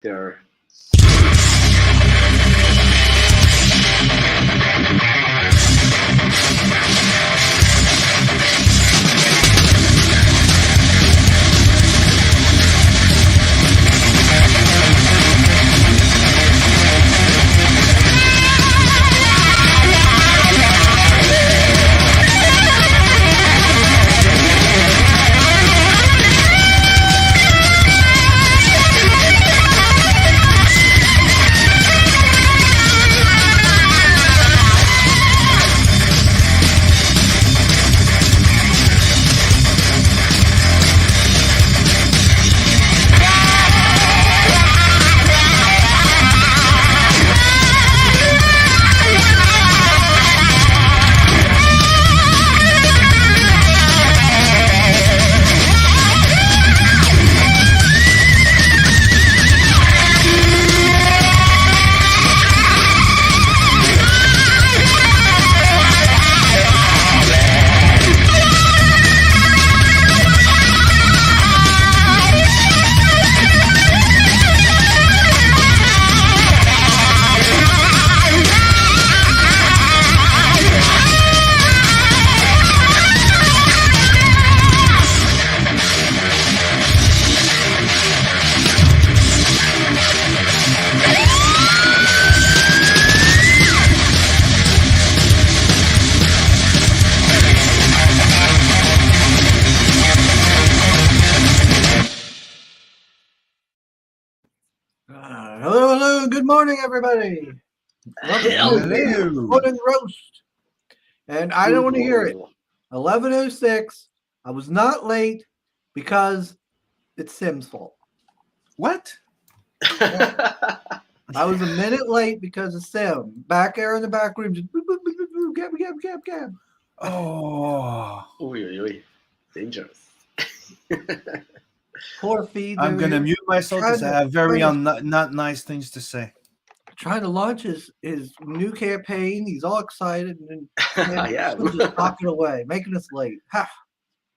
there. Hello. Good morning, everybody. Hello. Morning roast. And I don't want to hear it. 11:06. I was not late because it's Sim's fault. What? I was a minute late because of Sim. Back there in the back room, just boop, boop, boop, boop, gab. Oh. Oy. Dangerous. Poor feed. I'm going to mute myself because I have very not nice things to say. Trying to launch his new campaign. He's all excited. And then Yeah. just talking away, making us late. Ha.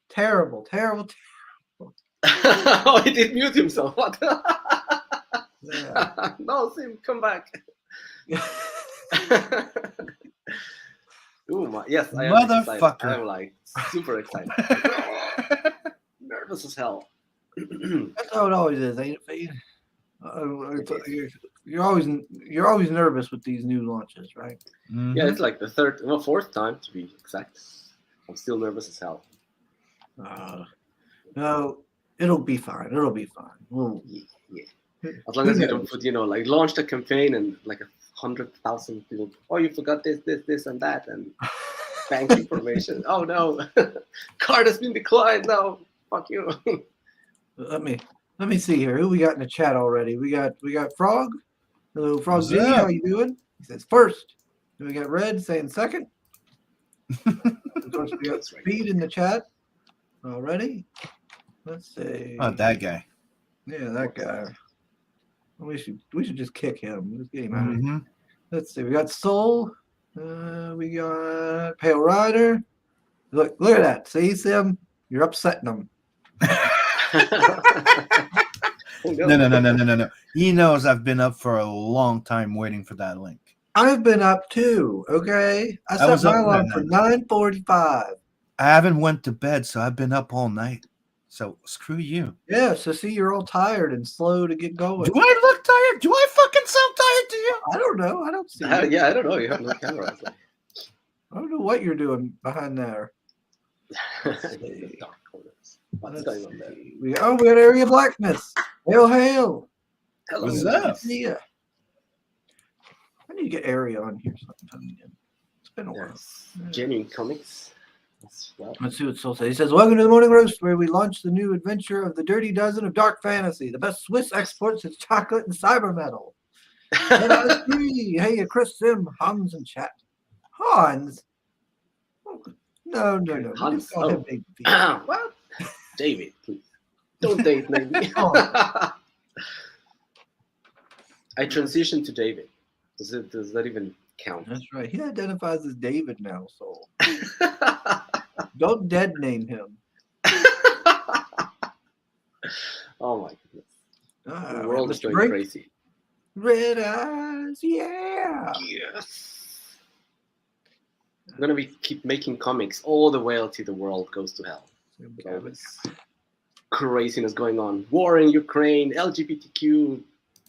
Terrible. Oh, he did mute himself. What? Yeah. No, Sim, come back. Ooh, yes, I am Motherfucker. excited. I'm like super excited. Nervous as hell. That's how it always is, ain't it, Fade? You're always nervous with these new launches, right? Mhm. Yeah, it's like the fourth time to be exact. I'm still nervous as hell. No, it'll be fine. We'll, Yeah. As long as you don't put, like launch the campaign and like 100,000 people. Oh, you forgot this, and that, and bank information. Oh no, card has been declined. No, fuck you. let me see here. Who we got in the chat already? We got Frog. Hello, Frog What's G. up? How you doing? He says first. Then we got Red saying second. Of course, we got Speed in the chat already. Let's see. Oh, that guy. Yeah, that guy. We should just kick him. Let's get him out of here. Mhm. Let's see. We got Soul. We got Pale Rider. Look at that. See, Sim? You're upsetting them. No. He knows I've been up for a long time waiting for that link. I've been up too. Okay, I set was my up- alarm no, for no. 9:45. I haven't went to bed, so I've been up all night. So screw you. Yeah, so see, you're all tired and slow to get going. Do I look tired? Do I fucking sound tired to you? I don't know. I don't see. You. Yeah, I don't know. You have no camera. I don't know what you're doing behind there. The dark corners. What's going on there? We got Area Blackness. Hail. Hello. What's up? Yeah. I need to get Area on here sometime again. It's been a while. Yes. Genuine Comics. As well. Let's see what Soul says. He says, welcome to the Morning Roast, where we launch the new adventure of the Dirty Dozen of Dark Fantasy, the best Swiss exports since chocolate and cyber metal. Hey, Chris, Sim, Hans, and chat. Hans? No. Hans. Call him Big Feet. What? David, please. Don't date name me. Oh. I transitioned to David. Does that even count? That's right. He identifies as David now, Soul. Don't dead name him. Oh my goodness. The world is Mr. going Brink. crazy. Red eyes, yeah. Yes. I'm gonna keep making comics all the way until the world goes to hell. With all this craziness going on, war in Ukraine, LGBTQ,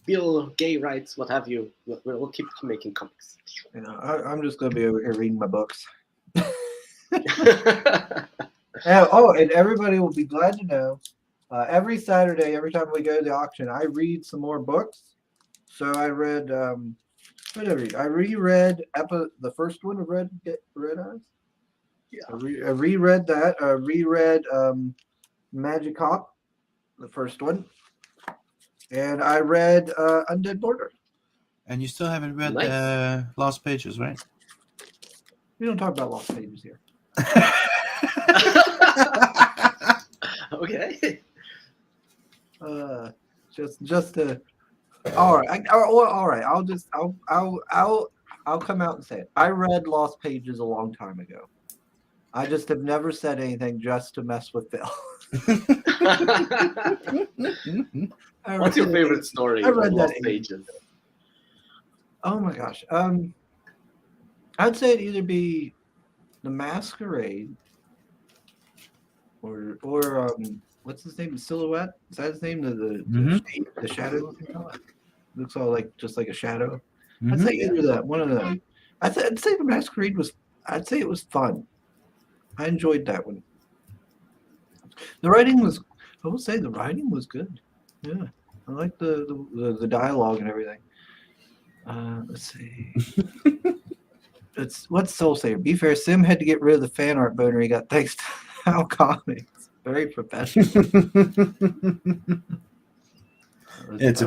bill, gay rights, what have you. We'll keep making comics. You know, I'm just gonna be over here reading my books. And everybody will be glad to know. Every Saturday, every time we go to the auction, I read some more books. So I read, what did I read? I reread the first one of Red Eyes. Yeah. I reread that. I reread Magic Hop, the first one, and I read Undead Border. And you still haven't read Nice. Lost Pages, right? We don't talk about Lost Pages here. Okay. Just to. All right. All right. I'll come out and say it. I read Lost Pages a long time ago. I just have never said anything just to mess with Bill. What's your favorite story? I read of that Lost Pages. Oh my gosh. I'd say it'd either be The Masquerade or what's his name? Silhouette? Is that his name? The shadow looking fella? Looks all just like a shadow. I'd say either that, one of them. I'd say The Masquerade I'd say it was fun. I enjoyed that one. I will say the writing was good. Yeah. I like the dialogue and everything. Let's see. What's Soul Saver? Be fair, Sim had to get rid of the fan art boner he got thanks to How Comics. Very professional. It's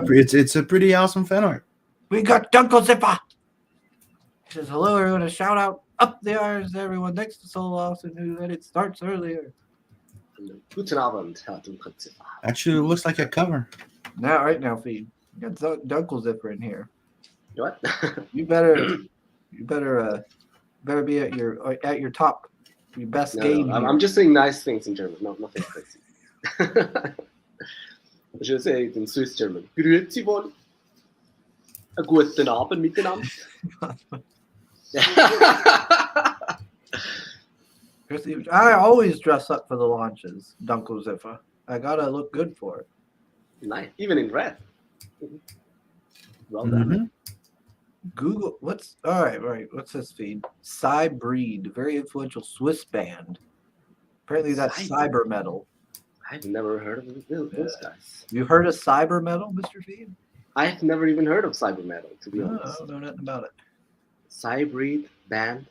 a pretty awesome fan art. We got Dunkel Zipper. He says, hello, everyone. A shout out up the irons to everyone next to Soul Austin who that it starts earlier. Guten Abend, Herr Dunkelziffer. Actually, it looks like a cover. Right now, Feed. You got Dunkel Zipper in here. What? You better be at your top, your best game. No, I'm just saying nice things in German, nothing crazy. I should say it in Swiss German. Grüezi wohl. Guten Abend miteinander. I always dress up for the launches, Dunkel Ziffer. I gotta look good for it. Nice, even in red. Well done. Google, all right, what's this feed? Cybreed, very influential Swiss band. Apparently that's cyber metal. I've never heard of those guys. You heard of cyber metal, Mr. Feed? I've never even heard of cyber metal, to be honest. I don't know nothing about it. Cybreed band,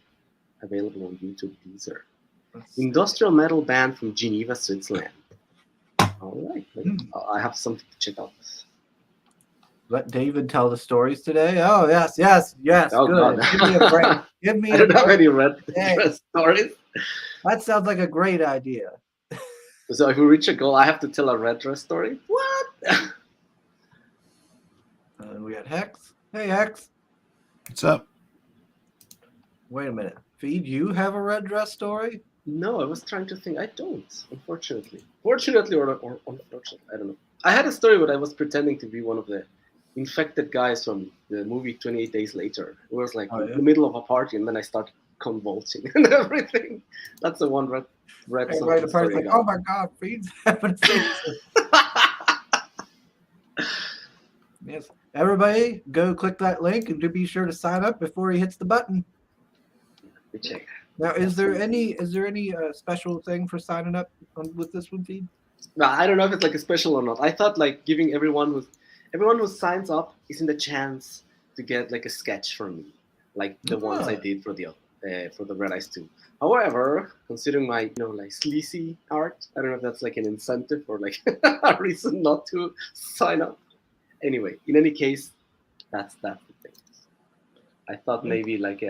available on YouTube Deezer. Industrial metal band from Geneva, Switzerland. All right, I have something to check out. Let David tell the stories today. Oh, yes. Oh, good. God. Give me a break. Give me I don't have any red stories. That sounds like a great idea. So if we reach a goal, I have to tell a red dress story? What? We got Hex. Hey, Hex. What's up? Wait a minute. Feed, you have a red dress story? No, I was trying to think. I don't, unfortunately. Fortunately or unfortunately, I don't know. I had a story where I was pretending to be one of the infected guys from the movie 28 Days Later. It was like in the middle of a party, and then I started convulsing and everything. That's the one red Right, the person's like, oh my God, Feed's having Yes. Everybody, go click that link and be sure to sign up before he hits the button. Check. Now, is there any special thing for signing up with this one, Feed? No, I don't know if it's like a special or not. I thought like giving everyone who signs up isn't a chance to get like a sketch from me, like the ones I did for the Red Eyes 2. However, considering my like sleazy art, I don't know if that's like an incentive or like a reason not to sign up. Anyway, in any case, that's the thing. I thought maybe like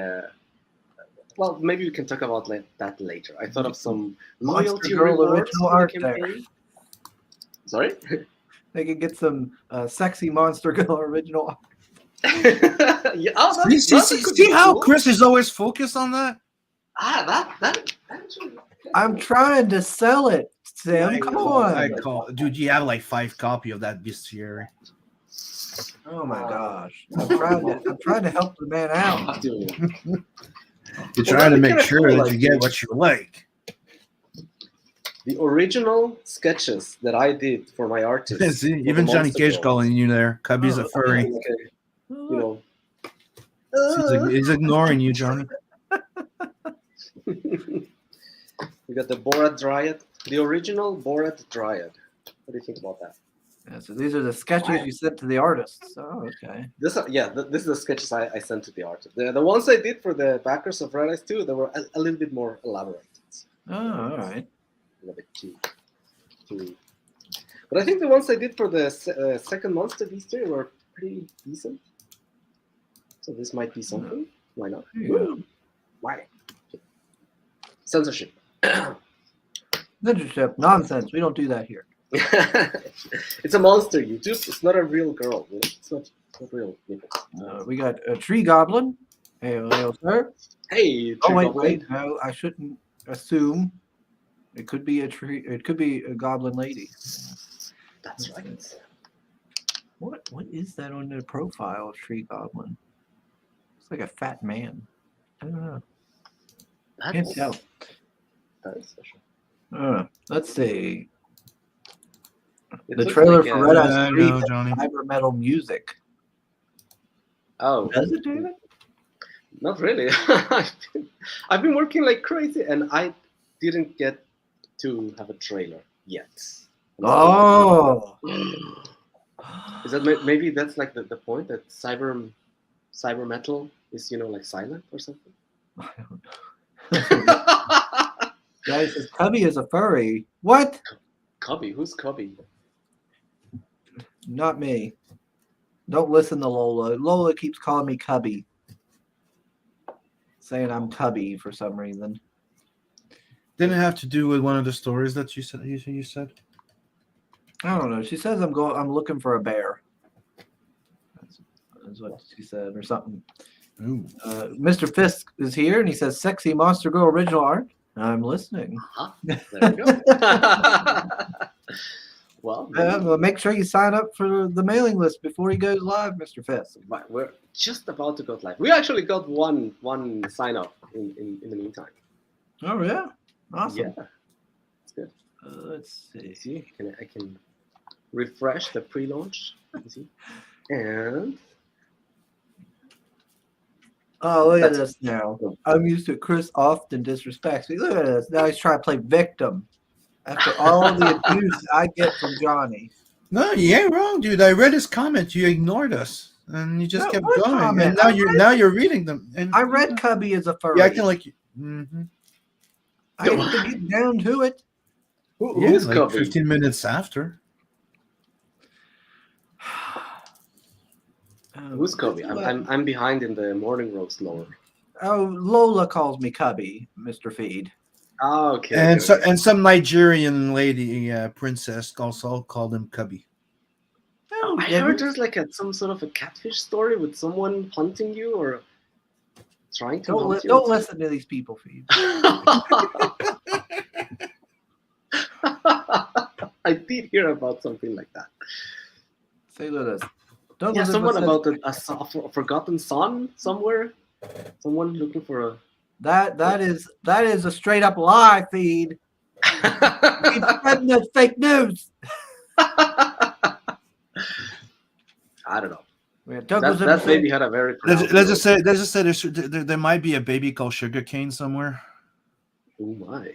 well, maybe we can talk about that later. I thought of some loyalty rewards for the campaign. Sorry? They could get some sexy Monster Girl original art. See how Chris is always focused on that? That actually. I'm trying to sell it, Sam. Come I on. call, dude. You have like 5 copies of that bestiary. Oh my gosh. I'm trying to help the man out. You're Well, trying to that'd be make kinda sure cool, that like, you get what you like. The original sketches that I did for my artists. See, for the even Johnny Monster Cage Girls. calling you there. Cubby's a Oh, furry. Like a, you know. He's ignoring you, Johnny. We got the Borat Dryad, the original Borat Dryad. What do you think about that? Yeah, so these are the sketches you sent to the artists. Oh, okay. This is the sketches I sent to the artist. The ones I did for the backers of Red Eyes 2, they were a little bit more elaborated. Oh, all right. A little bit too. But I think the ones I did for the second Monster Beastier were pretty decent. So this might be something. Why not? There you go. Why? Censorship. Censorship. Nonsense. We don't do that here. It's a monster, YouTube. It's not a real girl. You know? It's not real. We got a tree goblin. Hey, sir. Hey, Oh, wait, Goblin. wait. No, I shouldn't assume. It could be a tree. It could be a goblin lady. That's right. What is that on the profile of tree goblin? It's like a fat man. I don't know. Can't tell. That is special. Let's see. It The looks trailer like for Red Eyes I 3 know, has Johnny. cyber metal music. Oh, Does it, David? not really. I've been working like crazy, and I didn't get to have a trailer yet. Oh. Is that maybe that's like the point that cyber metal is like silent or something? I don't know. Guys, his Cubby is a furry. What? Cubby? Who's Cubby? Not me. Don't listen to Lola. Lola keeps calling me Cubby. Saying I'm Cubby for some reason. Didn't it have to do with one of the stories that you said. You said. I don't know. She says I'm looking for a bear. That's what she said, or something. Ooh. Mr. Fisk is here, and he says, "Sexy Monster Girl original art." I'm listening. There we go. Well, Well, make sure you sign up for the mailing list before he goes live, Mr. Fisk. right, we're just about to go live. We actually got one sign up in the meantime. Oh yeah, awesome. Yeah, it's good. Let's see. See, I can refresh the pre-launch. See, and Oh, look at That's- this now. I'm used to Chris often disrespects me. Look at this. Now he's trying to play victim after all the abuse I get from Johnny. No, you ain't wrong, dude. I read his comment. You ignored us, and you just No, kept what going. comment? And now you're reading them. And I read Cubby as a furry. Yeah, acting like you. Mm-hmm. I have to get down to it. who's like Cubby? 15 minutes after. Who's Cubby? I'm behind in the morning roast lore. Oh, Lola calls me Cubby, Mr. Feed. Oh, okay. And okay, okay. some Nigerian lady, princess, also called him Cubby. Oh, I heard there's like some sort of a catfish story with someone hunting you or trying to hunt you. don't listen to these people, Feed. I did hear about something like that. Say this. Don't Yeah, listen someone to about a forgotten son somewhere. Someone looking for a. that is a straight up lie, Feed. Keep spreading those fake news. I don't know. Yeah, Douglas That ever baby said- had a very. Let's just say there might be a baby called Sugarcane somewhere. Oh my.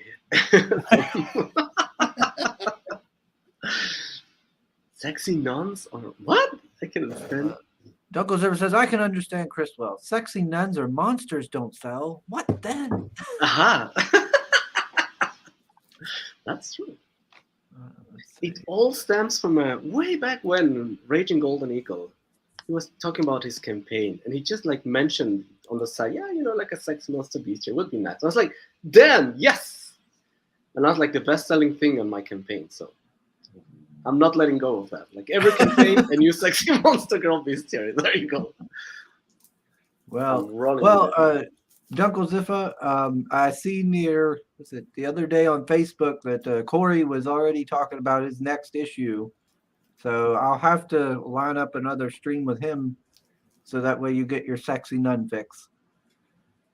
Sexy nuns or what? I can understand. Douglas ever says, I can understand Chris well. Sexy nuns or monsters don't sell. What then? Aha. That's true. Let's see. It all stems from way back when Raging Golden Eagle. He was talking about his campaign, and he just like mentioned on the side, yeah, like a sex monster bestiary would be nice. I was like, damn, yes. And that's like the best-selling thing on my campaign. So I'm not letting go of that. Like every campaign, a new sexy monster girl bestiary. There you go. Well, I'm rolling with it. Jungle Ziffa, I seen the other day on Facebook that Corey was already talking about his next issue. So I'll have to line up another stream with him so that way you get your sexy nun fix.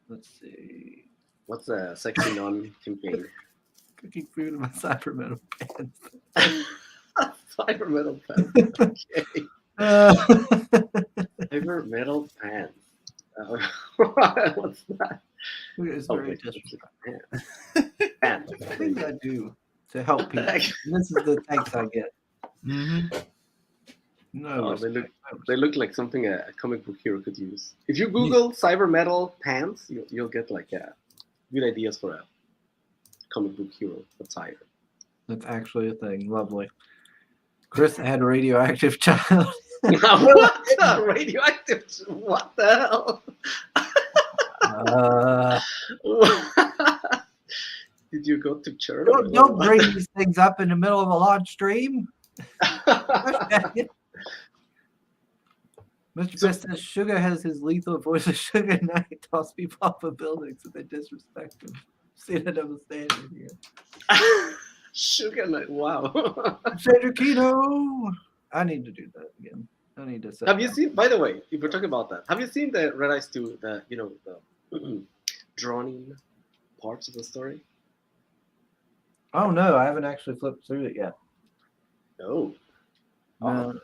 Let's see. What's a sexy non-campaign? Cooking food in my cyber metal pants. Cyber metal pants. Okay. Cyber metal pants. What's that? It's Oh, very wait, disrespectful. pants. Things I do to help people. This is the thanks I get. No, Oh, they look like something a comic book hero could use. If you Google cyber metal pants, you'll get like good ideas for a comic book hero attire. That's actually a thing. Lovely. Chris had a radioactive child. What the radioactive? What the hell? Did you go to church? Don't bring these things up in the middle of a live stream. Mr. Best says Sugar has his lethal voice of Sugar Knight toss people off of buildings if they disrespect him. See that double standard here. Sugar Knight, wow. Cedric Kino. I need to do that again. I need to set Have you seen, by the way, if we're talking about that, have you seen the Red Eyes 2, the drawn in parts of the story? Oh no, I haven't actually flipped through it yet. No. No,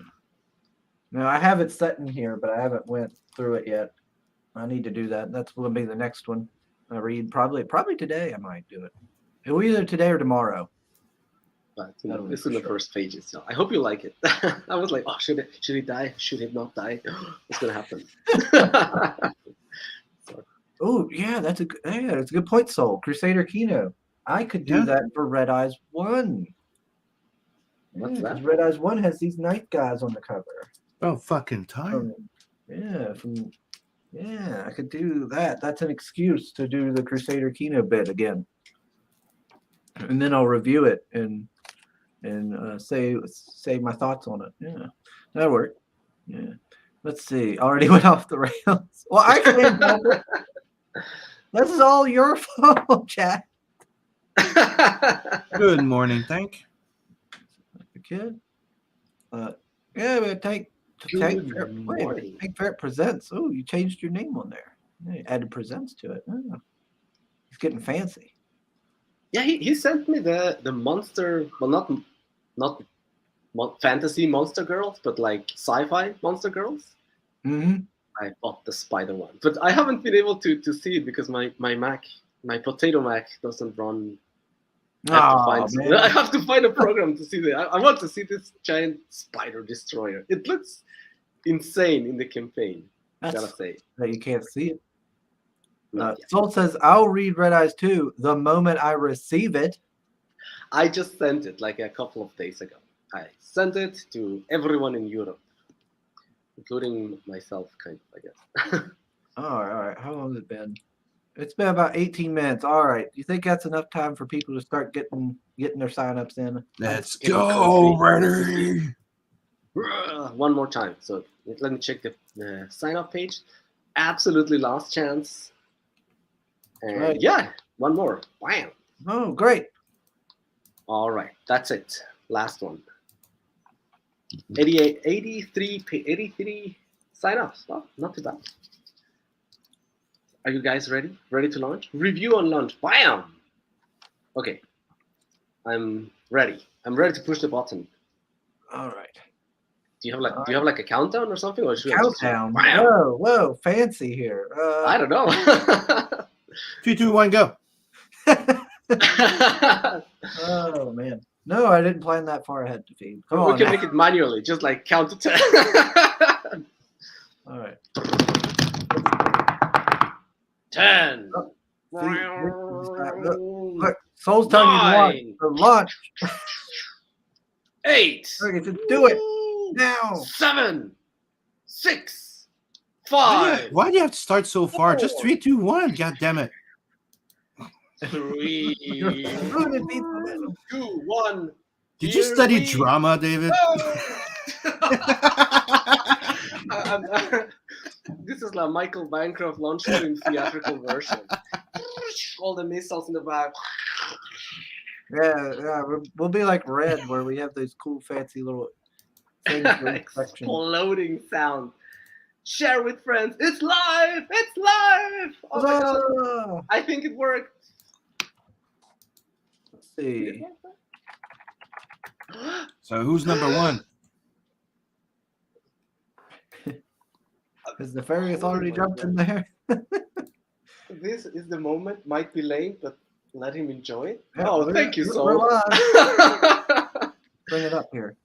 I have it set in here, but I haven't went through it yet. I need to do that. That's going to be the next one. I read probably today. I might do it. It will either today or tomorrow. But it's in the first pages. So I hope you like it. I was like, oh, should he die? Should he not die? What's gonna happen? Oh yeah, that's a good point, Soul. Crusader Kino. I could do that for Red Eyes 1. What's that? Red Eyes 1 has these night guys on the cover. Oh, fucking time. I could do that. That's an excuse to do the Crusader Kino bit again. And then I'll review it and say my thoughts on it. Yeah, that'll work. Yeah. Let's see. Already went off the rails. Well, I can't help it. This is all your fault, chat. Good morning, thank. The kid. Yeah, but Tank Ferret Presents. Oh, you changed your name on there. Yeah, you added presents to it. Oh. He's getting fancy. Yeah, he sent me the monster, well, not fantasy monster girls, but like sci-fi monster girls. Mm-hmm. I bought the spider one, but I haven't been able to see it because my potato Mac doesn't run. I have to find a program to see that. I want to see this giant spider destroyer. It looks insane in the campaign. I gotta say that you can't see it. Soul says, I'll read Red Eyes 2 the moment I receive it. I just sent it like a couple of days ago. I sent it to everyone in Europe, including myself, kind of, I guess. All right. How long has it been? It's been about 18 minutes. All right. Do you think that's enough time for people to start getting their signups in? Let's go, ready. One more time. So let me check the sign-up page. Absolutely last chance. And yeah, one more. Bam. Oh, great. All right. That's it. Last one. 83 sign-ups. Well, not too bad. Are you guys ready? Ready to launch? Review on launch. Bam! Okay. I'm ready. I'm ready to push the button. All right. Do you have like a countdown or something? Or should countdown? I just, whoa, fancy here. I don't know. 3, 2, 1, go. Oh man. No, I didn't plan that far ahead to feed. We can make it manually, just like count to 10. All right. 10. Look, Soul's telling you to launch. 8. Okay, to do it now. 7. 6. 5. Why do you have to start so far? Just 3, 2, 1. God damn it. 3. 2. 1. Did you study drama, David? This is is like Michael Bancroft launch stream theatrical version. All the missiles in the back. Yeah. We'll be like Red, where we have those cool, fancy little things for each section. Exploding sound. Share with friends. It's live. It's live. Oh my god. Oh, I think it worked. let's see. So who's number one? Has the fairy authority jumped in there? This is the moment. Might be late, but let him enjoy it. Yeah, Oh, we're- thank you, we're Soul. live. Bring it up here.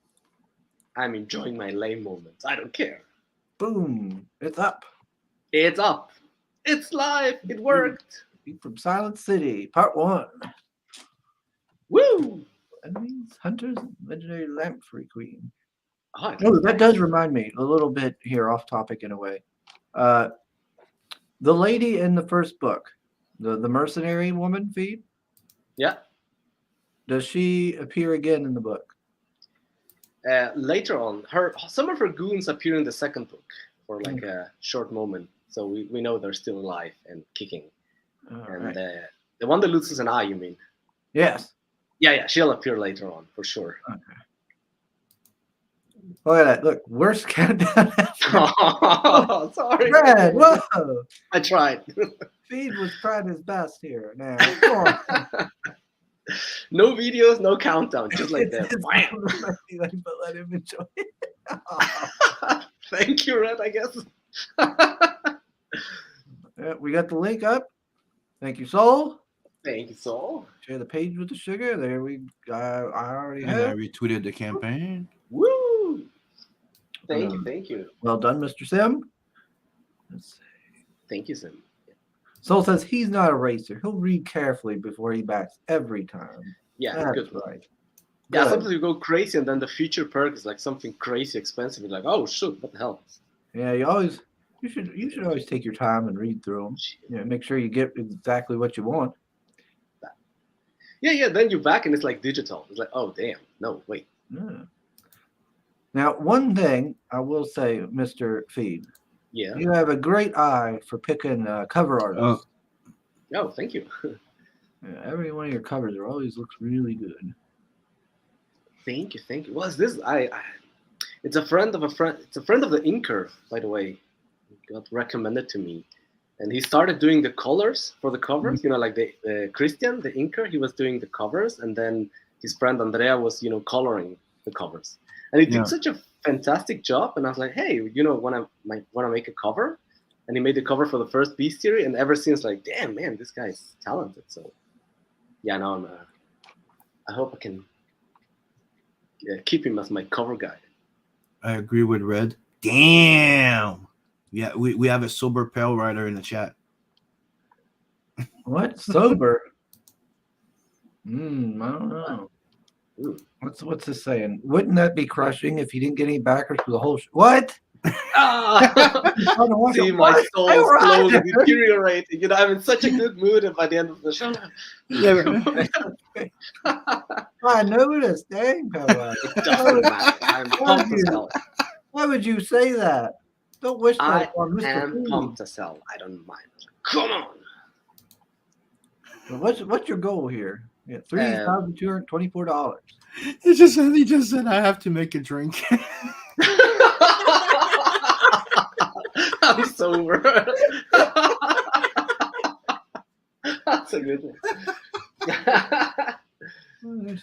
I'm enjoying my lame moments. I don't care. Boom. It's up. It's up. It's live. It worked. Beat from Silent City, Part 1. Woo! Enemies, hunters, and legendary lamp free queen. Oh, Oh, that does remind me a little bit here, off topic in a way. The lady in the first book, the mercenary woman feed, yeah. does she appear again in the book? Later on, some of her goons appear in the second book for like a short moment, so we know they're still alive and kicking. All And right. the one that loses an eye, you mean? Yes. Yeah, she'll appear later on for sure. Look at that. Look, worst countdown ever. Oh, sorry. Red, whoa. I tried. Feed was trying his best here. Now, come on. No videos, no countdown, just like that. It's Wham! but let him enjoy it. Thank you, Red, I guess. Yeah, we got the link up. Thank you, Soul. Thank you, Saul. Share the page with the sugar. There we go. I already And I have. retweeted the campaign. Woo! Thank you. Well done, Mr. Sim. Let's see. Thank you, Sim. Soul says he's not a racer. He'll read carefully before he backs every time. Yeah, That's good. right. Yeah, Good. sometimes you go crazy and then the feature perk is like something crazy expensive. You're like, oh shoot, what the hell? Yeah, you should always take your time and read through them. Yeah, make sure you get exactly what you want. Yeah, then you back and it's like digital. It's like, oh damn, no, wait. Yeah. Now, one thing I will say, Mr. Feed, Yeah. you have a great eye for picking cover artists. Oh, thank you. Yeah, every one of your covers always looks really good. Thank you. What's this? It's a friend of a friend. It's a friend of the inker, by the way. It got recommended to me, and he started doing the colors for the covers. You know, like the Christian, the inker, he was doing the covers, and then his friend Andrea was, coloring the covers. And he did such a fantastic job. And I was like, hey, want to make a cover? And he made the cover for the first Bestiary, and ever since, like, damn man, this guy's talented. So yeah, now I hope I can keep him as my cover guy. I agree with Red. Damn. Yeah, we have a sober pale rider in the chat. What? Sober? I don't know. What's this saying? Wouldn't that be crushing if you didn't get any backers for the whole show? What? Ah! See, my soul slowly deteriorating. I'm in such a good mood, and by the end of the show, I noticed. Dang, Pella. it doesn't matter. I'm pumped as hell. Why would you say that? Don't wish I that on Mr. am Feed. pumped as hell. I don't mind. Come on. What's your goal here? Yeah, $3,224. He just said I have to make a drink. I'm sober. That's a good one.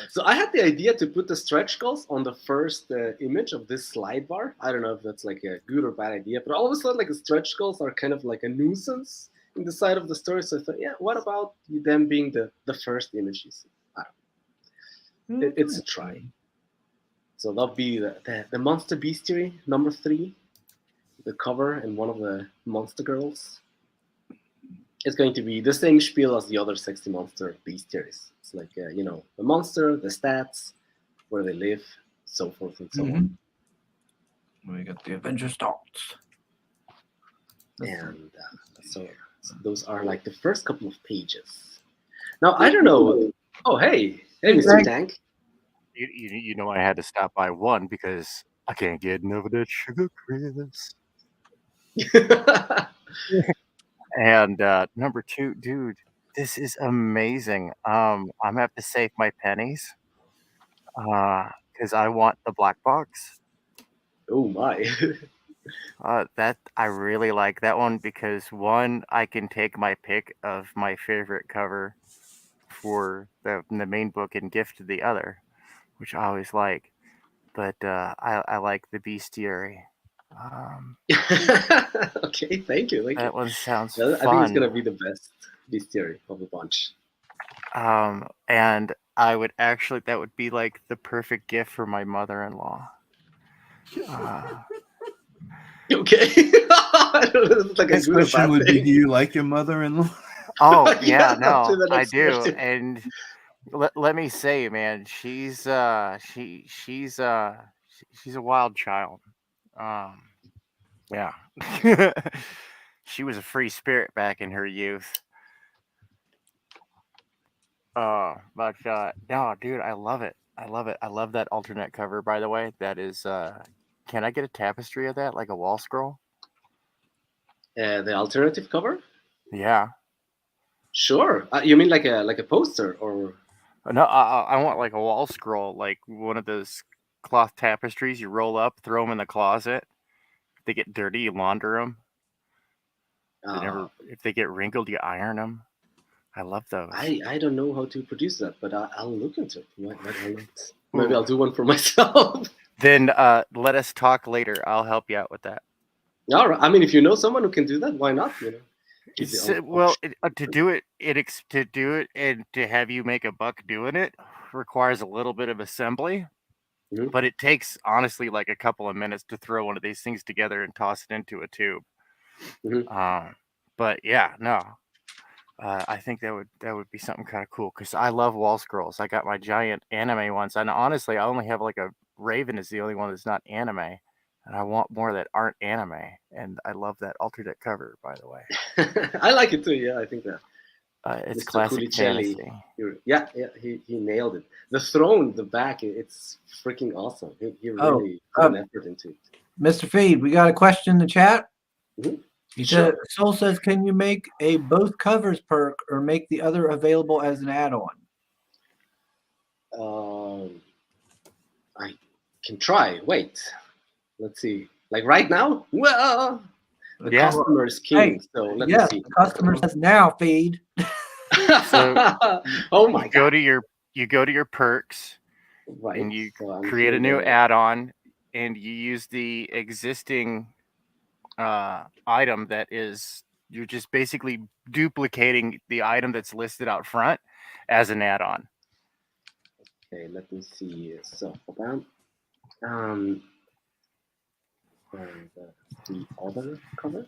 So I had the idea to put the stretch goals on the first image of this slide bar. I don't know if that's like a good or bad idea, but I always thought like the stretch goals are kind of like a nuisance in the side of the story. So I thought, yeah, what about them being the first image you see? I don't know. It's a try. So that'll be the Monster Bestiary number 3, the cover, and one of the Monster Girls. It's going to be the same spiel as the other 60 Monster Bestiaries. It's like, the monster, the stats, where they live, so forth and so on. We got the Avenger Stalks. And so those are like the first couple of pages. Now, I don't know. Oh, hey, Mr. Tank. You know, I had to stop by one because I can't get enough of that sugar, Chris. And number 2, dude, this is amazing. I'm gonna have to save my pennies because I want the black box. Oh my. That I really like that one because one, I can take my pick of my favorite cover for the main book and gift the other, which I always like. But I like the bestiary. Okay, thank you. Thank you. That one sounds Well, I think it's gonna fun. be the best bestiary of the bunch. And I would actually that would be like the perfect gift for my mother-in-law. Okay. I don't know, it's like a Next good or question bad would be: thing. do you like your mother-in-law? Oh Yeah, yeah, no, to the I next do. question. And let me say, man, she's a wild child. Yeah. She was a free spirit back in her youth. But no, dude, I love it. I love it. I love that alternate cover, by the way. That is can I get a tapestry of that, like a wall scroll? The alternative cover? Yeah. Sure. You mean like a poster or? No, I want like a wall scroll, like one of those cloth tapestries you roll up, throw them in the closet. If they get dirty, you launder them. If they get wrinkled, you iron them. I love those. I don't know how to produce that, but I'll look into it. Maybe I'll do one for myself. Then let us talk later. I'll help you out with that. All right. I mean, if you know someone who can do that, why not? You know. To do it and to have you make a buck doing it requires a little bit of assembly, but it takes honestly like a couple of minutes to throw one of these things together and toss it into a tube. But yeah, no, I think that would be something kind of cool because I love wall scrolls. I got my giant anime ones, and honestly, I only have like a Raven is the only one that's not anime, and I want more that aren't anime. And I love that alternate cover, by the way. I like it too. Yeah, I think that it's Mr. classic fantasy. Yeah, he nailed it. The throne, the back, it's freaking awesome. He really put an effort into it. Mr. Feed, we got a question in the chat. Mm-hmm. Said, Soul says, can you make a both covers perk or make the other available as an add-on? I can try. Wait, let's see. Like right now? Well, the customer is king. So let me see. The customer says now, Feed. So oh my god! You go to your perks, right? And you create a new add-on, and you use the existing item that is. You're just basically duplicating the item that's listed out front as an add-on. Okay, let me see. So hold on. The other cover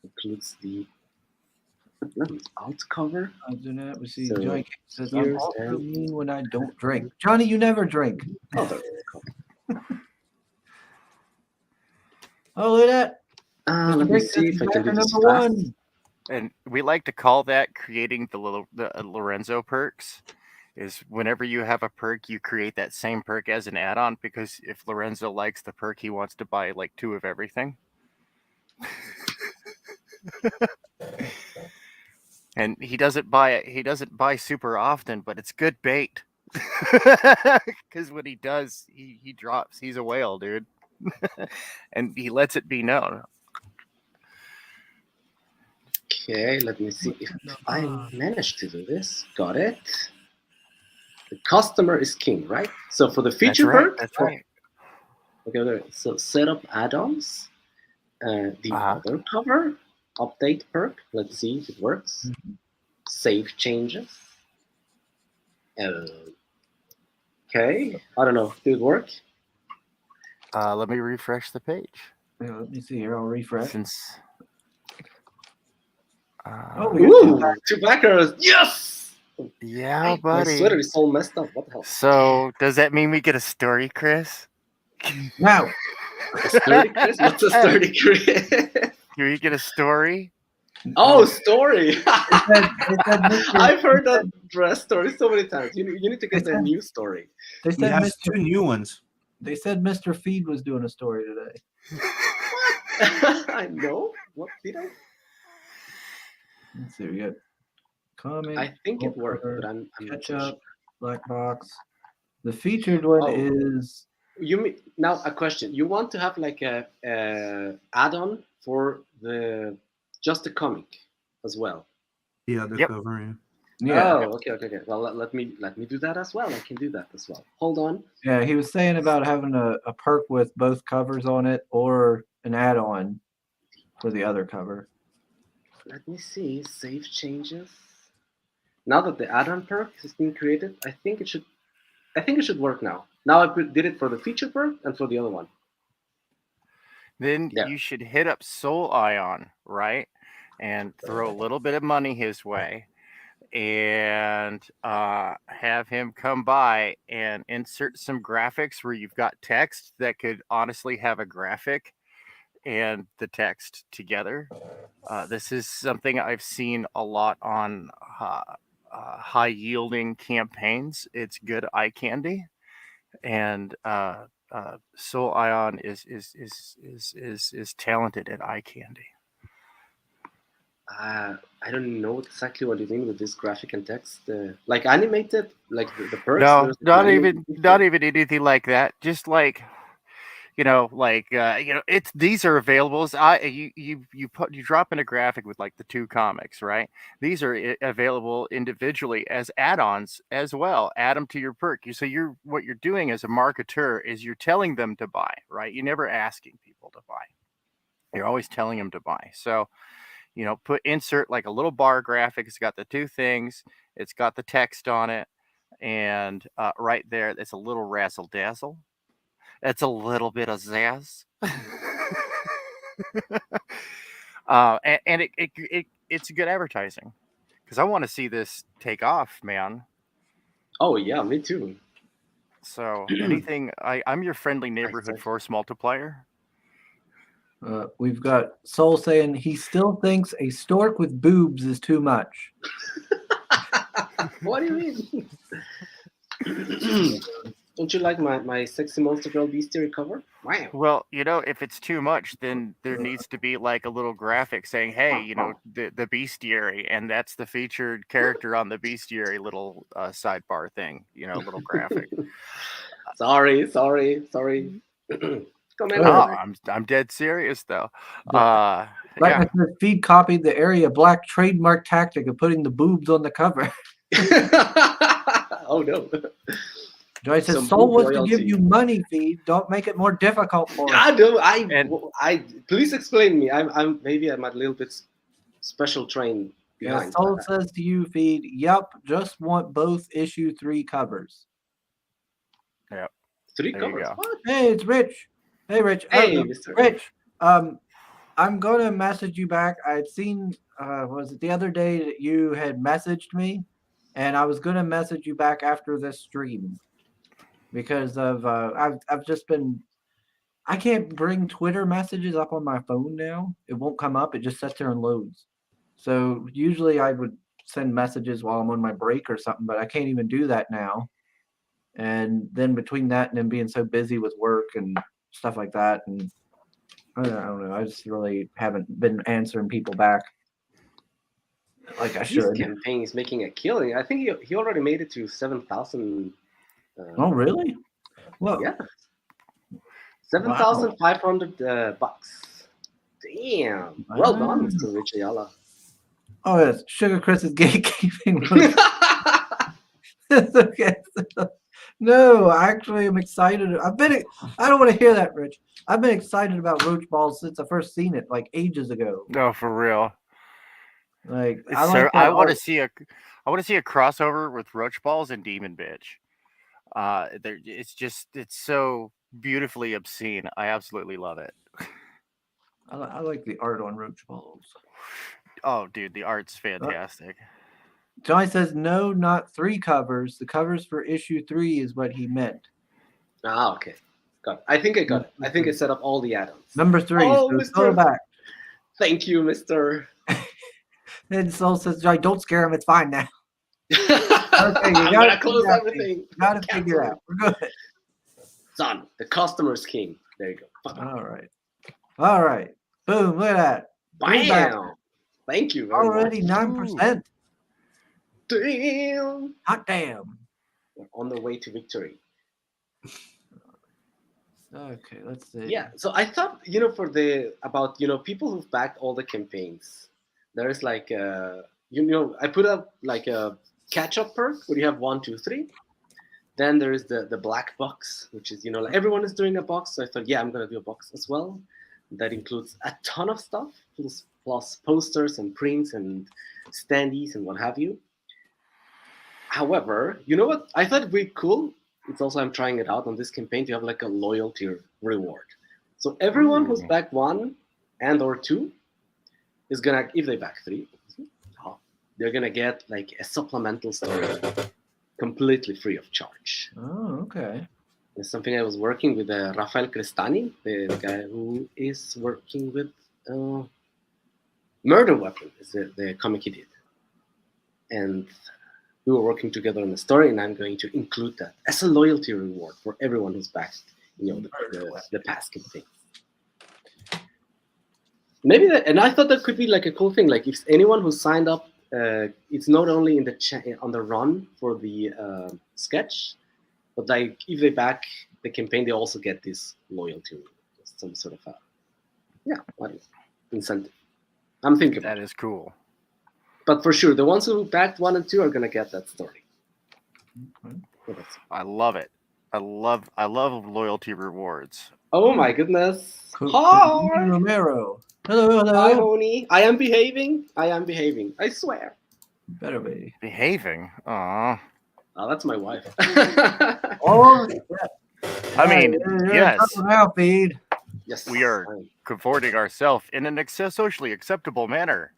includes the alt cover. I'll do that. We see Johnny says, I'm also mean when I don't drink. Johnny, you never drink. Other cover. Oh, look at that. Let me see if I can do this fast. And we like to call that creating the Lorenzo perks. Is whenever you have a perk, you create that same perk as an add-on, because if Lorenzo likes the perk, he wants to buy like 2 of everything. And he doesn't buy super often, but it's good bait. Because when he does, he drops. He's a whale, dude. And he lets it be known. Okay, let me see if I managed to do this. Got it. The customer is king, right? So for the feature perk, that's right. Okay, so set up add-ons. The other cover, update perk. Let's see if it works. Save changes. Okay, I don't know. Did it work? Let me refresh the page. Yeah, let me see here. I'll refresh. Since we got 2 backers. Yes. Yeah, buddy. My sweater is all messed up. What the hell? So does that mean we get a story, Chris? No. A story, Chris? What's a story, Chris? Do we get a story? Oh, story! I've heard that dress story so many times. You need to get a new story. We have 2 new ones. They said Mr. Feed was doing a story today. I know. What did I? Let's see. We got comic. I think it worked, but I'm not Catch so sure. Up, Black Box. The featured one Oh. is You mean now a question? You want to have like a add-on for just the comic as well? Yeah, the Yep. cover. yeah. Oh, okay. Well, let me do that as well. I can do that as well. Hold on. Yeah, he was saying about having a perk with both covers on it or an add-on for the other cover. Let me see. Save changes. Now that the add-on perk has been created, I think it should work now. Now did it for the feature perk and for the other one. Then Yeah. you should hit up Soul Ion, right? And throw a little bit of money his way and have him come by and insert some graphics where you've got text that could honestly have a graphic and the text together. This is something I've seen a lot on high yielding campaigns. It's good eye candy, and Soul Ion is talented at eye candy. I don't know exactly what you mean with this graphic and text. Like animated, like the perks. No, there's not animated even stuff. not even anything like that. Just like it's these are available. You drop in a graphic with like the two comics, right? These are available individually as add-ons as well. Add them to your perk. So what you're doing as a marketer is you're telling them to buy, right? You're never asking people to buy. You're always telling them to buy. So, insert like a little bar graphic. It's got the two things. It's got the text on it, and right there, it's a little razzle dazzle. It's a little bit of zazz. And it's good advertising because I want to see this take off, man. Oh yeah, me too. So anything, I'm your friendly neighborhood see. force multiplier. We've got Soul saying he still thinks a stork with boobs is too much. What do you mean? Don't you like my sexy monster girl bestiary cover? Wow. Well, if it's too much, then there needs to be like a little graphic saying, "Hey, the bestiary," and that's the featured character on the bestiary little sidebar thing. Little graphic. Sorry. Come in. No, I'm dead serious though. Yeah. Feed copied the area black trademark tactic of putting the boobs on the cover. Oh no. Joy says Some Soul boob wants to royalty. give you money, Feed. Don't make it more difficult for us. I do. And- I please explain me. I'm a little bit special trained Yeah, behind. Soul says to you, Feed, yep, just want both issue 3 covers. Yep. 3 There you covers. go. What? Hey, it's Rich. Hey, Rich. Hey, Mr. Rich. I'm going to message you back. I'd seen, was it the other day that you had messaged me? And I was going to message you back after this stream. Because of, I've just been, I can't bring Twitter messages up on my phone now. It won't come up. It just sits there and loads. So usually I would send messages while I'm on my break or something, but I can't even do that now. And then between that and then being so busy with work and stuff like that, and I don't know, I just really haven't been answering people back like I This should. campaign is making a killing. I think he already made it to 7,000. Oh, really? Well, Yeah. 7,500 bucks. Damn. Well done, Mr. Rich Ayala. Oh, yes. Sugar Chris is gatekeeping. It's okay. No, actually, I'm excited. I don't want to hear that, Rich. I've been excited about Roach Balls since I first seen it, like ages ago. No, for real. Like, I want to see a crossover with Roach Balls and Demon Bitch. It's so beautifully obscene. I absolutely love it. I like the art on Roach Balls. Oh, dude, the art's fantastic. Johnny says, no, not 3 covers. The covers for issue 3 is what he meant. Ah, okay. Got it. I think I got it. I think I set up all the add-ons. Number 3. Oh, so Mr. go back. Thank you, Mr. Then Soul says, Johnny, don't scare him. It's fine now. I'm you gonna gotta close figure out everything. You got to figure it out. We're good. Done. The customer's king. There you go. All right. Boom! Look at that. Green back. Bam! Thank you very Already much. 9%. Damn! Hot damn. We're on the way to victory. Okay, let's see. Yeah. So I thought, for about people who've backed all the campaigns, there's like I put up like a catch-up perk where you have 1, 2, 3. Then there is the black box, which is like everyone is doing a box. So I thought, I'm gonna do a box as well. That includes a ton of stuff, plus posters and prints and standees and what have you. However, you know what? I thought it'd be cool. It's also, I'm trying it out on this campaign to have like a loyalty reward. So everyone who's backed 1 and or 2 is gonna, if they back 3, they're gonna get like a supplemental story completely free of charge. Oh, okay. It's something I was working with Rafael Crestani, the guy who is working with Murder Weapon, is the comic he did. And we were working together on the story, and I'm going to include that as a loyalty reward for everyone who's backed, the past campaign. Maybe and I thought that could be like a cool thing. Like if anyone who signed up, it's not only in on the run for the sketch, but like if they back the campaign, they also get this loyalty, some sort of incentive. I'm thinking about That is cool. But for sure, the ones who backed 1 and 2 are gonna get that story. Okay. So I love it. I love loyalty rewards. oh my goodness! Hi, Hi, Romero. Hello. hi, Honey. I am behaving. I swear. Better be. Behaving. Aw. Oh, that's my wife. Oh, I mean, yes, Now, feed. Yes, we are fine. comforting ourselves in an socially acceptable manner.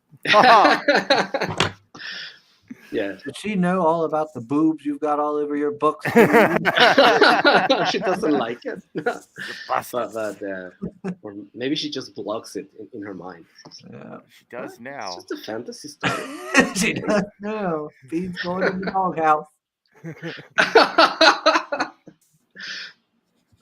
Yeah. Did she know all about the boobs you've got all over your books? She doesn't like it. but or maybe she just blocks it in her mind. Yeah. She does now. It's just a fantasy story. She does know. Feed's going in the doghouse.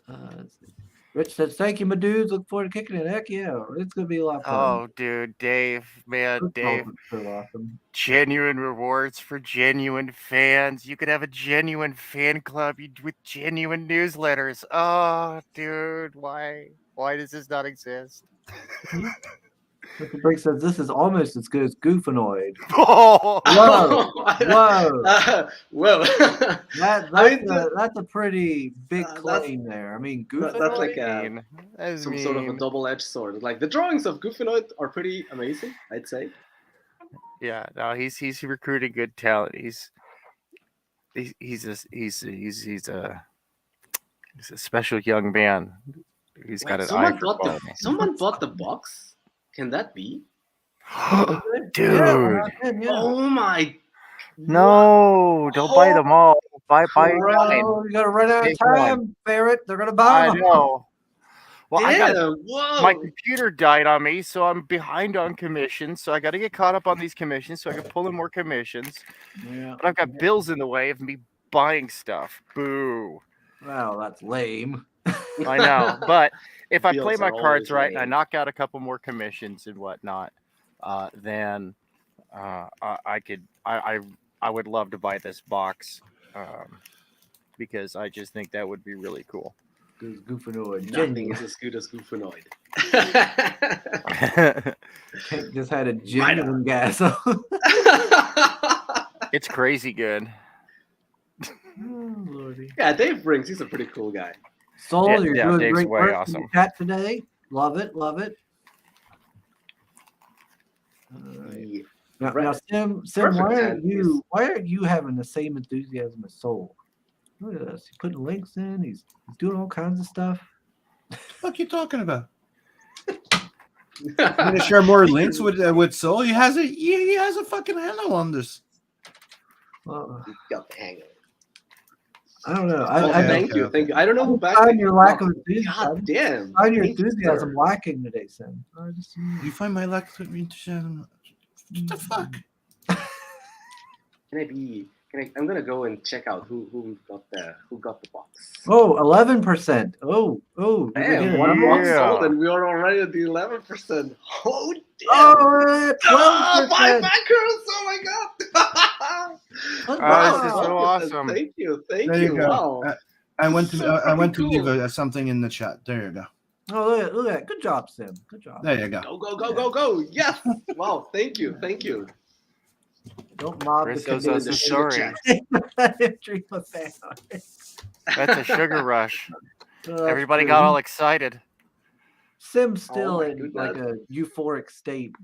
Let's see. Rich says, "Thank you, my dudes. Look forward to kicking it. Heck yeah, it's gonna be a lot of fun." Oh, dude, Dave, man, Dave. So awesome. Genuine rewards for genuine fans. You could have a genuine fan club with genuine newsletters. Oh, dude, why does this not exist? Mr. Brink says, "This is almost as good as Goofanoid." Oh, Whoa. Whoa. That's a pretty big that's- claim there. I mean, Goofanoid. that's like some sort of a double-edged sword. Like the drawings of Goofanoid are pretty amazing, I'd say. Yeah, no, he's recruiting good talent. He's a special young man. He's got an eye for quality. Someone bought the box. Can that be? Dude, Yeah. Oh my! no, don't buy them all. Buy Crap. nine. Oh, you gotta run out of Big one. time, Ferret. They're gonna buy I them. know. Well, Whoa! my computer died on me, so I'm behind on commissions. So I got to get caught up on these commissions so I can pull in more commissions. Yeah. But I've got bills in the way of me buying stuff. Boo. Well, that's lame. I know, but if I play Bills my are cards always right and I lame. knock out a couple more commissions and whatnot, then I would love to buy this box because I just think that would be really cool. Goofanoid. Nothing is as good as Goofanoid. Hank just had a genuine gas on. It's crazy good. Oh, Lordy. Yeah, Dave Brinks, he's a pretty cool guy. Soul, Yeah, you're yeah, doing Dave's great way work in awesome. the chat today. Love it. All right. He- Now, Sim, Perfect why aren't you having the same enthusiasm as Soul? Look at this. He's putting links in. He's doing all kinds of stuff. What the fuck you talking about? I'm gonna share more links with Soul. He has a fucking handle on this. Well, He got the hang of it. I don't know. Oh, I thank you. I don't know who backed find it. your lack of God enthusiasm. damn. Find your Thank you, enthusiasm sir. lacking today, Sim. You find my lack of enthusiasm. What the fuck? I'm gonna go and check out who got the box. Oh, 11%. Oh, did we Damn, get one another box one? sold Yeah. and we are already at the 11%. Oh damn! Oh, Ah, 5 12%. backers! Oh my god! Oh, this is so 12%. awesome. Thank you, There you go. Wow. I went to So I went to fucking leave cool. something in the chat. There you go. Oh, look at that. Good job, Sim. Good job. There you go. Go! Yes! Wow, thank you. Don't mob Chris the owes us the a sugar story. chat. Dream of fan. That's a sugar rush. Oh, that's Everybody true. got all excited. Sim's still my in like goodness. a euphoric state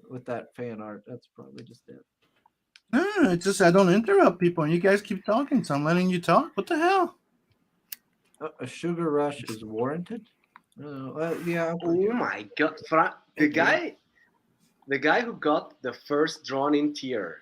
with that fan art. That's probably just it. It's just I don't interrupt people, and you guys keep talking, so I'm letting you talk. What the hell? A sugar rush is warranted. Yeah. Oh my god. The guy who got the first drawn in tier,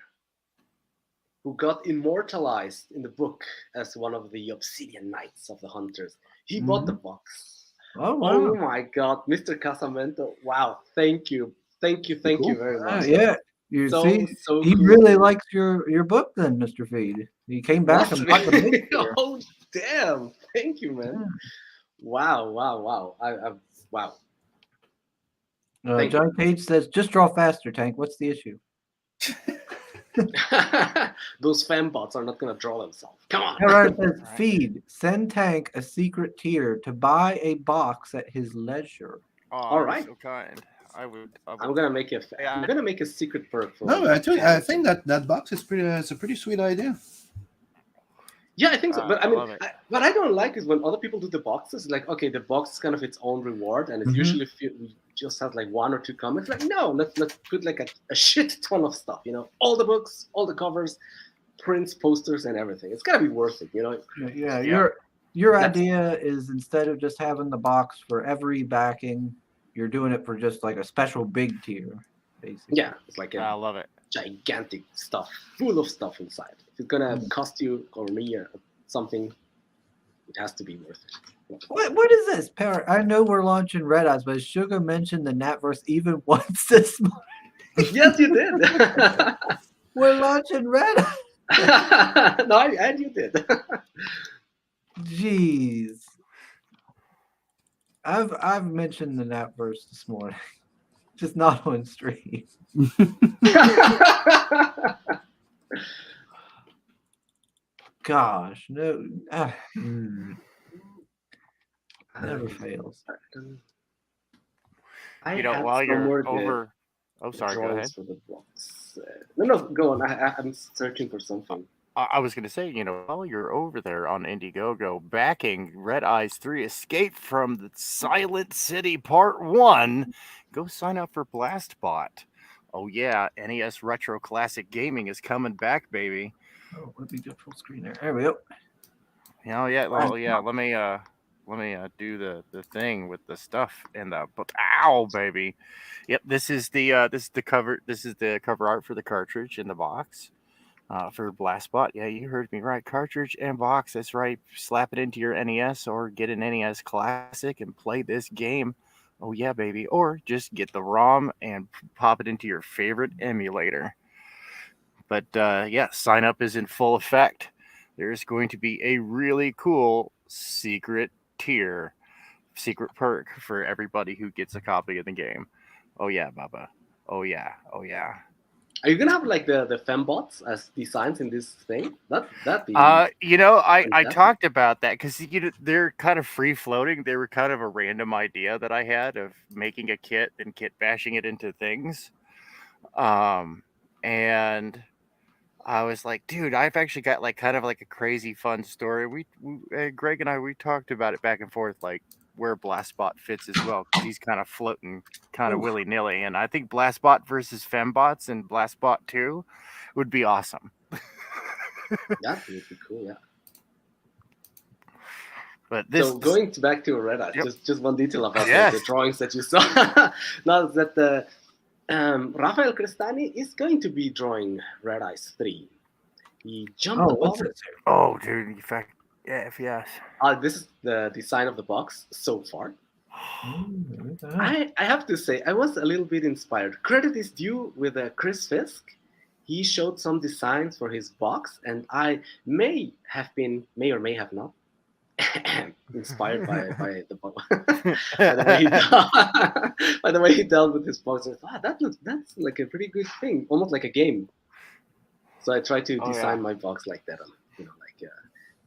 who got immortalized in the book as one of the Obsidian Knights of the Hunters, he bought the box. Oh Oh wow. my god, Mr. Casamento. Wow, thank you very much. Yeah. You So he cool. really likes your book then, Mr. Feed. He came back and bought the big tier. Oh damn! Thank you, man. Yeah. Wow. Wow. Thank John Page says, "Just draw faster, Tank. What's the issue?" Those fembots are not gonna draw themselves. Come on. All right, says, Right. Feed, send Tank a secret tier to buy a box at his leisure. Oh, All right. so kind. I would. I'm gonna make a secret perk for. No, I think that box is pretty. It's a pretty sweet idea. Yeah, I think so. But I I mean, love it. what I don't like is when other people do the boxes. Like, okay, the box is kind of its own reward, and it Mhm. usually just has like 1 or 2 comments. Like, no, let's put like a shit ton of stuff. All the books, all the covers, prints, posters, and everything. It's gotta be worth it. Yeah, Yeah. your That's- idea is instead of just having the box for every backing, you're doing it for just like a special big tier, basically. Yeah, it's like I a love it. gigantic stuff, full of stuff inside. If it's gonna cost you or me something, it has to be worth it. What is this, Parrot? I know we're launching Red Eyes, but Sugar mentioned the Natverse even once this morning. Yes, you did. We're launching Red Eyes. No, and you did. Jeez. I've mentioned the Natverse this morning, just not on stream. Gosh, no. Never fails. I While somewhere you're the- over. Oh, the sorry. Go drawings ahead. for the blocks. No, go on. I'm searching for something. I was going to say, while you're over there on Indiegogo backing Red Eyes 3 Escape from the Silent City Part 1, go sign up for BlastBot. Oh, yeah, NES Retro Classic Gaming is coming back, baby. Oh, let me go full screen there. There we go. Oh, yeah, well, yeah, let me do the thing with the stuff and the ow, baby. Yep, this is the cover art for the cartridge in the box. For BlastBot. Yeah, you heard me right. Cartridge and box. That's right. Slap it into your NES or get an NES Classic and play this game. Oh, yeah, baby. Or just get the ROM and pop it into your favorite emulator. But yeah, sign up is in full effect. There's going to be a really cool secret tier, secret perk for everybody who gets a copy of the game. Oh, yeah, Bubba. Oh, yeah. Oh, yeah. Are you gonna have like the fembots as designs in this thing? That be. I talked about that because they're kind of free floating. They were kind of a random idea that I had of making a kit and kit bashing it into things. And I was like, dude, I've actually got like kind of like a crazy fun story. We Greg and I talked about it back and forth, like where BlastBot fits as well, because he's kind of floating kind of willy-nilly, and I think BlastBot versus Fembots and BlastBot 2 would be awesome. That would be cool, yeah. But this, so going back to Red Eyes, Yep. just one detail about Yes. the drawings that you saw. Now that Rafael Crestani is going to be drawing Red Eyes 3. He jumped Oh, above what's it. this here? oh, dude, in fact, yeah, yes. This is the design of the box so far. What the heck? I have to say, I was a little bit inspired. Credit is due with Chris Fisk. he showed some designs for his box, and I may or may have not, inspired by the box. by the way he by the way he dealt with his box. I thought, that's like a pretty good thing, almost like a game. So I tried to design my box like that,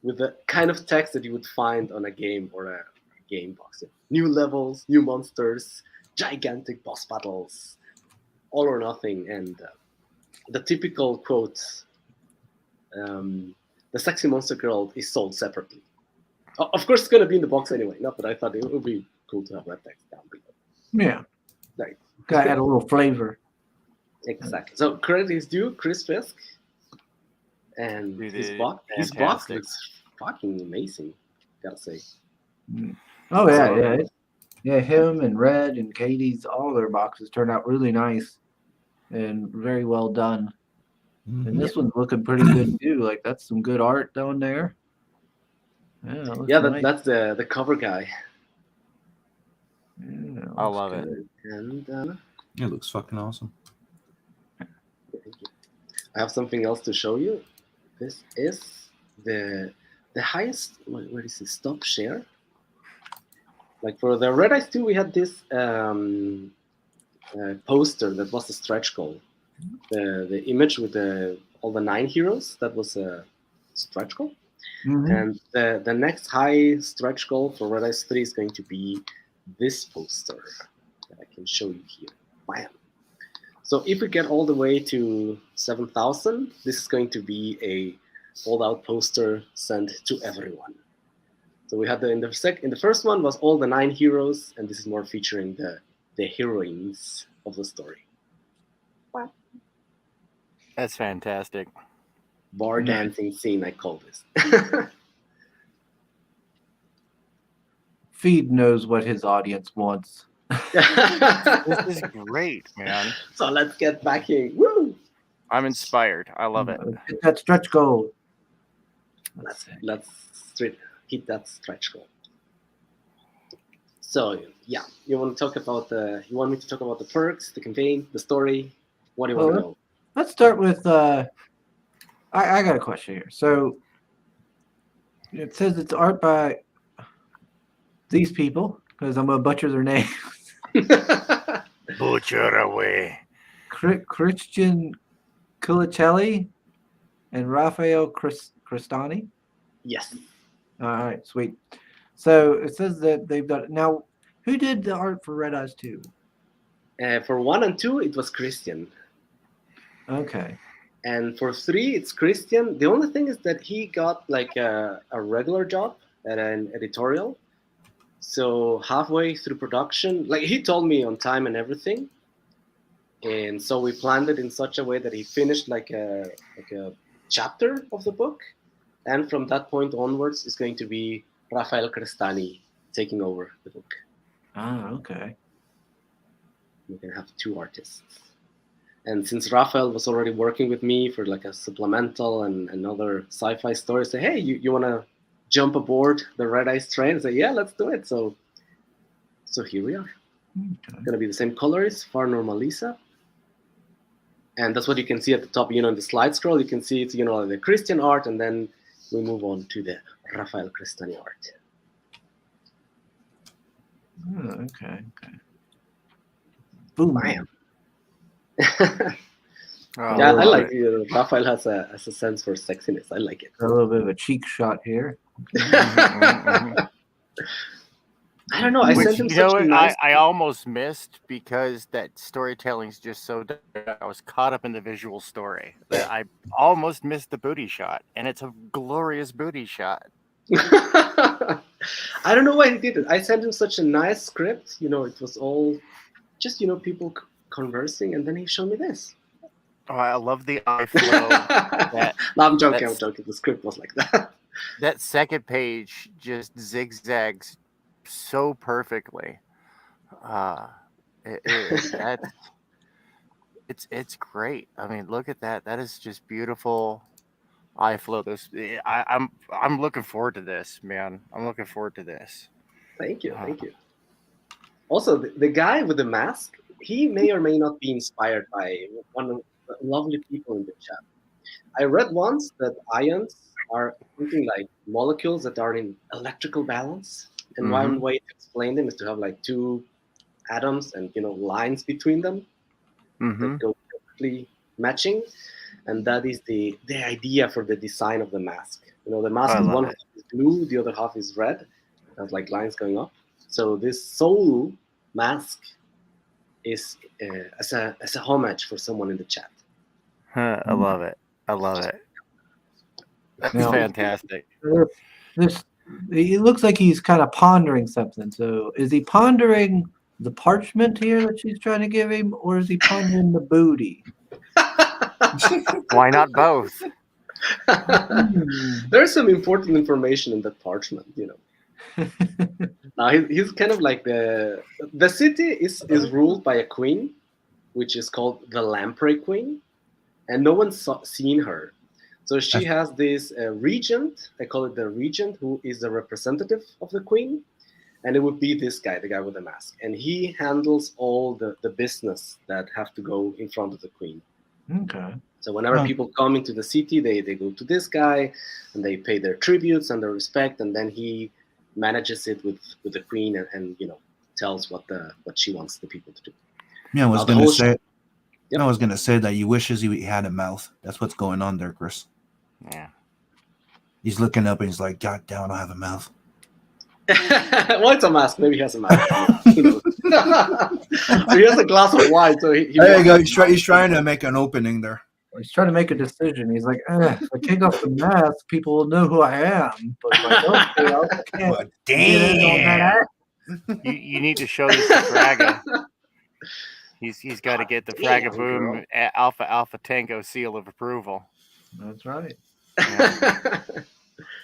with the kind of text that you would find on a game or a game box. New levels, new monsters, gigantic boss battles, all or nothing, and the typical quote, the sexy monster girl is sold separately. Of course, it's going to be in the box anyway. Not that I thought it would be cool to have that text down below. Yeah. Right. Gotta add a little flavor. Exactly. So credit is due, Chris Fisk. And his box looks fucking amazing, gotta say. Oh yeah, yeah. Him and Red and Katie's, all their boxes turned out really nice and very well done. And this one's looking pretty good too. Like that's some good art down there. Yeah, nice. That's the cover guy. Yeah, I love it. And it looks fucking awesome. I have something else to show you. This is the highest. What is it? Stop share. Like for the Red Eyes 2, we had this poster that was a stretch goal. The image with all the 9 heroes, that was a stretch goal. And the next high stretch goal for Red Eyes 3 is going to be this poster that I can show you here. Bam. So if we get all the way to 7,000, this is going to be a fold-out poster sent to everyone. So we had in the first one was all the 9 heroes, and this is more featuring the heroines of the story. Wow. That's fantastic. Bar dancing scene, I call this. Feed knows what his audience wants. This is great, man. So let's get back in. Woo! I'm inspired. I love it. Get that stretch goal. Let's hit that stretch goal. So yeah, you want me to talk about the perks, the campaign, the story? What do you want to know? Let's start with I got a question here. So it says it's art by these people, because I'm gonna butcher their names. Butcher away. Christian Culicelli and Raphael Cristani. Yes. All right, sweet. So it says that they've done. Now, who did the art for Red Eyes 2? For 1 and 2, it was Christian. Okay. And for 3, it's Christian. The only thing is that he got like a regular job at an editorial. So halfway through production, like he told me on time and everything. And so we planned it in such a way that he finished like a chapter of the book. And from that point onwards, it's going to be Raphael Cristani taking over the book. Ah, okay. We can have 2 artists. And since Raphael was already working with me for like a supplemental and another sci-fi story, say, hey, you want to jump aboard the Red Eyes train? I say, yeah, let's do it. So here we are. Okay. Going to be the same colors, Far Normalisa. And that's what you can see at the top, in the slide scroll. You can see it's, the Christian art, and then we move on to the Raphael Cristani art. Oh, okay. Boom. Bam. Oh, Yeah, I like it. Raphael has a sense for sexiness. I like it. A little bit of a cheek shot here. I don't know. I Which, sent him you know such a what, nice. I almost missed because that storytelling's just so done. I was caught up in the visual story that I almost missed the booty shot, and it's a glorious booty shot. I don't know why he did it. I sent him such a nice script. It was all just people conversing, and then he showed me this. Oh, I love the eye flow. No, I'm joking. The script was like that. That second page just zigzags so perfectly. It's great. I mean, look at that. That is just beautiful eye flow. I'm looking forward to this, man. I'm looking forward to this. Thank you. Also, the guy with the mask, he may or may not be inspired by one lovely people in the chat. I read once that ions are something like molecules that are in electrical balance, and one way to explain them is to have like two atoms and lines between them that go perfectly matching, and that is the idea for the design of the mask. The mask is one half is blue, the other half is red. Has like lines going up. So this soul mask is as a homage for someone in the chat. I love it. I love it. That's fantastic. It looks like he's kind of pondering something. So is he pondering the parchment here that she's trying to give him, or is he pondering the booty? Why not both? There's some important information in that parchment, Now he's kind of like the city is ruled by a queen, which is called the Lamprey Queen, and no one's seen her. So she has this regent, I call it the regent, who is the representative of the queen, and it would be this guy, the guy with the mask, and he handles all the business that have to go in front of the queen. Okay. So whenever people come into the city, they go to this guy, and they pay their tributes and their respect, and then he manages it with the queen and tells what she wants the people to do. Yeah, I was gonna say. Yep. I was gonna say that he wishes he had a mouth. That's what's going on there, Chris. Yeah. He's looking up and he's like, God damn, I don't have a mouth. Well, it's a mask. Maybe he has a mouth. He has a glass of wine, so he there you go. He's trying to make an opening there. He's trying to make a decision. He's like, if I take off the mask, people will know who I am. But if I don't, I can't. But damn. You need to show this to Fraga. He's got to get the Fraga Boom Alpha Tango seal of approval. That's right. Yeah.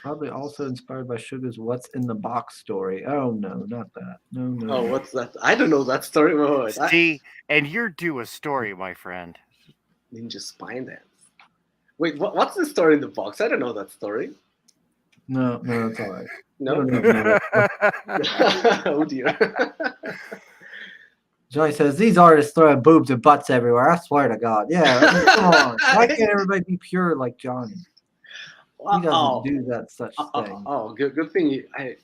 Probably also inspired by Sugar's "What's in the Box" story. Oh no, not that. No. Oh, what's that? I don't know that story. See, and you're due a story, my friend. Ninja Spine Dance. Wait, what's the story in the box? I don't know that story. No, it's all right. No. Oh dear. Johnny says these artists throw boobs and butts everywhere. I swear to God. Yeah, come on. Why can't everybody be pure like Johnny? He doesn't do that such thing. Good thing. I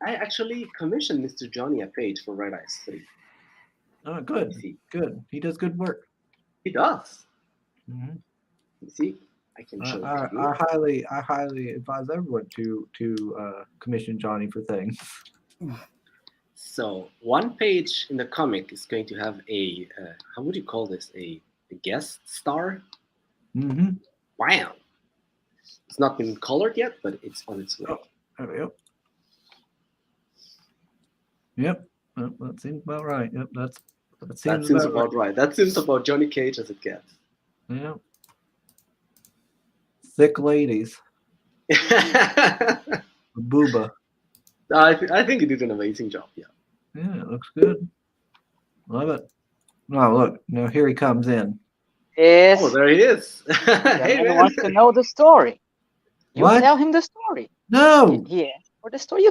actually commissioned Mr. Johnny a page for Red Eyes 3. Oh, good. He does good work. He does. Mm-hmm. You see, I can show. I highly advise everyone to commission Johnny for things. So one page in the comic is going to have a how would you call this? A guest star. Mm-hmm. Wow. It's not been colored yet, but it's on its way. Oh, there we go. Yep, that seems about right. Yep, that seems about right. That seems about Johnny Cage as it gets. Yeah. Thick ladies. Booba. I think he did an amazing job. Yeah. Yeah, it looks good. Love it. Oh, look. Now here he comes in. Yes. Oh, there he is. Hey, he wants to know the story. You tell him the story. No. Yeah. Or the story.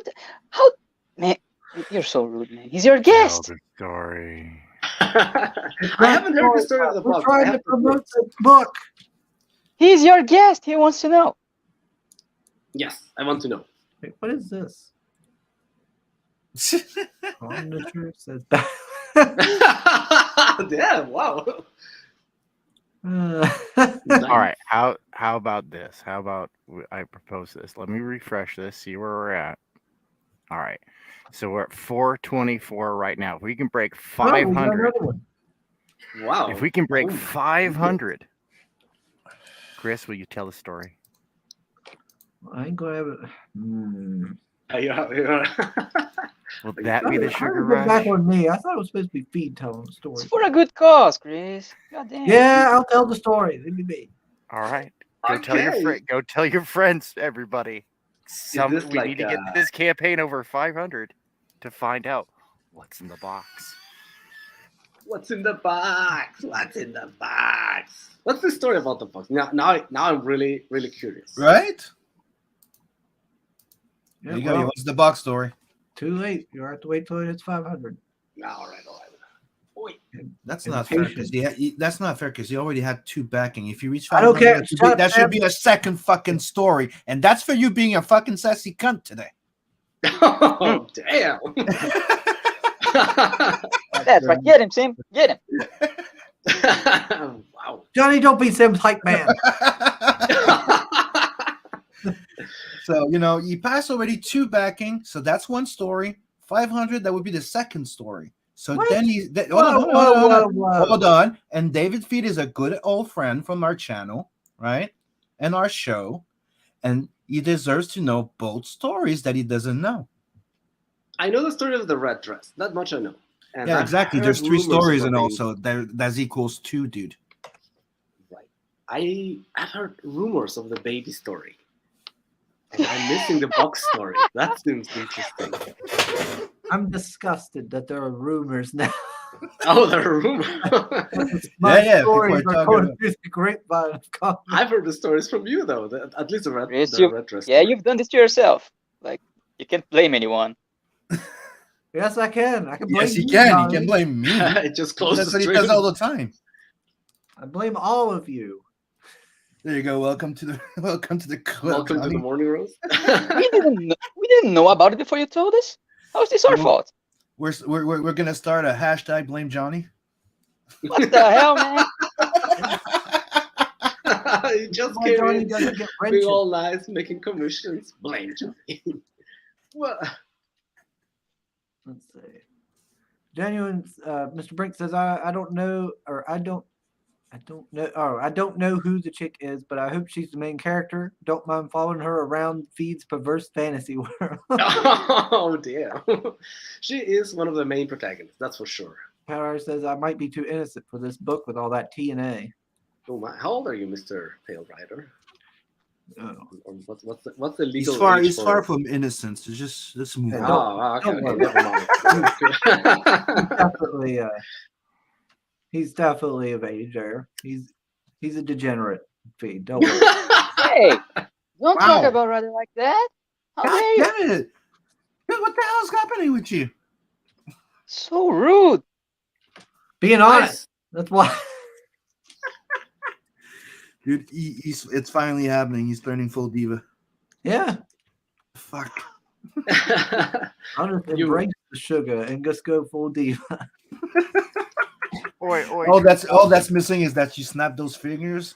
How? Man, you're so rude, man. He's your guest. Tell the story. I haven't heard the story of the book. We're trying to promote the book. He's your guest. He wants to know. Yes, I want to know. Wait, what is this? Omniture says Damn! Wow. All right. How about this? How about I propose this? Let me refresh this. See where we're at. All right. So we're at 424 right now. If we can break 500. Wow. If we can break 500. Chris, will you tell the story? I ain't gonna have it. Will that be the sugar rush? Back on me. I thought it was supposed to be Feed telling the story. It's for a good cause, Chris. God damn. Yeah, I'll tell the story. Leave me. All right. Go tell your friends, everybody. We need to get this campaign over 500 to find out what's in the box. What's in the box? What's in the box? What's the story about the box? Now I'm really, really curious. Right? Yeah, there you go. What's the box story? Too late. You have to wait till it's 500. All right. wait. That's And not fair patient. because that's not fair because he already had 2 backing. If you reach I don't 500, care. that should, Shut be, up, that should Sam. be a second fucking story, and that's for you being a fucking sassy cunt today. Oh, damn. That's right. Get him, Sim. Get him. Wow. Johnny, don't be Sim's hype man. So you pass already 2 backing, so that's 1 story. 500, that would be the second story. So What? then hold on. And David Feed is a good old friend from our channel, right? And our show, and he deserves to know both stories that he doesn't know. I know the story of the red dress. That much I know. And Yeah, I've exactly. heard There's 3 rumors stories, of and a- also that's equals 2, dude. Right. I've heard rumors of the baby story. And I'm missing the box story. That seems interesting. I'm disgusted that there are rumors now. Oh, there are rumors. My Yeah, stories people are are talking going about- through the grapevine of comments. I've heard the stories from you though. At least the red, Chris, the red dress. Yeah, story. you've done this to yourself. Like, you can't blame anyone. Yes, I can. I can blame Yes, he you, can. Johnny. He can blame me. Just close That's the what he stream. does all the time. I blame all of you. There you go. Welcome to the club. Welcome to Johnny. the morning roast. We didn't know about it before you told us. How is this our No. fault? We're gonna start a hashtag blame Johnny. What the hell, man? He just Why came Johnny in, doesn't get being wrenches. all nice, making commissions. Blame Johnny. What? Let's see. Genuine, Mr. Brink says, I don't know, or I don't know. Oh, I don't know who the chick is, but I hope she's the main character. Don't mind following her around Feed's perverse fantasy world. Oh damn. She is one of the main protagonists, that's for sure. Power says, I might be too innocent for this book with all that TNA. Oh my, how old are you, Mr. Pale Rider? Oh. Or what's the legal He's age far from innocence. It's just let's move Yeah, on. Oh, okay, don't never mind. Definitely, he's definitely of age there. He's a degenerate, Feed. Don't worry. Hey, don't talk Wow. about Ryder like that. How God dare you? damn it! Dude, what the hell's happening with you? So rude. Being honest. That's why. Dude, it's finally happening. He's turning full diva. Yeah. Fuck. I'll just You- embrace the sugar and just go full diva. Oi, oi. All that's missing is that you snap those fingers.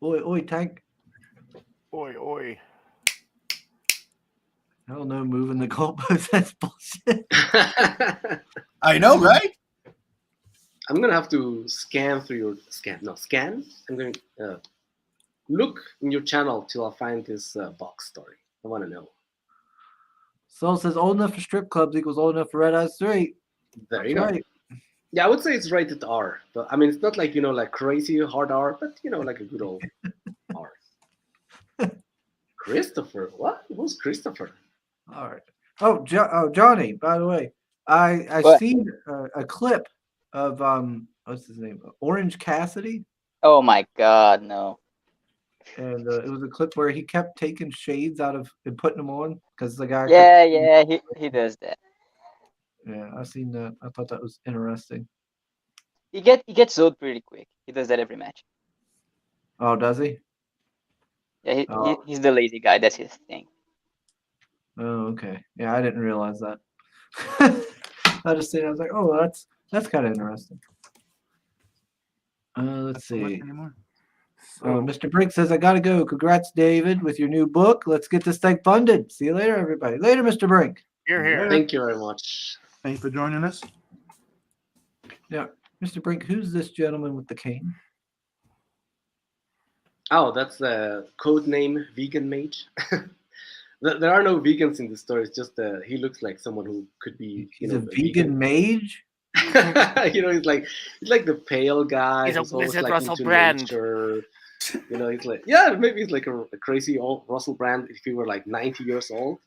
Oi, tank. Oi, oi. I don't know, moving the goalpost. That's bullshit. I know, right? I'm gonna have to scan through your scan. I'm going to look in your channel till I find this box story. I want to know. Soul says old enough for strip clubs equals old enough for Red Eye Street. There you That's go. right. Yeah, I would say it's rated R, but I mean it's not like like crazy hard R, but like a good old R. Christopher, what? Who's Christopher? All right. Oh, Johnny. By the way, I What? seen a clip of what's his name? Orange Cassidy, Oh my God, no. and it was a clip where he kept taking shades out of and putting them on because the guy. Yeah, he does that. Yeah, I seen that. I thought that was interesting. He gets zoned pretty quick. He does that every match. Oh, does he? Yeah, Oh. he's the lazy guy. That's his thing. Oh, okay. Yeah, I didn't realize that. I just seen. I was like, oh, that's kind of interesting. Let's Not so much see. anymore. Oh, Mr. Brink says, I gotta go. Congrats, David, with your new book. Let's get this thing funded. See you later, everybody. Later, Mr. Brink. Here, here. Thank you very much. Thanks for joining us. Mr. Brink, who's this gentleman with the cane? Oh, that's the code name Vegan Mage. There are no vegans in the story. It's just he looks like someone who could be. He's a vegan mage? He's like the pale guy. He's a who's always, Wizard like, Russell into Brand. nature. He's like maybe he's like a crazy old Russell Brand if he were like 90 years old,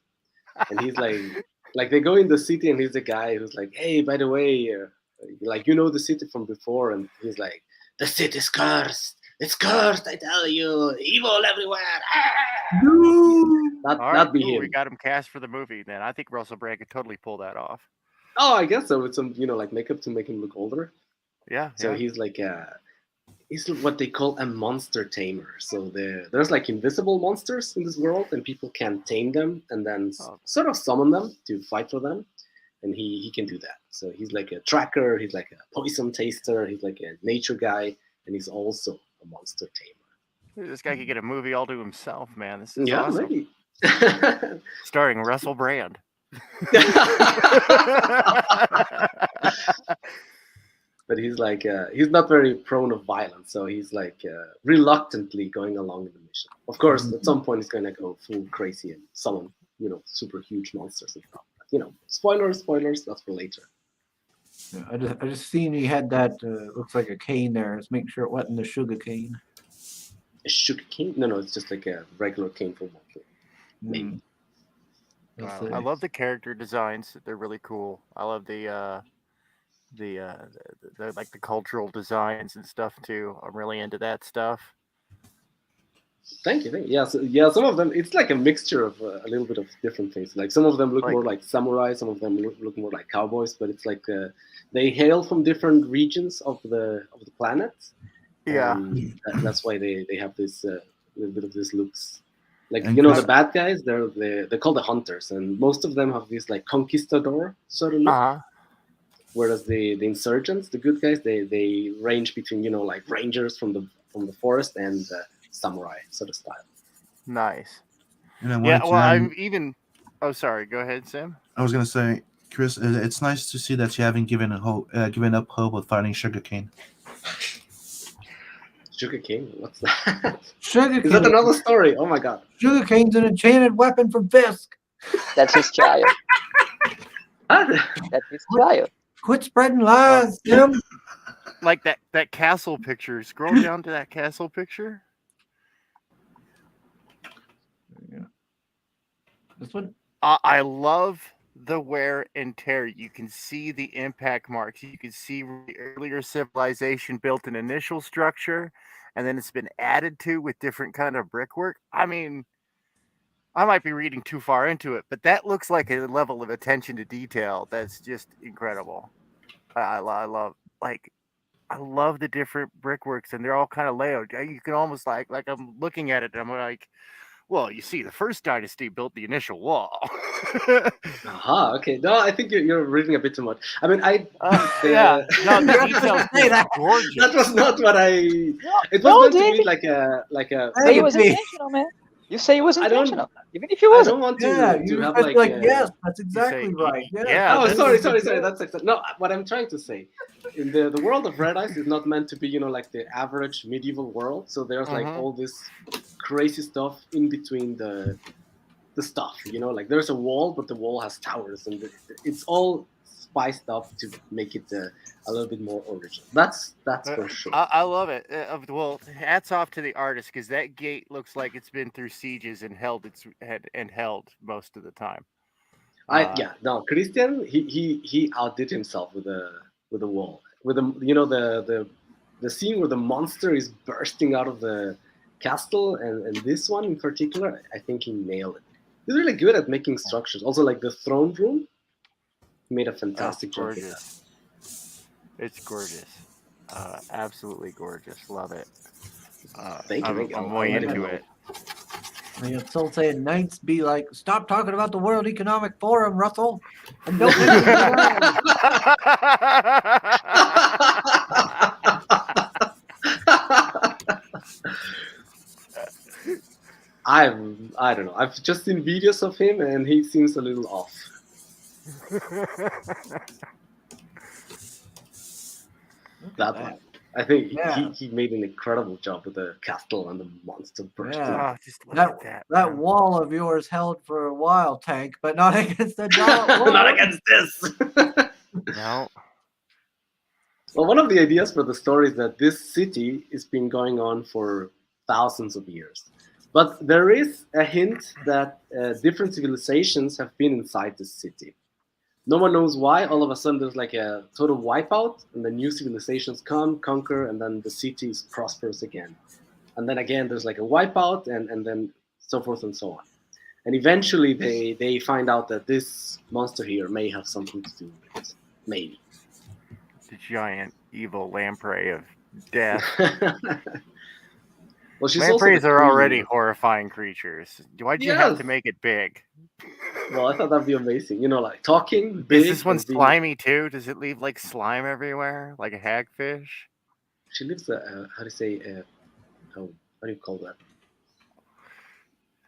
and he's like they go in the city and he's the guy who's like, hey, by the way, the city from before, and he's like, the city's cursed. It's cursed, I tell you, evil everywhere. No. That'd All right, be cool. him. We got him cast for the movie. Then I think Russell Brand could totally pull that off. Oh, I guess so. With some, like makeup to make him look older. Yeah. So yeah. he's what they call a monster tamer. So there's like invisible monsters in this world, and people can tame them and then Oh. sort of summon them to fight for them. And he can do that. So he's like a tracker. He's like a poison taster. He's like a nature guy, and he's also a monster tamer. This guy could get a movie all to himself, man. This is Yeah, awesome. maybe. Starring Russell Brand. But he's like he's not very prone of violence, so he's like reluctantly going along with the mission. Of course, at some point he's gonna go full crazy and summon super huge monsters and stuff. But, spoilers. That's for later. Yeah, I just seen he had that looks like a cane there. Let's make sure it wasn't the sugar cane. A sugar cane? No, it's just like a regular cane for walking. Maybe. Wow. I love the character designs. They're really cool. I love the like the cultural designs and stuff too. I'm really into that stuff. Thank you. Yeah, some of them, it's like a mixture of a little bit of different things. Like some of them look more like samurai, some of them look more like cowboys, but it's like they hail from different regions of the planet. Yeah, that's why they have this little bit of this looks. Like And the bad guys, they're called the hunters, and most of them have this like conquistador sort of look. Whereas the insurgents, the good guys, they range between like rangers from the forest and samurai sort of style. Nice. And Yeah, well, I'm even. Oh, sorry. Go ahead, Sam. I was gonna say, Chris, it's nice to see that you haven't given up hope of finding sugarcane. Sugarcane? What's that? Sugarcane. Is that another story? Oh my god. Sugarcane's an enchanted weapon from Fisk. That's his child. That's his child. Quit spreading lies, Tim. Like that castle picture. Scroll down to that castle picture. Yeah. This one. I love the wear and tear. You can see the impact marks. You can see the earlier civilization built an initial structure, and then it's been added to with different kind of brickwork. I mean, I might be reading too far into it, but that looks like a level of attention to detail that's just incredible. I love the different brickworks, and they're all kind of layered. You can almost like I'm looking at it, and I'm like, well, you see, the first dynasty built the initial wall. Aha, okay. No, I think you're reading a bit too much. I mean, yeah, no, the details are gorgeous. That was not what I. It was No, meant to David. be like a. But it was intentional, man. You say it was intentional, even if it wasn't. I don't want to, Yeah, to you have have like. yes, that's exactly right. yeah. Oh, that's sorry. That's no. What I'm trying to say, in the world of Red Ice is not meant to be like the average medieval world. So there's like all this crazy stuff in between the stuff. Like there's a wall, but the wall has towers, and it's all spiced up to make it a little bit more original. That's for sure. I love it. Well, hats off to the artist, because that gate looks like it's been through sieges and held most of the time. Christian he outdid himself with the wall, with the scene where the monster is bursting out of the castle, and this one in particular, I think he nailed it. He's really good at making structures. Also, like the throne room, he made a fantastic job with that. It's gorgeous. Absolutely gorgeous. Love it. Thank you. I'm way into it. And still saying Knights be like, stop talking about the World Economic Forum, Russell, and don't mention the I don't know. I've just seen videos of him, and he seems a little off. That one. I think he made an incredible job with the castle and the monster bursting. Yeah. Just look at that wall of yours held for a while, Tank, but not against the giant wall. Not against this. No. Well, one of the ideas for the story is that this city has been going on for thousands of years. But there is a hint that different civilizations have been inside this city. No one knows why. All of a sudden, there's like a total wipeout, and the new civilizations come, conquer, and then the city is prosperous again. And then again, there's like a wipeout, and then so forth and so on. And eventually they find out that this monster here may have something to do with it. Maybe. The giant evil lamprey of death. Well, she's also Lampreys the are queen. already horrifying creatures. Why'd you have to Yes. make it big? Well, I thought that'd be amazing. You know, like talking Is big. this one and being- slimy too? Does it leave like slime everywhere, like a hagfish? She leaves how do you call that?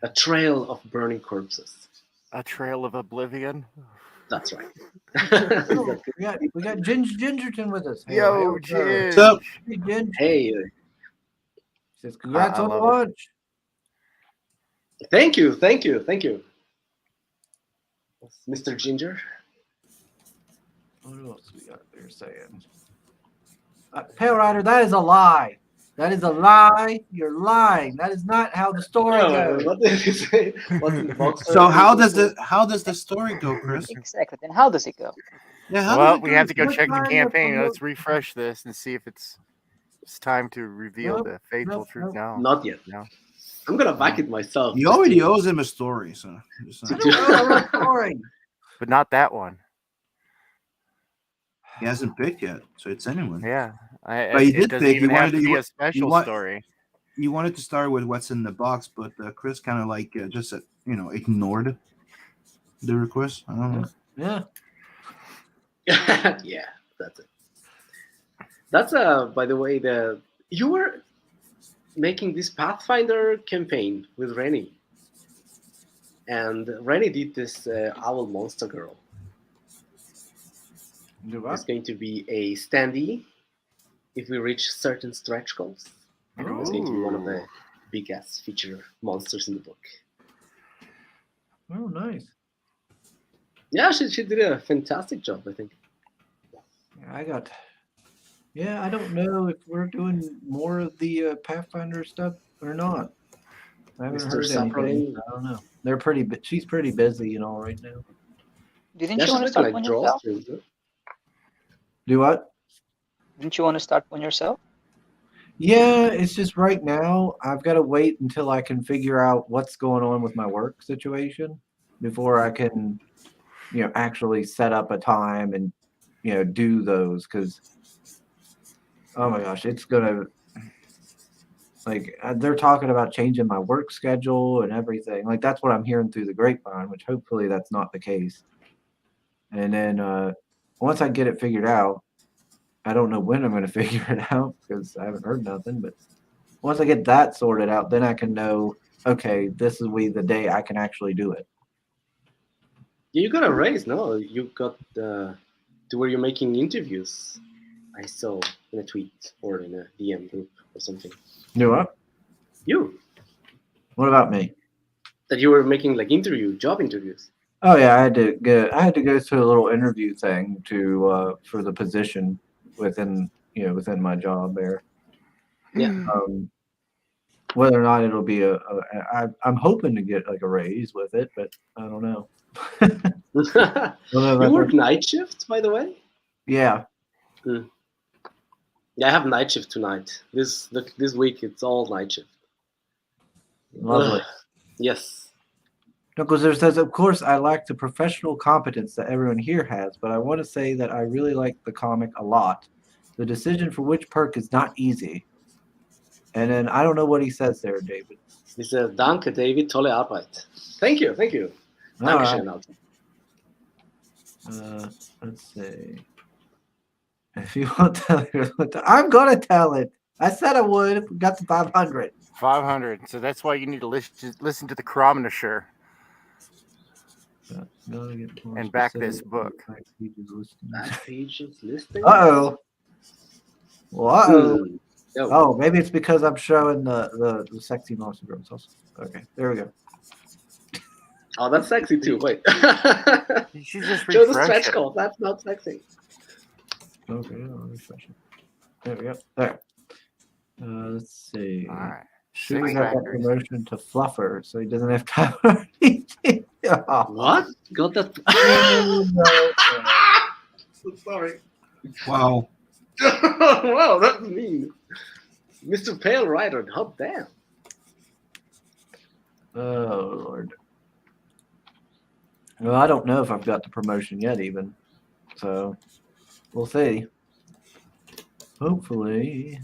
A trail of burning corpses. A trail of oblivion. That's right. Oh, we got Gingerton with us. Yo, Hey, Ginge. So- Hey, Ginge. Hey, Says congrats I on the love it. launch. thank you. Mr. Ginger. What else we got there saying? Pale Rider, that is a lie. That is a lie. You're lying. That is not how the story goes. What did he say? What's in the box? So how does the story go, Chris? Exactly. Then how does it go? Yeah, how Well, does it we go? have to go What check the time of campaign. promote- Let's refresh this and see if it's time to reveal Nope, the fateful nope, truth. nope. No, Not yet. No. I'm gonna back it myself. He already owes him a story, so just I saying. don't know the story. but not that one. He hasn't picked yet, so it's anyone. Yeah, But he it did doesn't pick. even He have wanted to to- be he a special want- story. You wanted to start with what's in the box, but Chris kind of like just ignored the request. I don't know. Yeah. Yeah, that's it. That's by the way, you were making this Pathfinder campaign with Rennie, and Rennie did this Owl Monster Girl. Do It's what? going to be a standee if we reach certain stretch goals. It's going to be one of the Ooh. big ass feature monsters in the book. Oh, nice. Yeah, she did a fantastic job, I think. I don't know if we're doing more of the Pathfinder stuff or not. I haven't Mr. heard anything. Saproling. I don't know. She's pretty busy, right now. Didn't Yeah, you want to she's start like one draw yourself? streams. Huh? Do what? Didn't you want to start one yourself? Yeah, it's just right now I've got to wait until I can figure out what's going on with my work situation before I can, actually set up a time and, do those. Because, oh my gosh, it's gonna they're talking about changing my work schedule and everything. Like that's what I'm hearing through the grapevine, which hopefully that's not the case. And then once I get it figured out, I don't know when I'm going to figure it out because I haven't heard nothing. But once I get that sorted out, then I can know, okay, this is the day I can actually do it. Yeah, you got a raise, no? You got to where you're making interviews. I saw in a tweet or in a DM group or something. Do what? You What about me? that you were making like job interviews. Oh yeah, I had to go through a little interview thing for the position within my job there. Yeah. Whether or not it'll be I'm hoping to get like a raise with it, but I don't know. You work night shift, by the way? Yeah. Yeah, I have night shift tonight. This week it's all night shift. Lovely. Yes. No, because there says, of course, I lack the professional competence that everyone here has, but I want to say that I really like the comic a lot. The decision for which perk is not easy. And then I don't know what he says there, David. He says, Danke, David, tolle Arbeit. Thank you. All right. Dankeschön, Alter. Let's see. If you won't tell it, I'm gonna tell it. I said I would if we got to 500. 500. So that's why you need to listen to the Chronometer. And back this book. Back pages listing. Uh-oh. Well, uh-oh. Oh. Oh, maybe it's because I'm showing the sexy monster girls also. Okay, there we go. Oh, that's sexy too. Wait. You should just Show the refresh stretch it. goal. That's not sexy. Okay, I'll refresh it. There we go. There. Let's see. All right. Should 6 got that factors. promotion to Fluffer, so he doesn't have time. Oh. What? Got that? So sorry. Wow. Wow, that's mean. Mr. Pale Rider, hot damn. Oh Lord. Well, I don't know if I've got the promotion yet, even. So we'll see. Hopefully.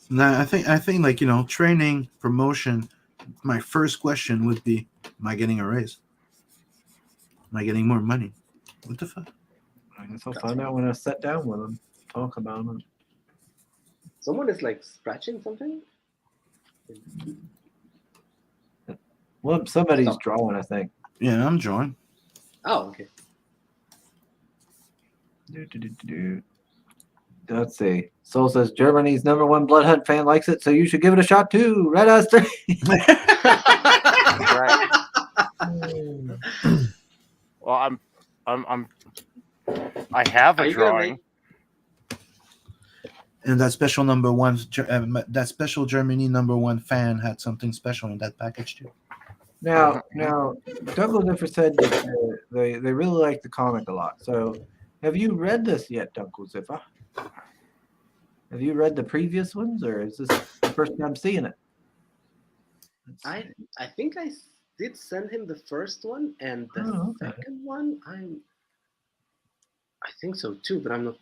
Now, I think like training, promotion. My first question would be, am I getting a raise? Am I getting more money? What the fuck? I guess I'll find out when I sit down with them, talk about it. Someone is like scratching something. Well, somebody's Stop. drawing, I think. Yeah, I'm drawing. Oh, okay. Let's see. Soul says Germany's #1 Blood Hunt fan likes it, so you should give it a shot too. Red Eyes 3. Right. Well, I have Are a you gonna drawing. And that special that special Germany #1 fan had something special in that package too. Now, Douglas Ziffer said that they really like the comic a lot. So, have you read this yet, Douglas Ziffer? Have you read the previous ones, or is this the first time seeing it? I think I did send him the first one, and the second one I think so too, but I'm not.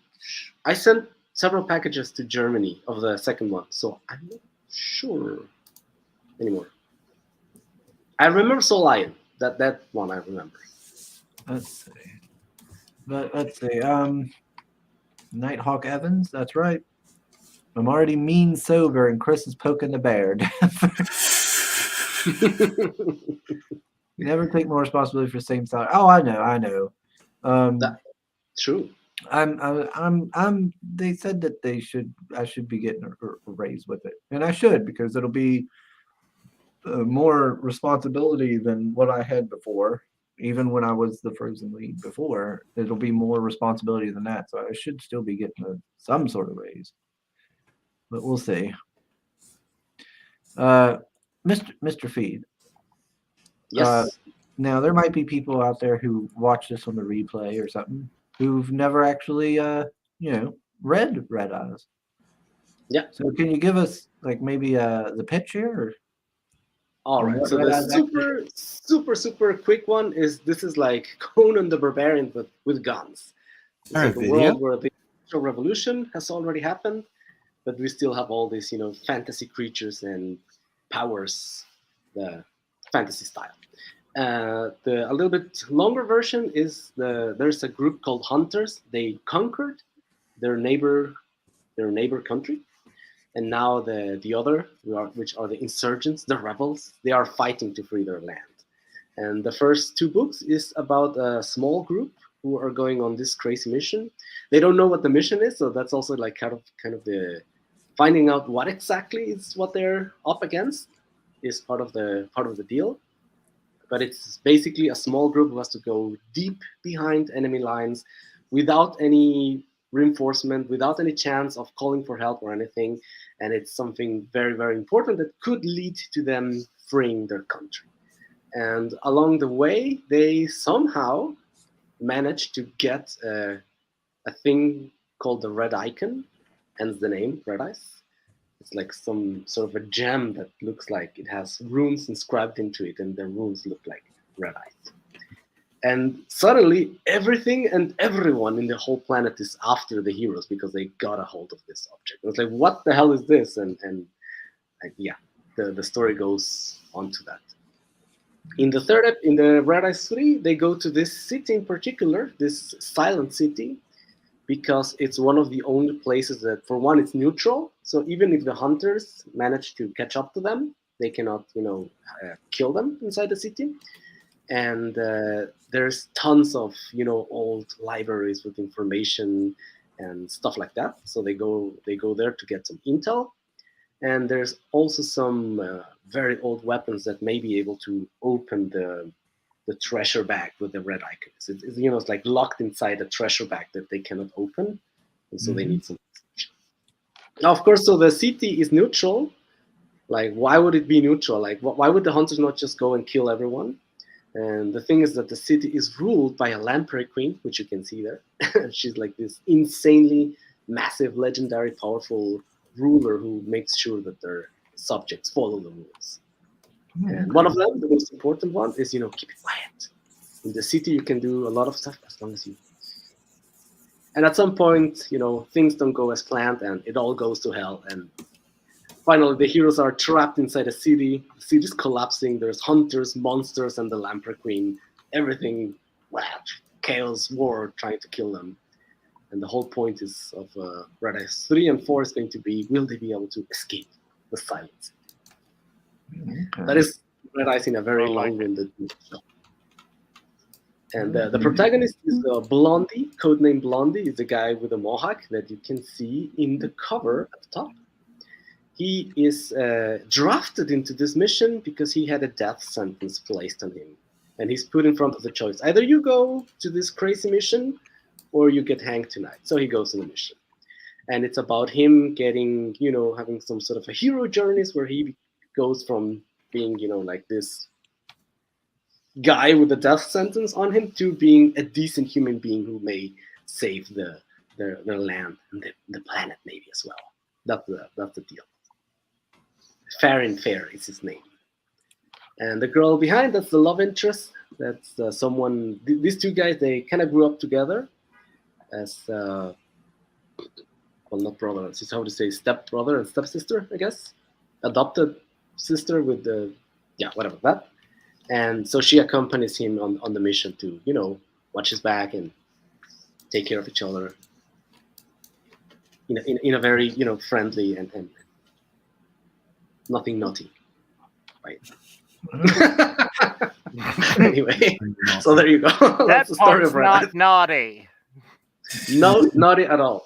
I sent several packages to Germany of the second one, so I'm not sure anymore. I remember Soul Lion. That one I remember. Let's see. But let's see. Nighthawk Evans. That's right. I'm already mean sober, and Chris is poking the bear. Never take more responsibility for the same salary. Oh, I know. True. They said that I should be getting a raise with it, and I should, because it'll be more responsibility than what I had before. Even when I was the Frozen lead before, it'll be more responsibility than that. So I should still be getting some sort of raise, but we'll see. Mr. Feed. Yes. Now there might be people out there who watch this on the replay or something who've never actually, read Red Eyes. Yeah. So can you give us like maybe the pitch here? Or? All right. So the super quick one is this is like Conan the Barbarian but with guns. It's like a world where the Industrial Revolution has already happened, but we still have all these fantasy creatures and powers, the fantasy style. The a little bit longer version is there's a group called Hunters. They conquered their neighbor country, and now the other, which are the insurgents, the rebels, they are fighting to free their land. And the first 2 books is about a small group who are going on this crazy mission. They don't know what the mission is, so that's also like kind of the finding out what exactly is what they're up against is part of the deal. But it's basically a small group who has to go deep behind enemy lines without any reinforcement, without any chance of calling for help or anything. And it's something very, very important that could lead to them freeing their country. And along the way, they somehow managed to get a thing called the Red Icon, hence the name Red Eyes. It's like some sort of a gem that looks like it has runes inscribed into it, and the runes look like red eyes. And suddenly, everything and everyone in the whole planet is after the heroes because they got a hold of this object. It's like, what the hell is this? And the story goes on to that. In the Red Eyes 3, they go to this city in particular, this silent city, because it's one of the only places that, for one, it's neutral. So even if the hunters manage to catch up to them, they cannot, kill them inside the city. And there's tons of, old libraries with information and stuff like that. So they go there to get some intel. And there's also some very old weapons that may be able to open the treasure bag with the red icons. It's like locked inside a treasure bag that they cannot open, and so they need some. Now, of course, so the city is neutral. Like, why would it be neutral? Like, why would the hunters not just go and kill everyone? And the thing is that the city is ruled by a lamprey queen, which you can see there. She's like this insanely massive, legendary, powerful ruler who makes sure that their subjects follow the rules. And one of them, the most important one, is keep it quiet. In the city, you can do a lot of stuff as long as you. And at some point, things don't go as planned, and it all goes to hell. And finally, the heroes are trapped inside a city. The city's collapsing. There's hunters, monsters, and the Lamprey Queen. Everything, chaos, war, trying to kill them. And the whole point is of Red Ice 3 and 4 is going to be, will they be able to escape the silence? Okay. That is Red Ice in a very long-winded show. And the protagonist is Blondie, codename Blondie, is the guy with the mohawk that you can see in the cover at the top. He is drafted into this mission because he had a death sentence placed on him. And he's put in front of the choice. Either you go to this crazy mission or you get hanged tonight. So he goes on the mission. And it's about him getting, having some sort of a hero journeys where he goes from being, like this guy with a death sentence on him to being a decent human being who may save their land and the planet maybe as well. That's the deal. Farron Fair is his name. And the girl behind, that's the love interest. That's someone, these two guys, they kind of grew up together as, well, not brothers, it's how to say step brother and stepsister, I guess. Adopted sister with the, whatever that. And so she accompanies him on the mission to, watch his back and take care of each other in a very, friendly and nothing naughty, right? Anyway, so there you go. That That's the story part's of Red not Ice. naughty. No, naughty at all.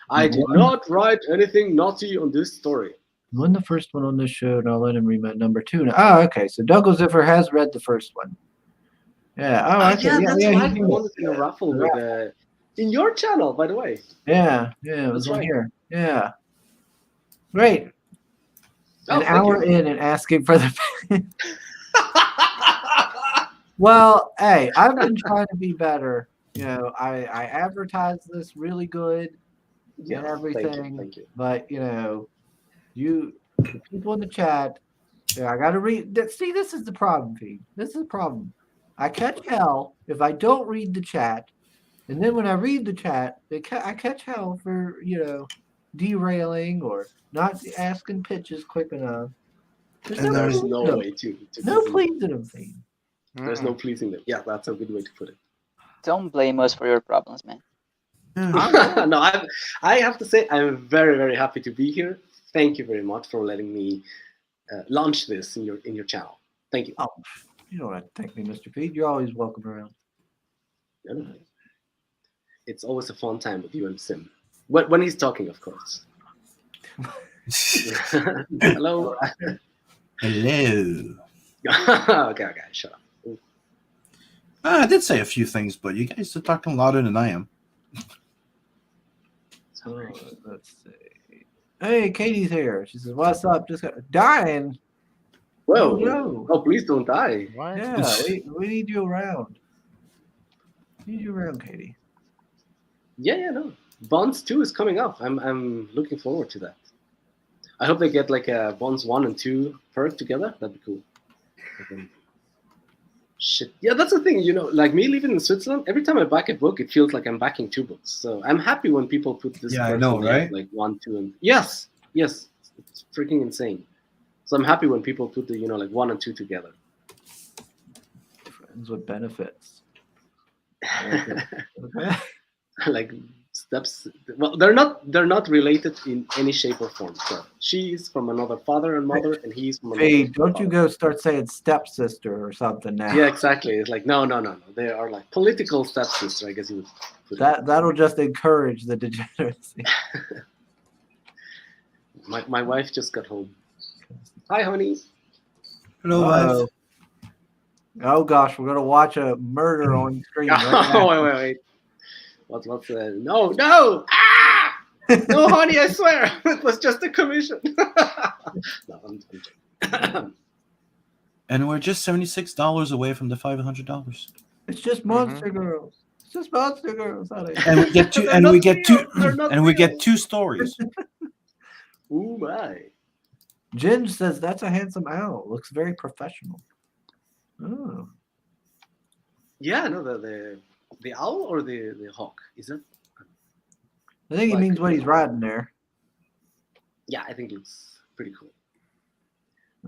I did not write anything naughty on this story. Won the first one on this show, and I'll let him read my number 2 now. Oh, okay. So Douglas Ziffer has read the first one. Yeah. Oh, okay. Yeah, that's right. he We did. won it in a raffle with in your channel, by the way. Yeah, it was That's on right. here. Yeah. Great. Oh, An hour thank you. in and asking for the. Well, hey, I've been trying to be better. I advertise this really good Yeah, and everything. Thank you. But the people in the chat, I got to read. See, this is the problem, Pete. This is the problem. I catch hell if I don't read the chat, and then when I read the chat, I catch hell for derailing or not asking pitches quick enough. And There's no way to no give them- pleasing them, Pete. There's no pleasing them. Yeah, that's a good way to put it. Don't blame us for your problems, man. No, I have to say I'm very, very happy to be here. Thank you very much for letting me launch this in your channel. Thank you. Oh, you don't have to thank me, Mr. Pete. You're always welcome around. It's always a fun time with you and Sim. When he's talking, of course. Hello. Hello. Okay, shut up. I did say a few things, but you guys are talking louder than I am. So let's see. Hey, Katie's here. She says, "What's up? Just dying." Whoa. No. Oh, please don't die. What? Yeah, we need you around. Need you around, Katie. Yeah, no. Bonds 2 is coming up. I'm looking forward to that. I hope they get like a Bonds 1 and 2 perk together. That'd be cool. Shit. Yeah, that's the thing, like me living in Switzerland, every time I back a book, it feels like I'm backing 2 books. So I'm happy when people put this Yeah, I perk know, together, right? like 1, 2, and yes, it's freaking insane. So I'm happy when people put the, like 1 and 2 together. Friends with benefits. Like steps. Well, they're not related in any shape or form. So she's from another father and mother, and he's from another. Hey, don't you father. go start saying stepsister or something now. Yeah, exactly. It's like no. They are like political stepsister, I guess you would put it. That'll just encourage the degeneracy. My wife just got home. Hi, honey. Hello, Uh-oh. Oh gosh, we're gonna watch a murder on screen. Right now. Oh, wait. What's no! Ah! No, honey, I swear it was just a commission. No, I'm joking. and we're just $76 away from the $500. It's just Monster Girls. It's just Monster Girls, honey. And we get two. They're and not we get two. real. They're not And we get real. 2 stories. Ooh my! Jen says that's a handsome owl. Looks very professional. Oh. Yeah, no, the owl or the hawk? Is it? I think he Like- means what he's riding there. Yeah, I think it looks pretty cool.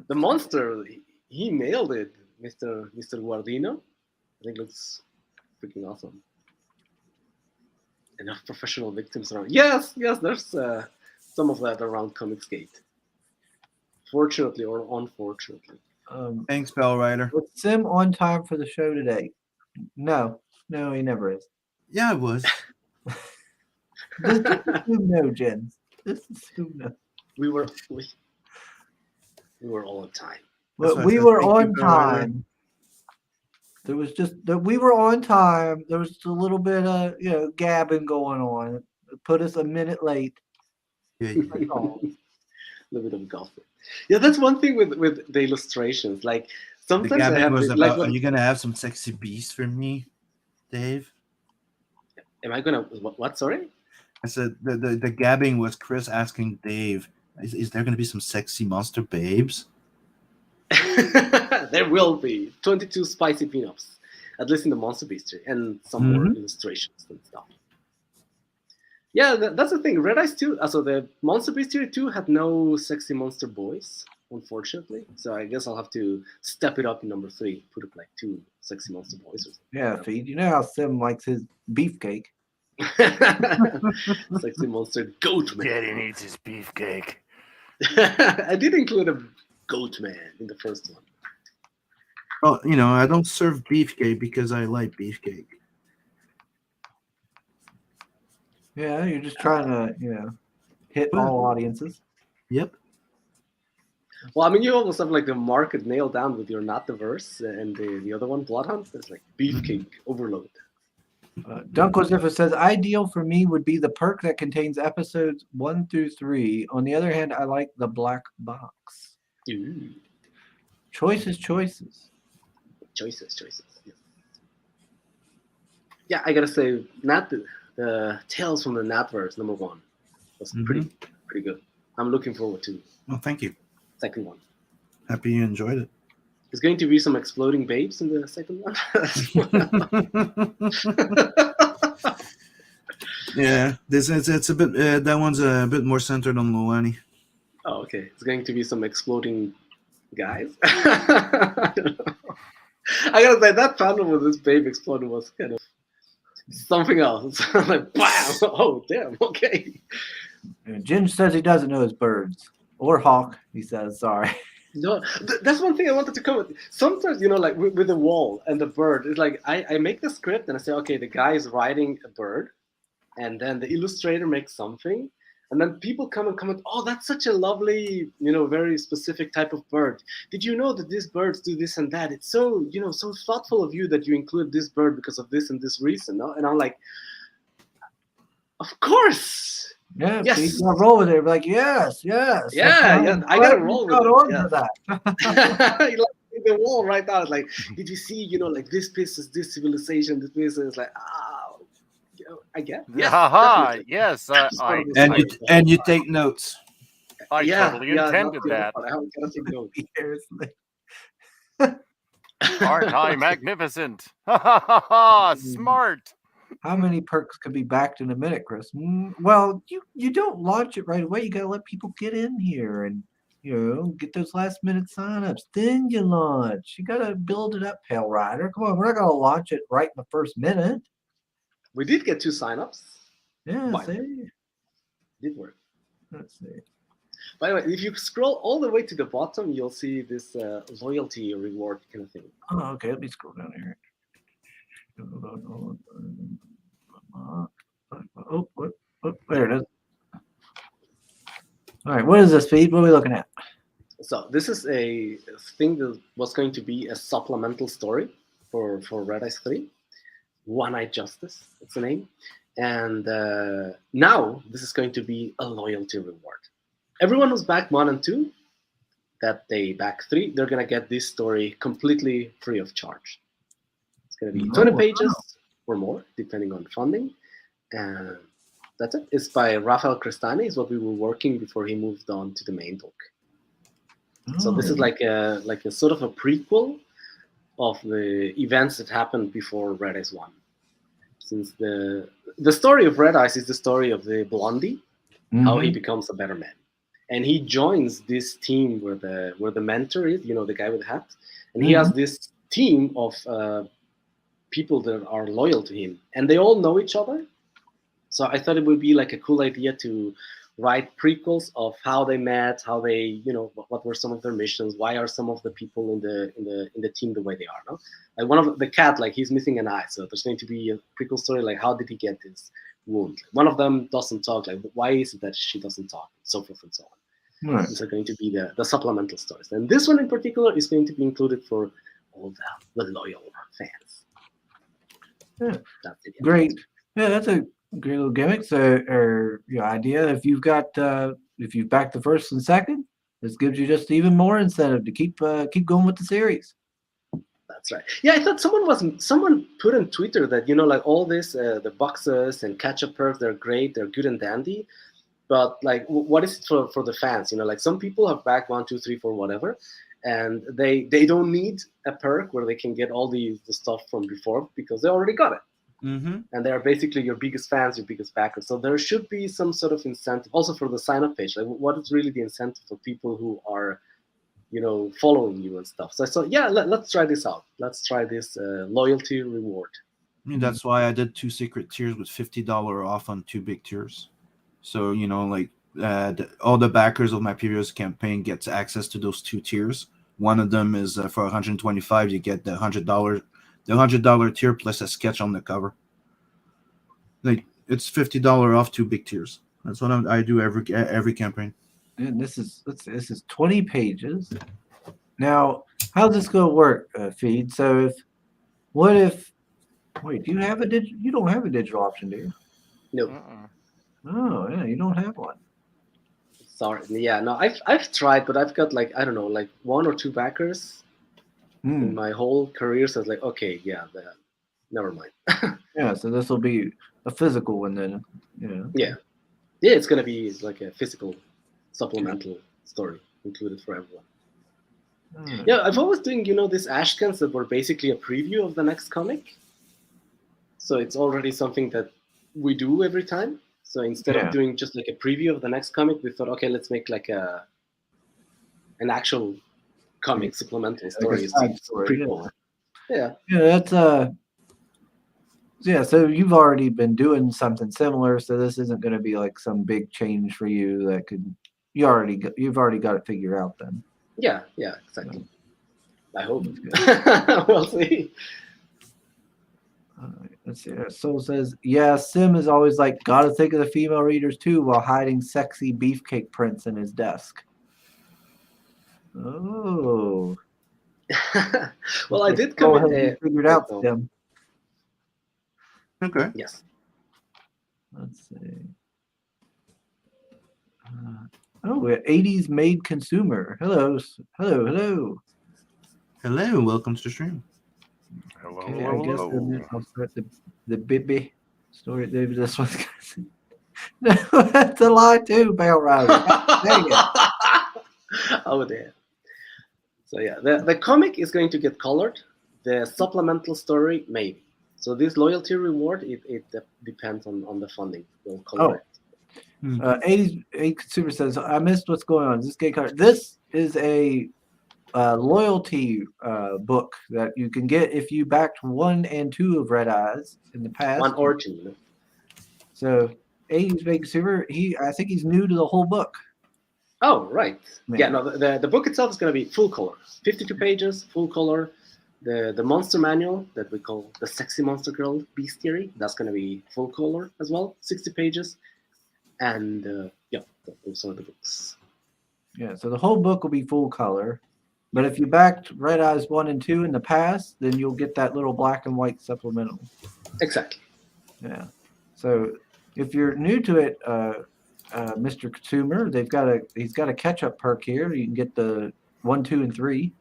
The monster, he nailed it, Mr. Guardino. I think it looks freaking awesome. Enough professional victims around. Yes, there's some of that around Comicsgate. Fortunately or unfortunately. Thanks, Bell Rider. Was Sim on time for the show today? No, he never is. Yeah, it was. Just assume no, Jen. Just assume no. we were all on time. That's But what I we said. were Thank you, on Bell Rider. time. There was just that we were on time. There was a little bit of gabbing going on. It put us a minute late. Yeah, That's all. A little bit of gossip. Yeah, that's one thing with the illustrations. Like the sometimes I gabbing have was this, about. like, Are you gonna have some sexy beasts for me, Dave? am I gonna what? Sorry. I said the gabbing was Chris asking Dave, is there gonna be some sexy monster babes? There will be 22 spicy pinups, at least in the Monster Beastery, and some more illustrations and stuff. Yeah, that's the thing. Red Eyes 2, also the Monster Beastery 2 had no sexy monster boys, unfortunately. So I guess I'll have to step it up in number 3, put up like 2 sexy monster boys or Yeah, Feed. You know how Sim likes his beefcake. something. Sexy monster goat man. Daddy needs his beefcake. I did include a goat man in the first one. Well, I don't serve beefcake because I like beefcake. Yeah, you're just trying to, hit all audiences. Yep. Well, I mean, you almost have like the market nailed down with your Not the Verse and the other one, Bloodhunt. It's like beefcake overload. Dunkoziffer says, ideal for me would be the perk that contains episodes 1 through 3. On the other hand, I like the black box. Ooh. Choices. Choices. Yeah, I gotta say, not the Tales from the Natverse #1 was pretty good. I'm looking forward to Well, thank you. second one. Happy you enjoyed it. There's going to be some exploding babes in the second one. Yeah, it's a bit. That one's a bit more centered on Luani. Oh, okay. It's going to be some exploding guys. I don't know. I gotta say that panel with this babe exploding was kind of something else. Like, bam! Oh, damn. Okay. Jin says he doesn't know his birds. Or hawk, he says. Sorry. No, that's one thing I wanted to comment. Sometimes, like with the wall and the bird, it's like I make the script and I say, okay, the guy is riding a bird, and then the illustrator makes something, and then people come and comment, oh, that's such a lovely, very specific type of bird. Did you know that these birds do this and that? It's so, so thoughtful of you that you include this bird because of this and this reason. No? And I'm like, of course. Yeah, Yes. you gotta roll with it. Like, yes. Yeah, I gotta roll with got it. on Yeah. for that. Like the wall right now. It's like, did you see, like this piece is this civilization, this piece is like, I get. Yes, Haha, definitely. yes, I And you take notes. totally intended that's that. the other part. I haven't gotta take notes. Seriously. Aren't I magnificent? Ha ha ha ha! Smart. How many perks could be backed in a minute, Chris? Well, you don't launch it right away. You gotta let people get in here and get those last minute signups. Then you launch. You gotta build it up, Pale Rider. Come on, we're not gonna launch it right in the first minute. We did get 2 signups. Yeah, Fine. see. Did work. Let's see. By the way, if you scroll all the way to the bottom, you'll see this loyalty reward kind of thing. Oh, okay. Let me scroll down here. Oh, what? Oh, there it is. All right, what is this feed? What are we looking at? So this is a thing that was going to be a supplemental story for Red Eyes 3. One-Eyed Justice, it's the name. And now this is going to be a loyalty reward. Everyone who's back 1 and 2, that they back 3, they're going to get this story completely free of charge. It's going to be 20 pages or more, depending on funding. And that's it. It's by Rafael Crestani. It's what we were working before he moved on to the main book. So this is like a sort of a prequel, of the events that happened before Red Eyes 1. Since the story of Red Eyes is the story of the Blondie, how he becomes a better man. And he joins this team where the mentor is, the guy with the hat. And he has this team of people that are loyal to him. And they all know each other. So I thought it would be like a cool idea to write prequels of how they met, how they, what were some of their missions, why are some of the people in the team the way they are. No? Like one of the cat, like he's missing an eye, so there's going to be a prequel story like how did he get this wound? One of them doesn't talk, like why is it that she doesn't talk, so forth and so on. Right. These are going to be the supplemental stories, and this one in particular is going to be included for all the loyal fans. Yeah. That's it. Great. Yeah, that's a great little gimmick. So, or your idea, if you've backed the first and second, this gives you just even more incentive to keep going with the series. That's right. Yeah, I thought someone put on Twitter that like all this the boxes and catch-up perks, they're great, they're good and dandy, but like what is it for the fans? Like some people have backed 1, 2, 3, 4, whatever, and they don't need a perk where they can get all the stuff from before because they already got it. And they're basically your biggest fans, your biggest backers. So there should be some sort of incentive also for the sign-up page. Like, what is really the incentive for people who are, following you and stuff? So I thought, yeah, let's try this out. Let's try this loyalty reward. I mean, that's why I did 2 secret tiers with $50 off on 2 big tiers. So all the backers of my previous campaign gets access to those 2 tiers. One of them is for $125. You get the $100 tier plus a sketch on the cover. Like it's $50 off 2 big tiers. That's what I do every campaign. And this is 20 pages. Now, how's this going to work, Feed? So wait, do you have you don't have a digital option, do you? No. Oh, yeah, you don't have one. Sorry. Yeah, no, I've tried, but I've got like, I don't know, like 1 or 2 backers in my whole career. So it's like, okay, yeah, never mind. Yeah, so this will be a physical one then. Yeah, it's gonna be like a physical supplemental story included for everyone. Yeah, I've always doing these ashcans that were basically a preview of the next comic. So it's already something that we do every time. So instead of doing just like a preview of the next comic, we thought, okay, let's make like an actual comic supplemental story. Like a side story. Yeah. Yeah, that's yeah, so you've already been doing something similar, so this isn't going to be like some big change for you that you've already got it figured out then. Yeah, exactly. I hope. We'll see. Let's see. Soul says, yeah, Sim is always like, gotta think of the female readers too while hiding sexy beefcake prints in his desk. Oh. Well, I did come in. Figured out Sim. Okay. Yes. Let's see. We're 80s made consumer. Hello. Hello, welcome to the stream. Hello, Okay, I guess I'll start the Bibby story. Maybe this one's no, that's a lie too, Bell Rouser. Dang it. Oh dear. So yeah, the comic is going to get colored. The supplemental story maybe. So this loyalty reward, it depends on the funding. We'll color it. 80 Consumer says, I missed what's going on. Is this gay card? This is a loyalty book that you can get if you backed 1 and 2 of Red Eyes in the past. 1 or 2. So 80's big consumer. I think he's new to the whole book. Oh right. Maybe. Yeah. No, the book itself is going to be full color, 52 pages, full color. The monster manual that we call the Sexy Monster Girl Bestiary, that's going to be full color as well, 60 pages. And yeah, those are the books. Yeah, so the whole book will be full color. But if you backed Red Eyes 1 and 2 in the past, then you'll get that little black and white supplemental. Exactly. Yeah. So if you're new to it, Mr. Consumer, he's got a catch-up perk here. You can get the 1, 2, and 3.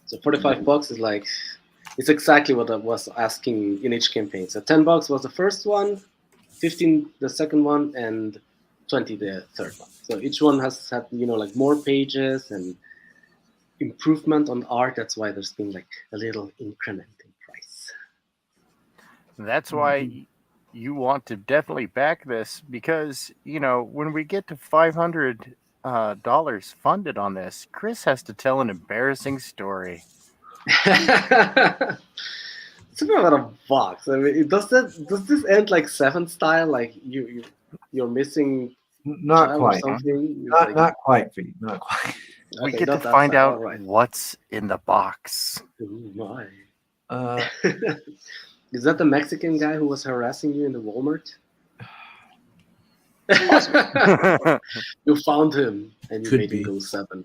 So $45 is like, it's exactly what I was asking in each campaign. So $10 was the first one, 15 the second one, and 20 the third one. So each one has had like more pages and improvement on art. That's why there's been like a little increment in price. That's why you want to definitely back this, because when we get to $500 funded on this, Chris has to tell an embarrassing story. It's about a box. I mean, does this end like Seven style? Like you're missing Not child quite. or something? Not quite, Pete. Not quite. We Okay, get to not that find style, out alright. what's in the box. Ooh, my. Uh, Is that the Mexican guy who was harassing you in the Walmart? You found him and you Could made be. him go 7.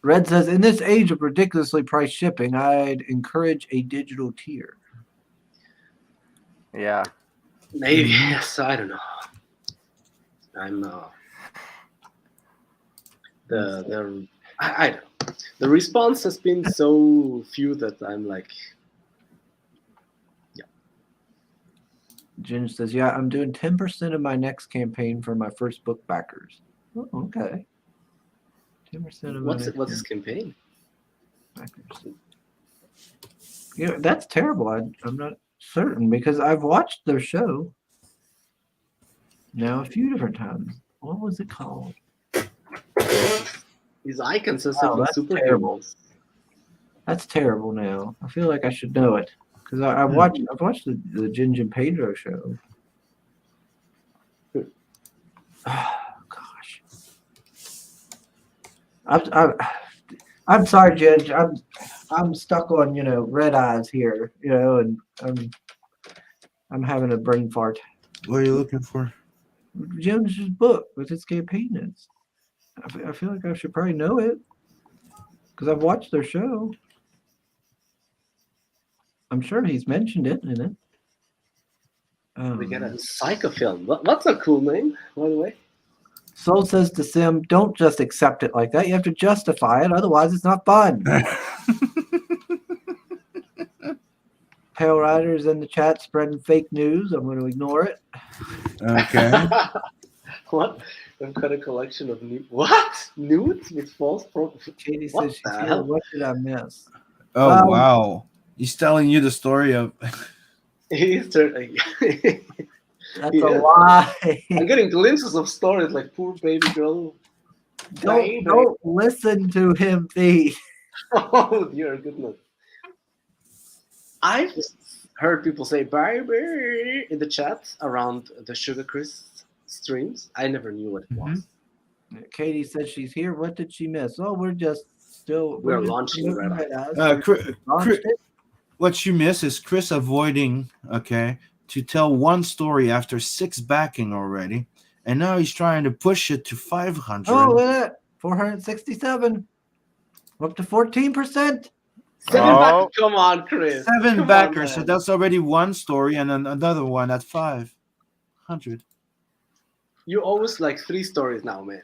Red says, in this age of ridiculously priced shipping, I'd encourage a digital tier. Yeah. Maybe, yes, I don't know. I'm I don't know. The response has been so few that I'm like, Ginge says, yeah, I'm doing 10% of my next campaign for my first book backers. Oh, okay. 10% of what's my his campaign? backers. That's terrible. I'm not certain because I've watched their show now a few different times. What was it called? His icon says Oh, something that's terrible. superheroes. That's terrible now. I feel like I should know it because I've watched the Ginge and Pedro show. Oh, gosh. I'm sorry, Ginge. I'm stuck on red eyes here, and I'm having a brain fart. What are you looking for? Ginge's book with his campaign notes. I feel like I should probably know it because I've watched their show. I'm sure he's mentioned it in it. We get a psychofilm. What's a cool name, by the way? Soul says to Sim, don't just accept it like that. You have to justify it. Otherwise, it's not fun. Pale Riders in the chat spreading fake news. I'm going to ignore it. Okay. What? I've got a collection of nudes with false Katie What says she's the here. hell? What did I miss? Oh wow. He's telling you the story of He's turning. That's Yeah. a lie. I'm getting glimpses of stories like poor baby girl. Don't listen to him, Pete. Oh dear goodness. I've heard people say baby in the chat around the Sugar Chris streams. I never knew what it was. Katie says she's here. What did she miss? Oh, we're just We're launching Red Red Eyes. what you miss is Chris avoiding, to tell one story after 6 backing already, and now he's trying to push it to 500. Oh, look at that. 467. Up to 14%. 7 back. Come on, Chris. 7 Come backers, on, so man. that's already one story, and then another one at 500. You always like 3 stories now, man.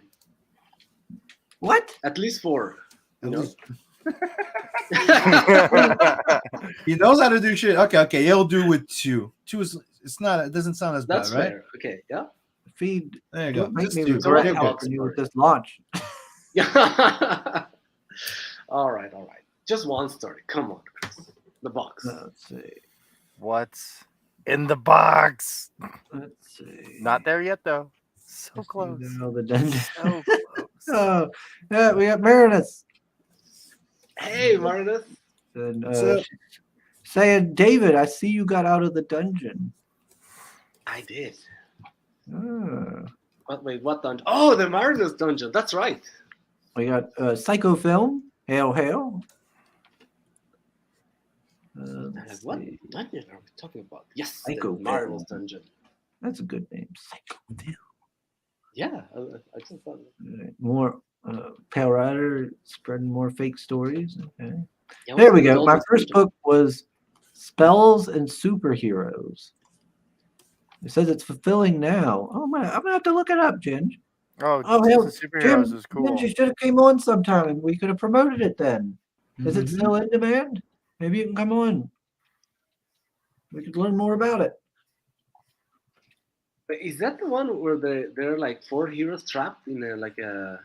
What? At least 4. You know? He knows how to do shit. Okay, he'll do with 2. 2 is it doesn't sound as That's bad, right? fair. Okay, yeah. Feed. There you go. Don't make Just me 2. regret You're good. helping you with this launch. Yeah. all right. Just one story. Come on, Chris. The box. Let's see. What's in the box? Let's see. Not there yet, though. So close. The dungeon. So close. Oh, yeah, we got Meredith. Hey, Martinus. And, up? saying, David, I see you got out of the dungeon. I did. Ah. Wait, what dungeon? Oh, the Marinus dungeon. That's right. We got Psycho Film. Hail. What dungeon are we talking about? Yes, Psycho the Marinus Film. dungeon. That's a good name. Psycho Film. Yeah, I just thought. More Pale Rider spreading more fake stories. Okay. Yeah, There we what's go. all My this first dungeon? book was Spells and Superheroes. It says it's fulfilling now. Oh man, I'm gonna have to look it up, Ginge. Oh, hell, the superheroes Jim, is cool. Ginge, you should have came on sometime and we could have promoted it then. Is it Mhm. still in demand? Maybe you can come on. We could learn more about it. But is that the one where they're like 4 heroes trapped in a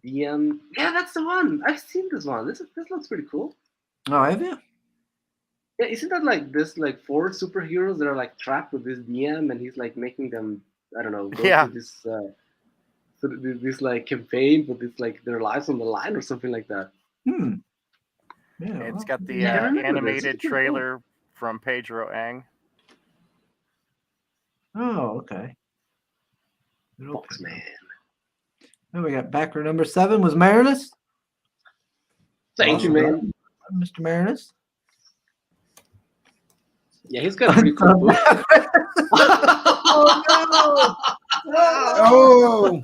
DM. Yeah, that's the one. I've seen this one. This looks pretty cool. Oh, have you? Yeah, isn't that like this like four superheroes that are like trapped with this DM and he's like making them, I don't know, go Yeah. through this this like campaign with this like their lives on the line or something like that. Yeah. It's well, got the Yeah, I remember this. animated It's pretty cool. trailer from Pedro Ang. Oh, okay. Boxman. Then we got backer number 7 was Marinus. Thank you, man. Mr. Marinus. Yeah, he's got a pretty cool book. Oh,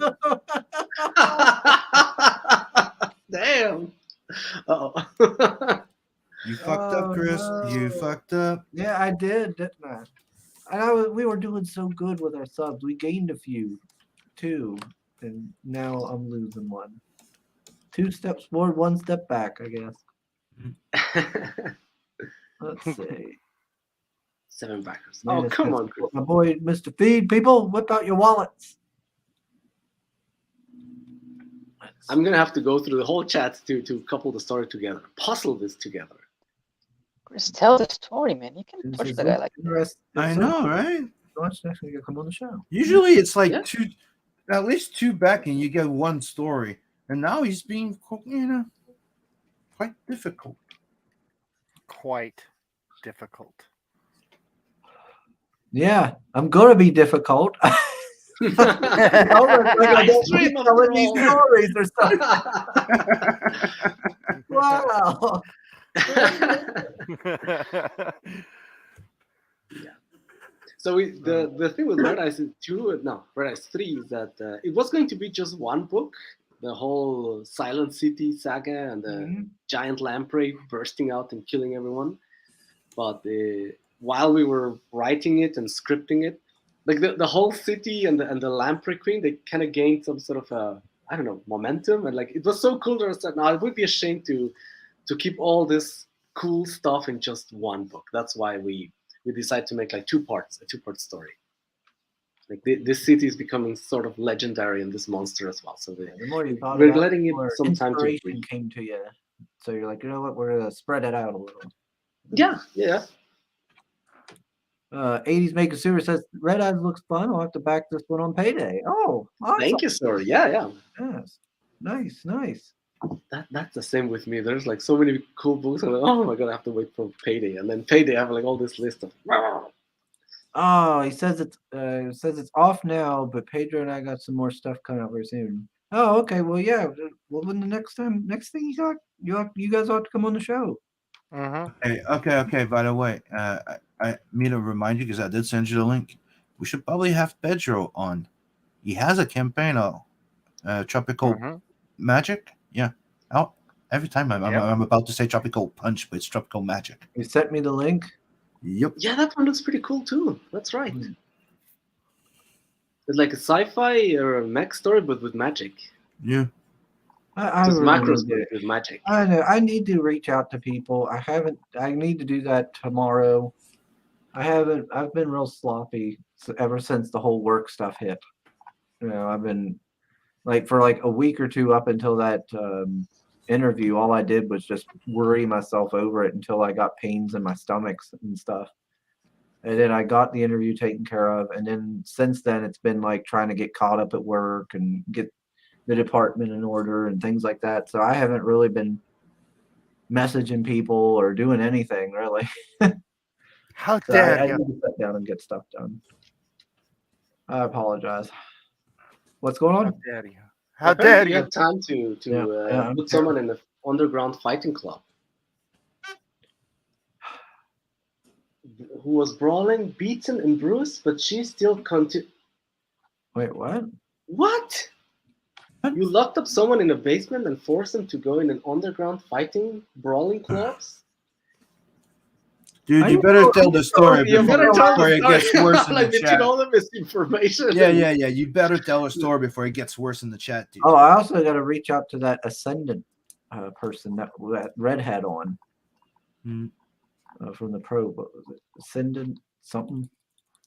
Damn. Oh. you fucked up, Chris. You no. fucked up. Yeah, I did, didn't I? We were doing so good with our subs. We gained a few, 2, and now I'm losing 1. 2 steps forward, 1 step back, I guess. Let's see. 7 backers. Man, Oh, it's come Mr. on, Chris. My boy, Mr. Feed. People, whip out your wallets. I'm gonna have to go through the whole chat to couple the story together, puzzle this together. Chris, tell the story, man. You can This touch is the guy like that. I know, right? Watch next week. Come on the show. Usually it's like Yeah. at least 2 back, and you get 1 story. And now he's being, quite difficult. Quite difficult. Yeah, I'm gonna be difficult. Nice dream of telling these troll. stories or something. Wow. So the thing with Red Eyes 2, no, Red Eyes 3 is that it was going to be just 1 book, the whole Silent City saga and the Mhm. giant lamprey bursting out and killing everyone. But while we were writing it and scripting it, like the whole city and the lamprey queen, they kind of gained some sort of I don't know, momentum, and like it was so cool that I said, no, it would be a shame to keep all this cool stuff in just 1 book. That's why we decided to make like 2 parts, a 2-part story. Like this city is becoming sort of legendary in this monster as well. So The more you thought we're about letting the it more some time to inspiration breathe. came to you. So you're like, you know what? We're gonna spread it out a little. Yeah. 80s Maker Sewer says Red Eyes looks fun. I'll have to back this one on payday. Oh, awesome. Thank you, sir. Yeah. Yes. Nice. That's the same with me. There's like so many cool books. I'm like, oh my god, I have to wait for payday, and then payday I have like all this list of. Oh, he says it's off now, but Pedro and I got some more stuff coming out very soon. Oh, okay. Well, yeah. Well, when the next thing you guys ought to come on the show. Okay. By the way, I need to remind you because I did send you the link. We should probably have Pedro on. He has a campaign of Tropical Magic. Yeah, out every time. I'm about to say Tropical Punch, but it's Tropical Magic. You sent me the link. Yep. Yeah, that one looks pretty cool too. That's right. It's like a sci-fi or a mech story, but with magic. Yeah. I Just really macros need to- with magic. I know. I need to reach out to people. I need to do that tomorrow. I've been real sloppy ever since the whole work stuff hit. I've been like for like a week or 2 up until that interview. All I did was just worry myself over it until I got pains in my stomachs and stuff. And then I got the interview taken care of. And then since then, it's been like trying to get caught up at work and get the department in order and things like that. So I haven't really been messaging people or doing anything really. How So dare I you? need to sit down and get stuff done. I apologize. What's going on? How dare you? How Apparently dare you you? have time to I'm put someone in the underground fighting club who was brawling, beaten, and bruised, but she still continued. Wait, what? What? You locked up someone in a basement and forced them to go in an underground fighting, brawling clubs? Dude, you better tell the story You better tell before the it gets story. worse in Like, the did you chat. know the misinformation? Yeah. You better tell a story before it gets worse in the chat, dude. Oh, I also got to reach out to that Ascendant person that Red had on from the Pro. What was it? Ascendant something,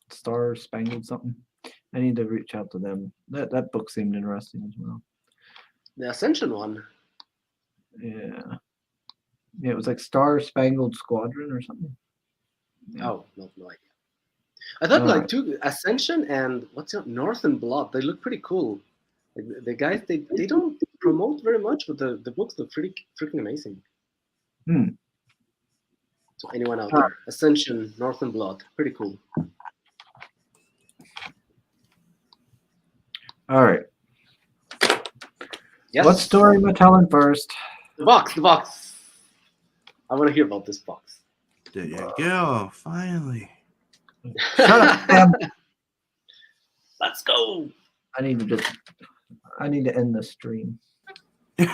Star Spangled something. I need to reach out to them. That book seemed interesting as well. The Ascension one. Yeah. Yeah, it was like Star Spangled Squadron or something. Yeah. Oh, no idea. I thought Alright. Ascension and what's it, Northern Blood. They look pretty cool. Like, the guys they don't promote very much, but the books look pretty freaking amazing. Hmm. So anyone out there, Ascension, Northern Blood, pretty cool. All right. Yes. What story am I telling first? The box. I want to hear about this box. There you go. Finally. Shut up, Sam. Let's go. I need to end the stream. Wait,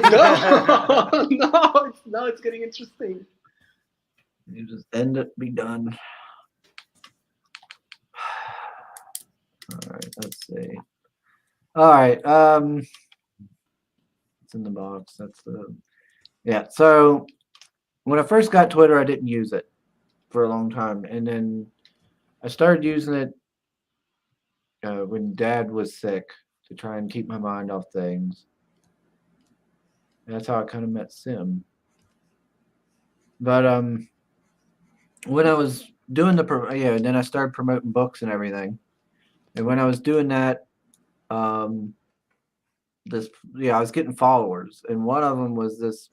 no, no, it's getting interesting. You just end it, be done. All right, let's see. All right, it's in the box. That's the So when I first got Twitter, I didn't use it for a long time, and then I started using it when Dad was sick to try and keep my mind off things. And that's how I kind of met Sim. But when I was doing and then I started promoting books and everything. And when I was doing that, I was getting followers, and one of them was this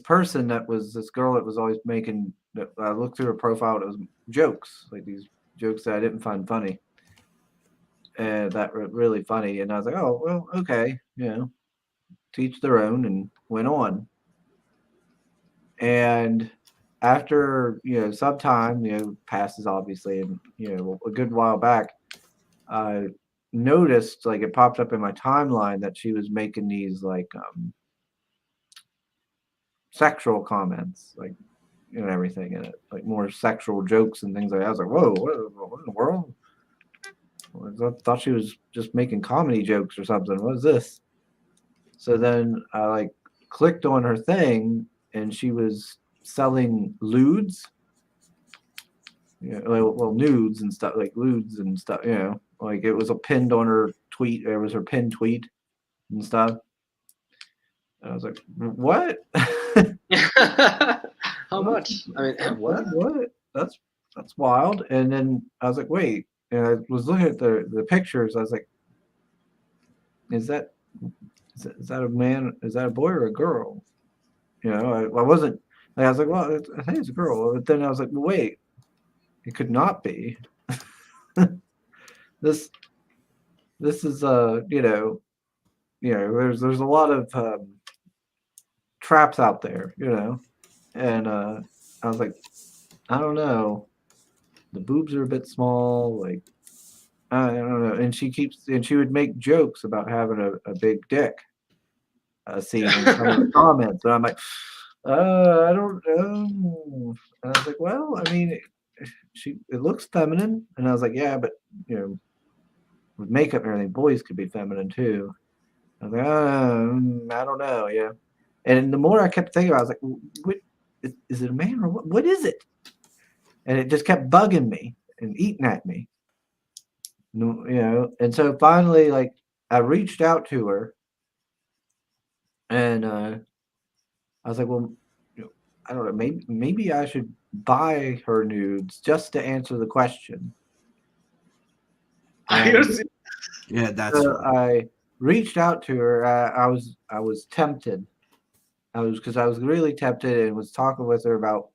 person that was this girl that was always making. I looked through her profile, and it was jokes, like these jokes that I didn't find funny, and that were really funny. And I was like, oh well, okay, teach their own, and went on. And after some time passes, obviously, and a good while back, I noticed, like, it popped up in my timeline that she was making these like sexual comments, like everything in it, like more sexual jokes and things like that. I was like, whoa, what in the world? I thought she was just making comedy jokes or something. What is this? So then I like clicked on her thing, and she was selling lewds, well, nudes and stuff, like lewds and stuff, like it was a pinned on her tweet. It was her pinned tweet and stuff. And I was like, what? How much? I mean, what? What? That's wild. And then I was like, wait. And I was looking at the pictures. I was like, is that a man? Is that a boy or a girl? I wasn't. I was like, well, I think it's a girl. But then I was like, well, wait, it could not be. This is there's a lot of traps out there, and I was like, I don't know, the boobs are a bit small, like I don't know. And she would make jokes about having a big dick, seen in some of the comments, and I'm like, I don't know. And I was like, well, I mean, it looks feminine, and I was like, yeah, but with makeup and everything, boys could be feminine too. I was like, I don't know, yeah. And the more I kept thinking about it, I was like, what is it, a man or what is it? And it just kept bugging me and eating at me. And so finally, like, I reached out to her, and I was like, well, I don't know, maybe I should buy her nudes just to answer the question. Yeah, that's so I reached out to her. I was tempted. Because I was really tempted, and was talking with her about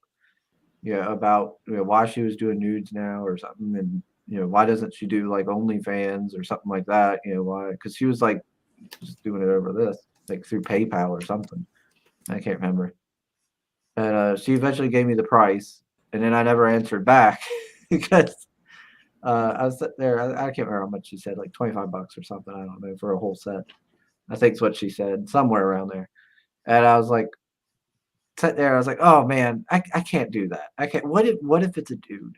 why she was doing nudes now or something, and why doesn't she do like OnlyFans or something like that? Why? Because she was like just doing it over this, like through PayPal or something. I can't remember. And she eventually gave me the price, and then I never answered back because I was sitting there. I can't remember how much she said, like $25 or something. I don't know, for a whole set. I think it's what she said, somewhere around there. And I was like, sitting there. I was like, oh man, I can't do that. I can't. What if it's a dude?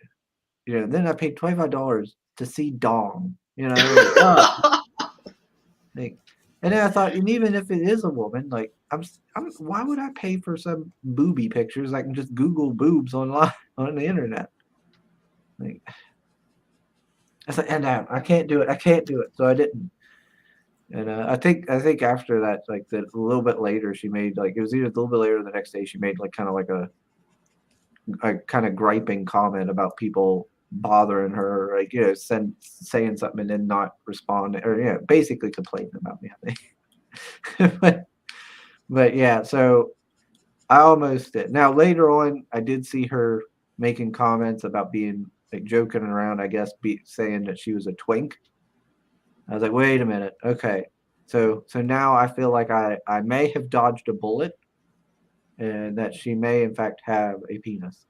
Then I paid $25 to see dong. Like, and then I thought, and even if it is a woman, like why would I pay for some booby pictures? I can just Google boobs online on the internet. Like, I said, and I can't do it. I can't do it. So I didn't. And I think after that, like a little bit later, she made like it was either a little bit later or the next day, she made like kind of like a kind of griping comment about people bothering her, like saying something and then not responding, or basically complaining about me, I think. but yeah, so I almost did. Now later on, I did see her making comments about being like joking around, I guess, saying that she was a twink. I was like, wait a minute, okay. So now I feel like I may have dodged a bullet, and that she may in fact have a penis.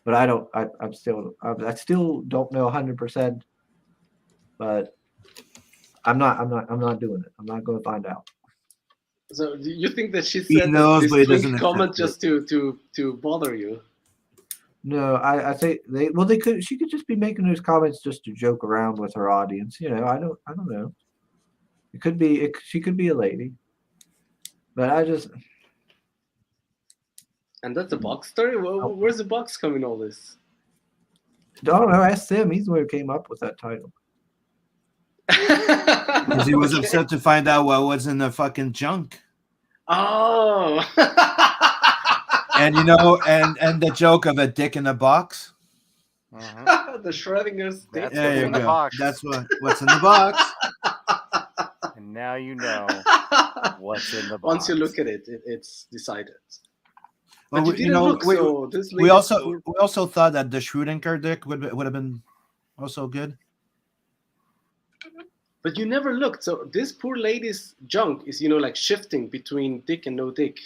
But I still don't know 100%. But I'm not doing it. I'm not going to find out. So do you think that she He said knows, this but he twink doesn't comment accept just to bother you? No, I think she could just be making those comments just to joke around with her audience. I don't know. It could be she could be a lady. But I just And that's a box story? Where's the box coming all this? don't know. Ask Tim. He's the one who came up with that title. Because he was Okay. upset to find out what was in the fucking junk. Oh. And and the joke of a dick in a box. Mhm. The Schrodinger's dick. That's There what's you in the go. box. That's what's in the box. And now you know what's in the box. Once you look at it, it's decided. But Well, you didn't look, so this we latest also thought that the Schrödinger dick would have been also good. But you never looked. So this poor lady's junk is, like shifting between dick and no dick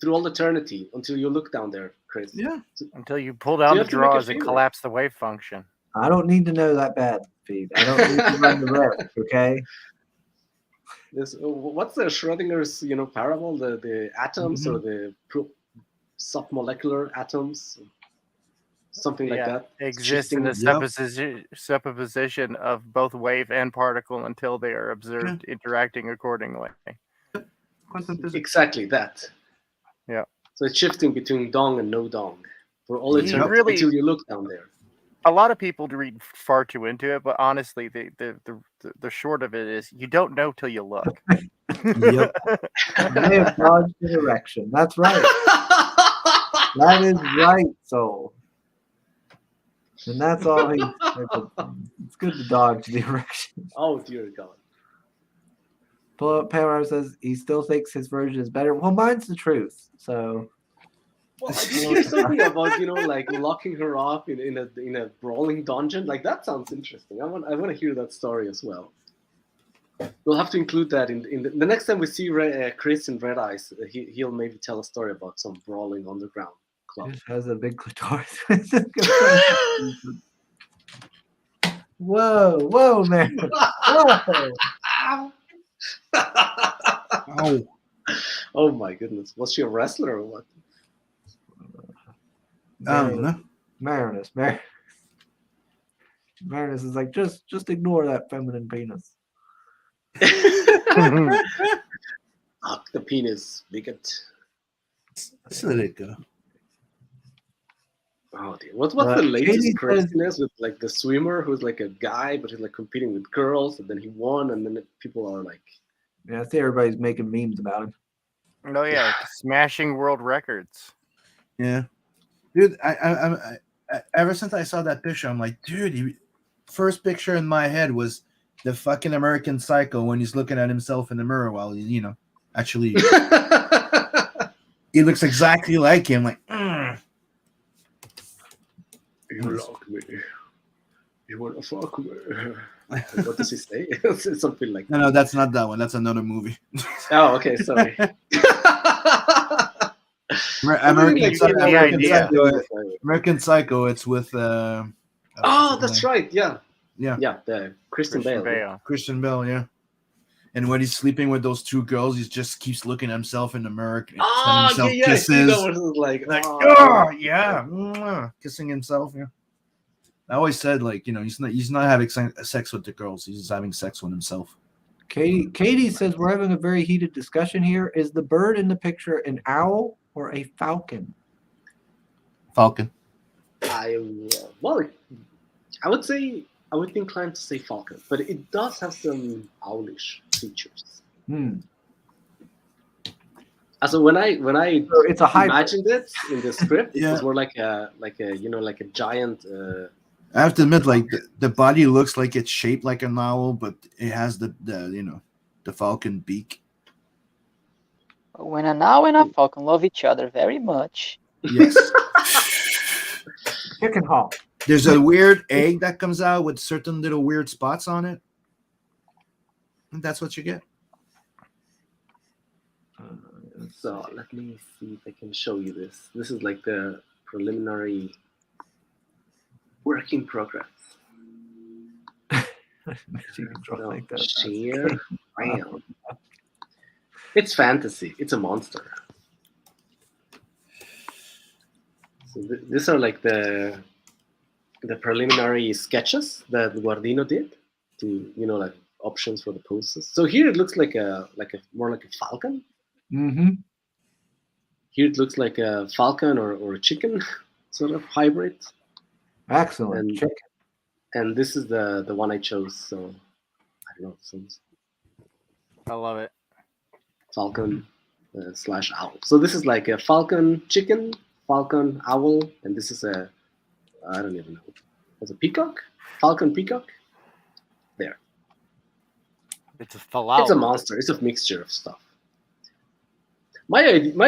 through all eternity until you look down there, Chris. Yeah. Until you pull down You the have to make a drawers and favor. collapse the wave function. I don't need to know that bad, Pete. I don't need to run the risk, okay? What's the Schrodinger's, parable? The atoms or the submolecular atoms, something like that. Exist in the supposition of both wave and particle until they are observed interacting accordingly. Exactly that. Yeah. So it's shifting between dong and no dong for all eternity Really- until you look down there. A lot of people read far too into it, but honestly, the short of it is you don't know till you look. Yep. I have dodged an erection. That's right. That is right, soul. And that's all it's good to dodge the erection. Oh dear God. Pull up Pamela says he still thinks his version is better. Well, mine's the truth. So Well, I did hear something about like locking her up in a brawling dungeon. Like that sounds interesting. I want to hear that story as well. We'll have to include that in the next time we see Chris in Red Eyes. He'll maybe tell a story about some brawling underground club. just has a big clitoris. Whoa, man. Whoa. Oh. Oh my goodness! Was she a wrestler or what? I don't know. Marinus is like, just ignore that feminine penis. Fuck the penis, bigot. Just let it go. Oh dear. What's the latest Katie craziness with like the swimmer who's like a guy but he's like competing with girls and then he won and then people are like, Yeah, I see everybody's making memes about him. No, yeah, smashing world records. Yeah, dude. I ever since I saw that picture, I'm like, dude. First picture in my head was the fucking American Psycho when he's looking at himself in the mirror while he, actually, he looks exactly like him. Like, you like me. You wanna fuck me. What does he say? It's something like no, that's not that one. That's another movie. Oh, okay, sorry. American Psycho. It's with. Oh, that's right. Yeah. Yeah. The Christian Bale. Christian Bale. Yeah. And when he's sleeping with those two girls, he just keeps looking at himself in the mirror, sending himself kisses. Like oh yeah, kissing himself. Yeah. I always said he's not having sex with the girls. He's just having sex with himself. Katie says we're having a very heated discussion here. Is the bird in the picture an owl or a falcon? Falcon. I would say I would be inclined to say falcon, but it does have some owlish features. Hmm. So when I So it's a hybrid. imagined it in the script, it Yeah. was more like a giant. I have to admit, like the body looks like it's shaped like an owl, but it has the the falcon beak. When an owl and a falcon love each other very much. Yes. Chicken hawk. There's a weird egg that comes out with certain little weird spots on it. And that's what you get. So let me see if I can show you this. This is like the preliminary work in progress. You can draw So like that. share. Bam. It's fantasy. It's a monster. So these are like the preliminary sketches that Guardino did to like options for the poses. So here it looks like a more like a falcon. Mm-hmm. Here it looks like a falcon or a chicken sort of hybrid. Excellent. And- Chicken. And this is the one I chose. So I don't know. So I love it. falcon / owl. So this is like a falcon chicken, falcon owl, and this is a I don't even know. It's a peacock, falcon peacock. There. It's a falafel. It's a monster. It's a mixture of stuff. My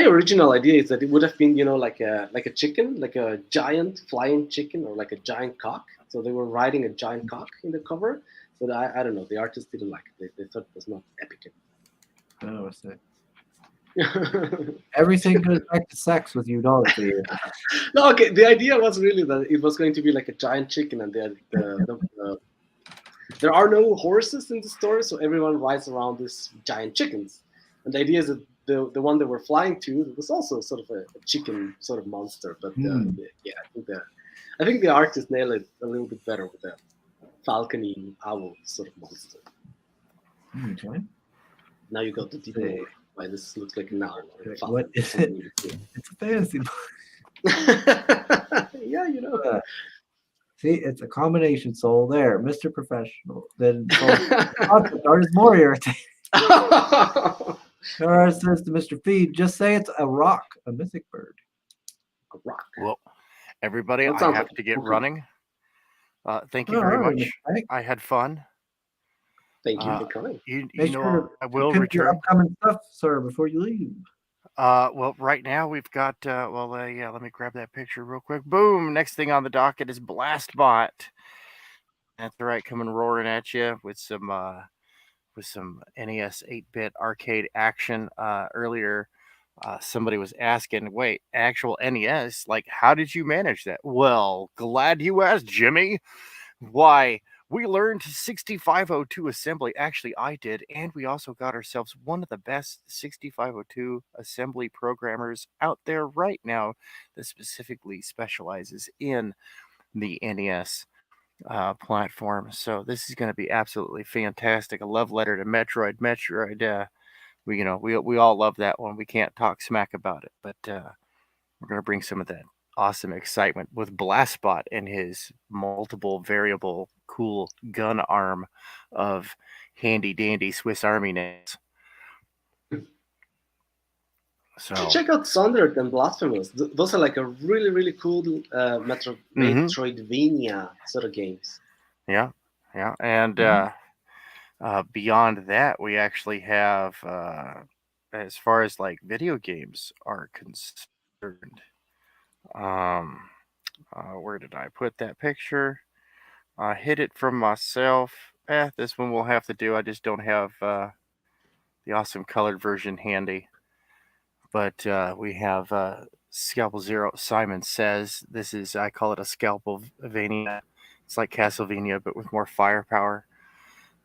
original idea is that it would have been like a chicken, like a giant flying chicken or like a giant cock. So they were riding a giant cock in the cover. But I don't know. The artists didn't like it. They thought it was not epic. Oh, what's that? Everything goes back to sex with you, don't it? No, okay. The idea was really that it was going to be like a giant chicken, and there are no horses in the story, so everyone rides around these giant chickens. And the idea is that the one that we're flying to was also sort of a chicken sort of monster. But yeah, I think the artist nailed it a little bit better with the falcony owl sort of monster. Okay. Now you got the detail why this looks like an owl. Or a falcon. What is it? It's a fantasy book. Yeah, See, it's a combination soul there, Mr. Professional. Then art is more irritating. Art says to Mr. Feed, just say it's a rock, a mythic bird. A rock. Well, everybody, That I sounds have like to get okay. running. Thank you All very right, much. Mike. I had fun. Thank you for coming. You Make know, sure I will pimp your return. upcoming stuff, sir, before you leave. Well, right now we've got. Yeah. Let me grab that picture real quick. Boom! Next thing on the docket is Blastbot. That's right, coming roaring at you with some NES 8-bit arcade action. Earlier, somebody was asking, "Wait, actual NES? Like, how did you manage that?" Well, glad you asked, Jimmy. Why? We learned 6502 assembly. Actually, I did. And we also got ourselves one of the best 6502 assembly programmers out there right now that specifically specializes in the NES platform. So this is going to be absolutely fantastic. A love letter to Metroid. Metroid, we all love that one. We can't talk smack about it, but we're going to bring some of that awesome excitement with Blastbot and his multiple variable cool gun arm of handy dandy Swiss Army knives. So Check out Sundered and Blasphemous. Those are like a really, really cool Metroidvania sort of games. yeah. And beyond that, we actually have, as far as like video games are concerned, where did I put that picture? I hid it from myself. This one we'll have to do. I just don't have the awesome colored version handy. But we have Scalpel Zero. Simon Says this is, I call it a Scalpelvania. It's like Castlevania, but with more firepower.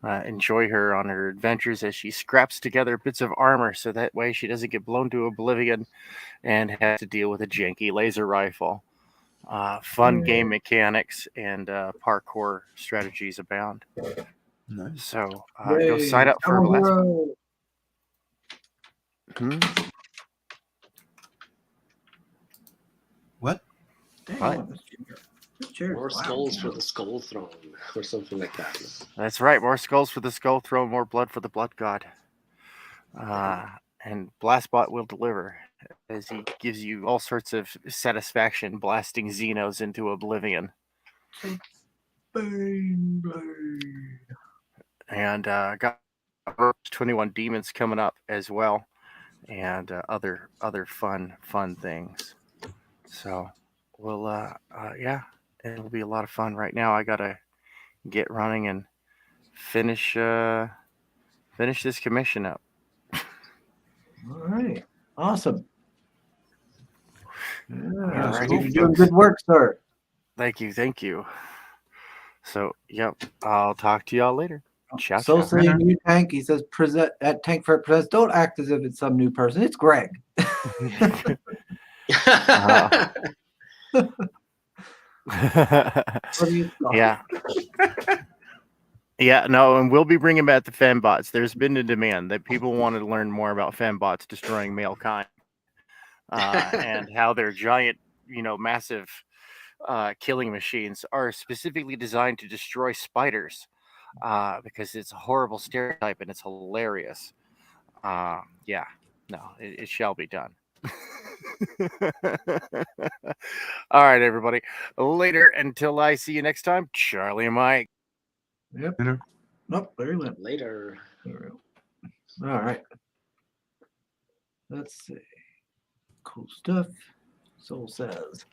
Enjoy her on her adventures as she scraps together bits of armor so that way she doesn't get blown to oblivion and has to deal with a janky laser rifle. Fun game mechanics and parkour strategies abound. Nice. So go sign up for Blastbot. What? Dang, What? I want this ginger. This chairs. More Wow. skulls for the Skull Throne, or something like that. That's right. More skulls for the Skull Throne, more blood for the Blood God. And Blastbot will deliver as he gives you all sorts of satisfaction blasting Xenos into oblivion. Bang, bang. And got 21 Demons coming up as well, and other fun things. So we'll yeah, it'll be a lot of fun. Right now I gotta get running and finish this commission up. All right. Awesome. Yeah, Alrighty, you're doing folks. good work, sir. Thank you. So yep, I'll talk to y'all later. Ciao, So ciao. saying new Tank, he says present at Tank Fred Presents. Don't act as if it's some new person. It's Greg. What do you thought? Yeah. Yeah, no, and we'll be bringing back the fembots. There's been a demand that people want to learn more about fembots destroying male kind, and how their giant, massive killing machines are specifically designed to destroy spiders, because it's a horrible stereotype and it's hilarious. Yeah, no, it shall be done. All right, everybody. Later. Until I see you next time, Charlie and Mike. Yep. Later. Nope, there he went. Later. There we go. All right. Let's see. Cool stuff. Soul says.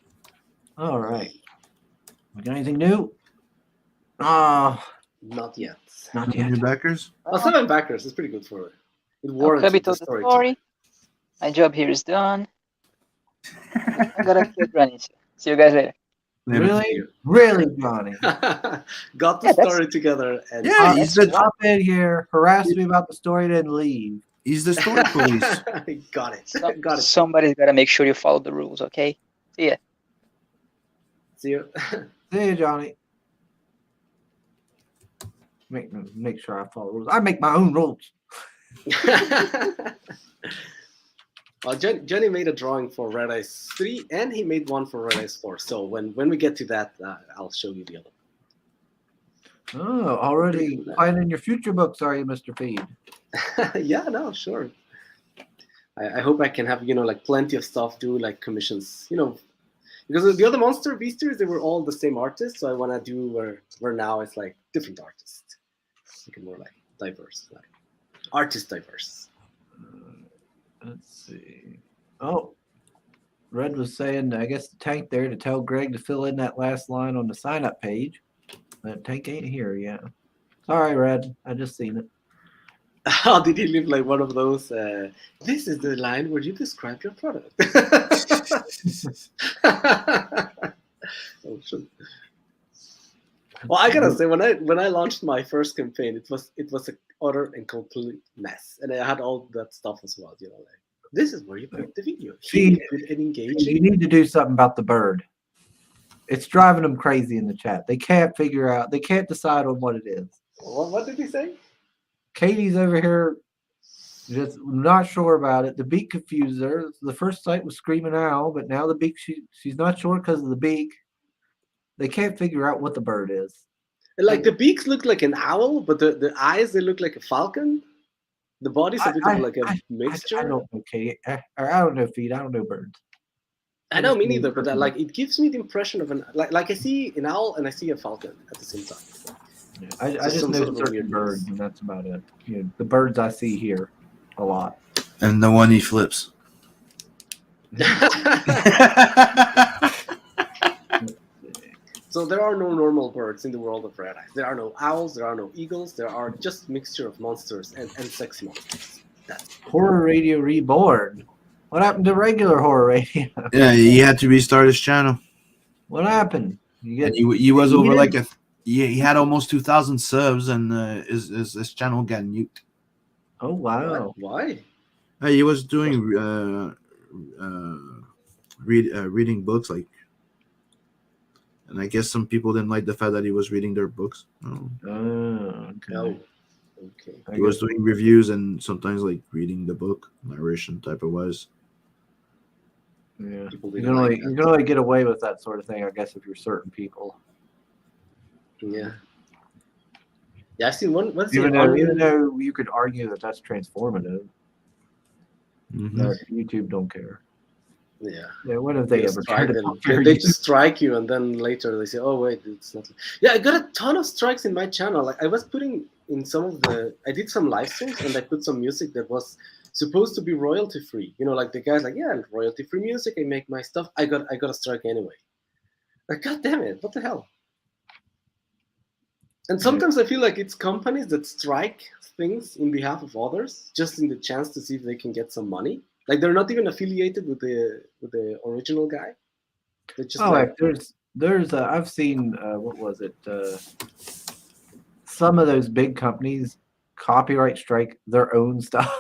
All right. We got anything new? Not yet. Not yet. New backers? Oh, 7 backers is pretty good for it. It Okay, warrants we the told the story. story. My job here is done. I gotta keep running. See you guys later. Really? Really, Johnny? Got the Yeah, that's- story together. And Yeah, he's the Hop in here, harass me about the story, then leave. he's the story police. Got it. So- Got it. Somebody's gotta make sure you follow the rules, okay? See ya. See you. See you, Johnny. Make sure I follow rules. I make my own rules. Well, Jenny made a drawing for Red Ice 3, and he made one for Red Ice 4. So when we get to that, I'll show you the other. Oh, already planning your future books, are you, Mr. Feed? Yeah, no, sure. I hope I can have like plenty of stuff, do like commissions, because the other Monster Beasters, they were all the same artists. So I want to do where now it's like different artists, make it more like diverse, like artist diverse. Let's see. Oh, Red was saying, I guess the Tank there to tell Greg to fill in that last line on the sign up page. That Tank ain't here yet. Sorry, Red. I just seen it. How did he leave like one of those? This is the line where you describe your product. Oh, shit. Well, I gotta say, when I launched my first campaign, it was an utter and complete mess, and I had all that stuff as well. Like this is where you put the video. See, Good and You engaging. need to do something about the bird. It's driving them crazy in the chat. They can't figure out. They can't decide on what it is. What did he say? Katie's over here, just not sure about it. The beak confused her. The first sight was screaming owl, but now the beak, she's not sure because of the beak. They can't figure out what the bird is. Like the beaks look like an owl, but the eyes, they look like a falcon. The body's a bit of like a mixture. I don't know, Katie. I don't know, Feed. I don't know birds. I know, me neither, but like it gives me the impression of an like I see an owl and I see a falcon at the same time. I Just just some know sort of a certain weird birds, mix. and that's about it. The birds I see here a lot. And the one he flips. So there are no normal birds in the world of Red Ice. There are no owls, there are no eagles, there are just mixture of monsters and sexy monsters. That's Horror Radio Reborn. What happened to regular horror radio? Yeah, he had to restart his channel. What happened? You And get he was over deleted? like he had almost 2,000 subs, and his channel got nuked. oh wow. why? He was doing reading books, like, and I guess some people didn't like the fact that he was reading their books. Oh, okay. No. Okay. I He was guess- doing reviews and sometimes like reading the book, narration type of wise. Yeah. People You didn't can only like that. you can only get away with that sort of thing, I guess, if you're certain people. Yeah. Yeah, I've seen one. What's the Even though you could argue that that's transformative, Mhm. that YouTube don't care. Yeah. Yeah, when have they You ever strike cared them. about fair They use? just strike you, and then later they say, "Oh wait, it's not." Yeah, I got a ton of strikes in my channel. Like I was putting in some of the, I did some live streams, and I put some music that was supposed to be royalty free. You know, like the guys like, yeah, royalty free music. I make my stuff. I got a strike anyway. Like, God damn it, what the hell? And sometimes I feel like it's companies that strike things in behalf of others, just in the chance to see if they can get some money. Like they're not even affiliated with the original guy. They're just Like there's I've seen what was it? Some of those big companies copyright strike their own stuff.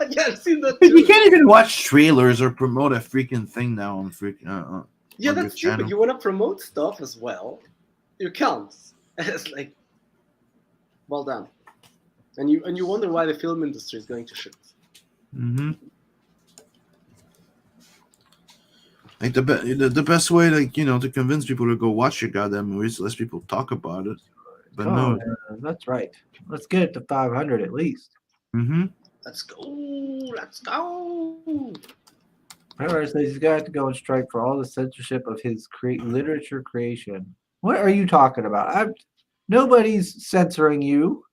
yeah, I've seen that You too. can't even watch trailers or promote a freaking thing now on freaking. Yeah, on that's this true. But channel. you want to promote stuff as well. You can't. It's like, well done. And you wonder why the film industry is going to shit. Mm-hmm. Like the best way, like to convince people to go watch your goddamn movies, less people talk about it. But Oh, no. yeah, that's right. Let's get it to 500 at least. Mm-hmm. Let's go. Let's go. However, says he's got to go on strike for all the censorship of his literature creation. What are you talking about? Nobody's censoring you.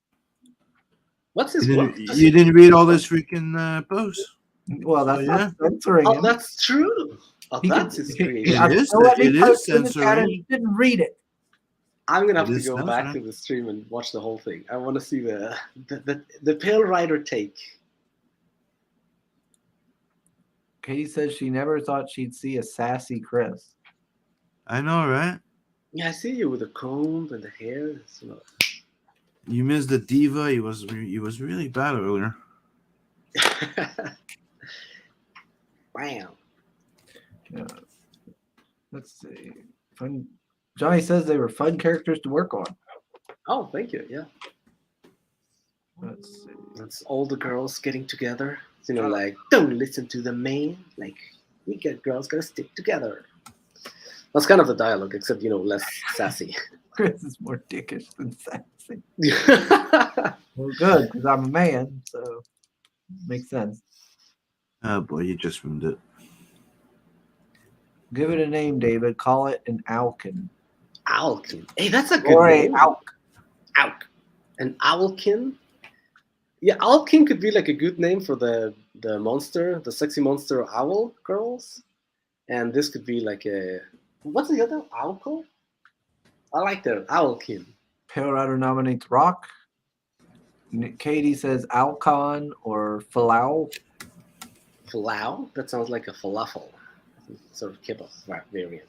What's his You what? didn't read all this freaking posts. Well, that's yeah. not censoring Oh, him. that's true. Oh, that's his creation. It is. It is censoring. He didn't read it. I'm gonna have It to is go back censoring. to the stream and watch the whole thing. I want to see the Pale Rider take. Katie says she never thought she'd see a sassy Chris. I know, right? Yeah, I see you with the comb and the hair. You missed the diva. He was really bad earlier. Bam. Yeah. Let's see. Fun. Johnny says they were fun characters to work on. Oh, thank you. Yeah. Let's see. That's all the girls getting together. Like, don't listen to the man. Like, we get girls gotta stick together. That's kind of the dialogue, except less sassy. Chris is more dickish than sassy. Well, good, because I'm a man, so makes sense. Oh boy, you just ruined it. Give it a name, David. Call it an Owlkin. Owlkin. Hey, that's a good Or name. a Owlk. Owlk. An Owlkin. Yeah, Owlkin could be like a good name for the monster, the sexy monster owl girls. And this could be like what's the other? Owlco? I like that. Owlkin. Pale Rider nominates Rock. Katie says Alcon or Falau. Falau? That sounds like a falafel. Sort of kebab variant.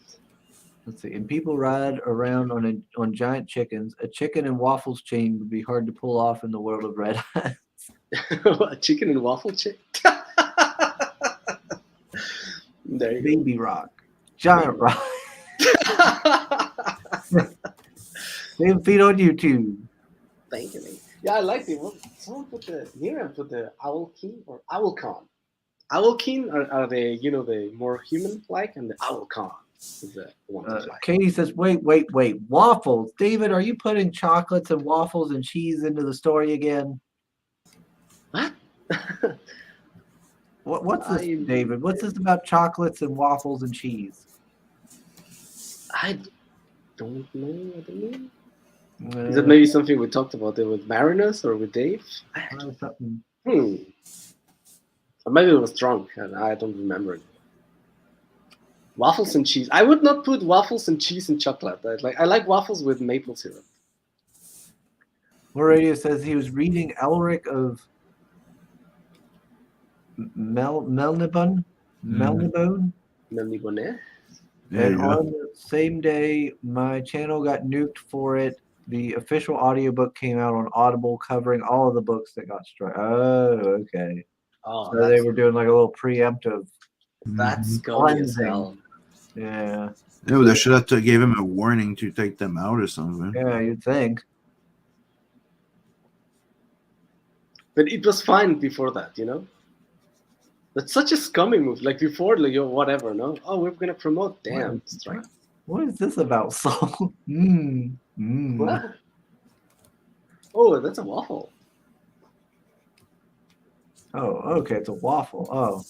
Let's see. And people ride around on giant chickens. A chicken and waffles chain would be hard to pull off in the world of Red Eyes. A chicken and waffle chick? There you Baby Rock. Giant Rock. Same feed on YouTube. Thank you. Yeah, I like it. Someone put the Owlkin or Owlcon. Owlkin are the the more human-like, and the Owlcon is the one that's like. Katie says, wait. Waffles. David, are you putting chocolates and waffles and cheese into the story again? What? What's this, David? What's this about chocolates and waffles and cheese? I don't know what it means. Is that maybe something we talked about there with Marinus or with Dave? Or maybe it was drunk and I don't remember it. Waffles and cheese. I would not put waffles and cheese in chocolate. I like waffles with maple syrup. More Radio says he was reading Elric of Melnibone. Melnibone? And on the same day, my channel got nuked for it. The official audiobook came out on Audible covering all of the books that got struck. Oh, okay. Oh, so they were doing like a little preemptive. That's going as hell. Yeah. No, they should have gave him a warning to take them out or something. Yeah, you'd think. But it was fine before that, That's such a scummy move. Like before, like yo, whatever, no? Oh, we're gonna promote. Damn, strike. What is this about, Soul? What? Oh, that's a waffle. Oh, okay, it's a waffle. Oh,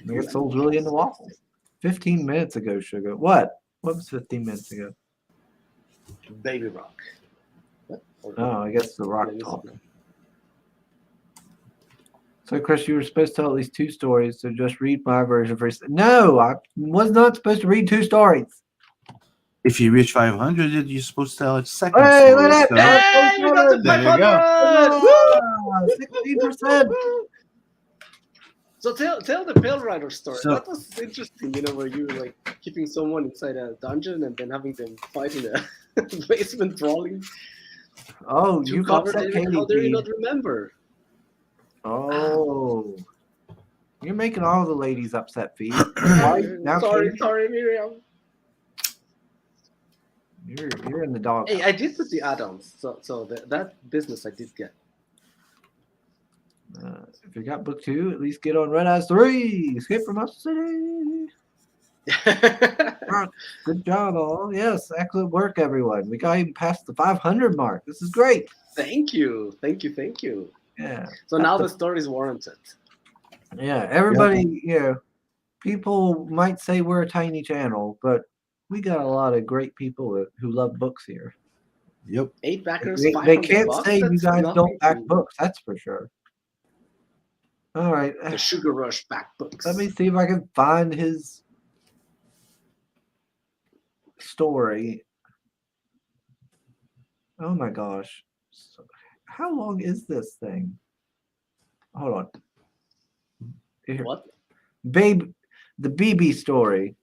I guess Soul's really into waffles. 15 minutes ago, Sugar. What? What was 15 minutes ago? Baby Rock. What? Oh, I guess the rock Maybe talk. something. So, Chris, you were supposed to tell at least 2 stories, so just read my version first. No, I was not supposed to read 2 stories. If you reach 500, you're supposed to tell a second Hey, story. look at So, that! Hey, we got to There you go. 500! 16%. So tell the Pale Rider story. So- That was interesting, you know, where you were like keeping someone inside a dungeon and then having them fight in a basement brawling. Oh, Two you've covered upset David. How do you Katie. not remember? Oh. You're making all the ladies upset, Fee. Why? Now, Sorry, Katie, Miriam. you're in the dog. Hey, I did put the add-ons, so that business I did get. If you got book 2, at least get on Red Eyes 3. Escape from Us City. Good job, all. Yes, excellent work, everyone. We got even past the 500 mark. This is great. Thank you. Yeah. So now the story is warranted. Yeah, everybody, people might say we're a tiny channel, but we got a lot of great people who love books here. Yep. 8 backers. They 500 can't bucks, say you that's guys nothing don't back to- books, that's for sure. All right, The Sugar Rush back books. let me see if I can find his story. Oh my gosh. How long is this thing? Hold on. Here. What? Babe, the BB story.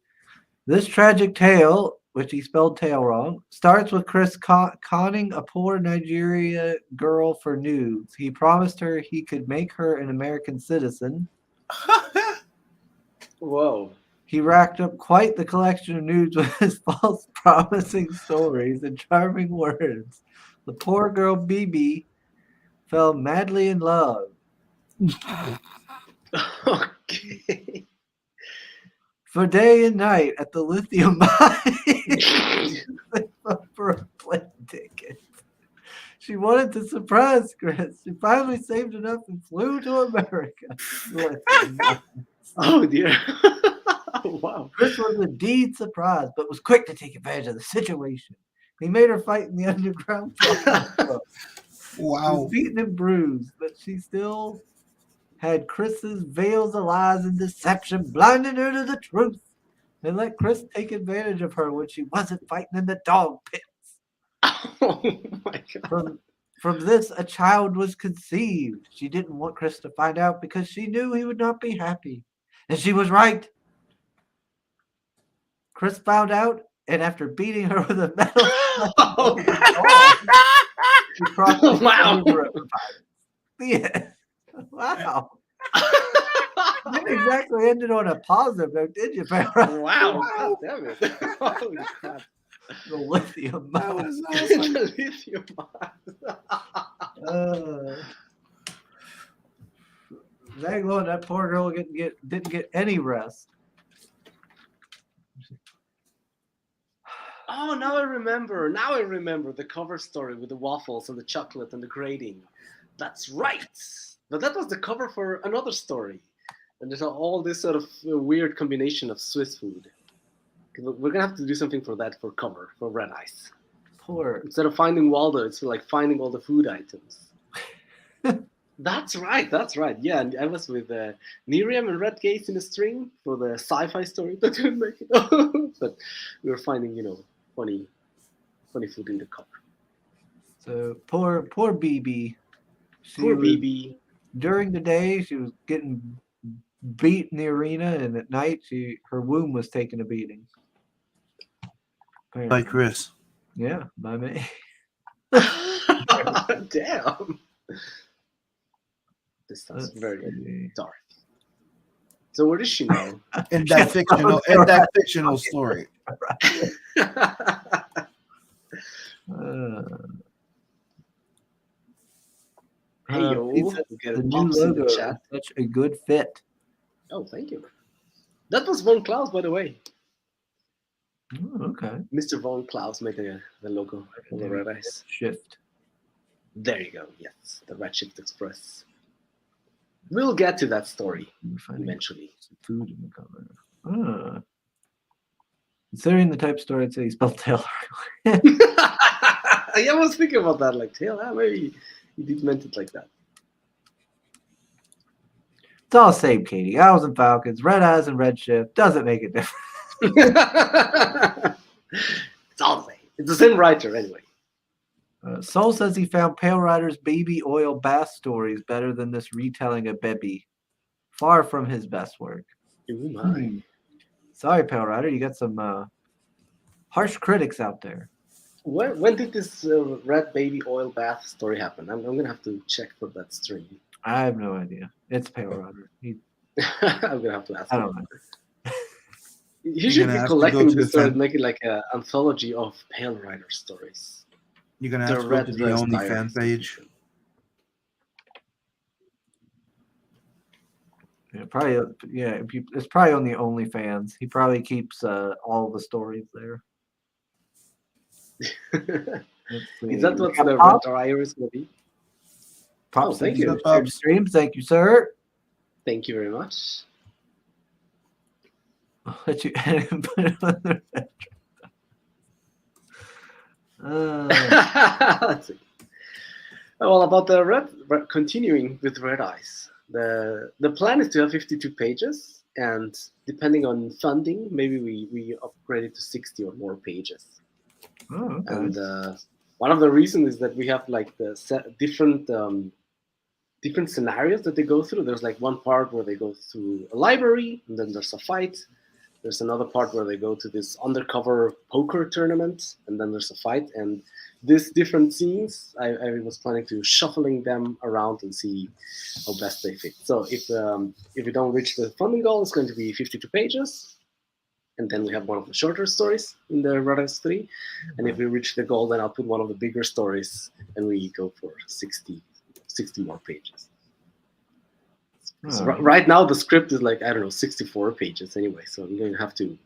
This tragic tale, which he spelled tail wrong, starts with Chris conning a poor Nigeria girl for nudes. He promised her he could make her an American citizen. Whoa. He racked up quite the collection of nudes with his false promising stories and charming words. The poor girl BB fell madly in love. Okay. For day and night at the lithium mine for a plane ticket. She wanted to surprise Chris. She finally saved enough and flew to America. Oh dear. Wow. Chris was indeed surprised, but was quick to take advantage of the situation. He made her fight in the underground club. She Wow. was beaten and bruised, but she still had Chris's veils of lies and deception blinding her to the truth and let Chris take advantage of her when she wasn't fighting in the dog pits. Oh my god. From this, a child was conceived. She didn't want Chris to find out because she knew he would not be happy. And she was right. Chris found out, and after beating her with a metal he crossed the Wow. over. Yeah. Wow. You didn't exactly ended on a positive note, did you, Farrah? Wow. God damn it. Holy crap. The lithium That mine. was awesome. Lithium Dang on, that poor girl didn't get any rest. Oh, now I remember. Now I remember the cover story with the waffles and the chocolate and the grating. That's right. But that was the cover for another story. And there's all this sort of weird combination of Swiss food. We're going to have to do something for that for cover, for Red Eyes. Poor. Instead of finding Waldo, it's like finding all the food items. That's right. Yeah, and I was with Miriam and Red Gaze in a string for the sci-fi story that didn't make it. But we were finding, funny food in the cover. So poor BB. Poor was- BB. During the day, she was getting beat in the arena, and at night, her womb was taking a beating. Like Chris. Yeah, by me. Damn. This sounds Let's very see. dark. So what is she now? In that fictional story. Hey yo, He says we get the a new pops in logo the is chat. such a good fit. Oh, thank you. That was Von Klaus, by the way. Oh, okay. Mr. Von Klaus made the logo for the Red Eyes. Shift. There you go. Yes, the Redshift Express. We'll get to that story eventually. Food in the cover. Ah. Considering the type of story, I'd say he spelled Taylor. Yeah, I was thinking about that. Like, Taylor, maybe he did meant it like that. It's all the same, Katie. Owls and Falcons, Red Eyes and Redshift. Doesn't make a difference. It's all the same. It's the same writer anyway. Soul says he found Pale Rider's baby oil bath stories better than this retelling of Bebby. Far from his best work. Ooh, my. Sorry, Pale Rider. You got some harsh critics out there. When did this red baby oil bath story happen? I'm going to have to check for that stream. I have no idea. It's Pale Rider. I'm going to have to ask I him. don't know. He should gonna be have to collecting go to this the and making like an anthology of Pale Rider stories. You're gonna The have to go Red to the Dress OnlyFans Diaries. page. Yeah, probably. Yeah, it's probably on the OnlyFans. He probably keeps all the stories there. Is that what the Pop? Red Diary is going to be? Pop Oh, thank says you. he shared streams. Thank you, sir. Thank you very much. I'll let you edit and put it on the Let's see. Well, about the continuing with Red Eyes, the plan is to have 52 pages, and depending on funding, maybe we upgrade it to 60 or more pages. Oh, okay. And one of the reasons is that we have like the different scenarios that they go through. There's like one part where they go through a library, and then there's a fight. There's another part where they go to this undercover poker tournament, and then there's a fight. And these different scenes, I was planning to shuffling them around and see how best they fit. So if we don't reach the funding goal, it's going to be 52 pages. And then we have one of the shorter stories in the Red Eyes 3. And if we reach the goal, then I'll put one of the bigger stories, and we go for 60 more pages. So right now, the script is like, I don't know, 64 pages anyway. So I'm going to have to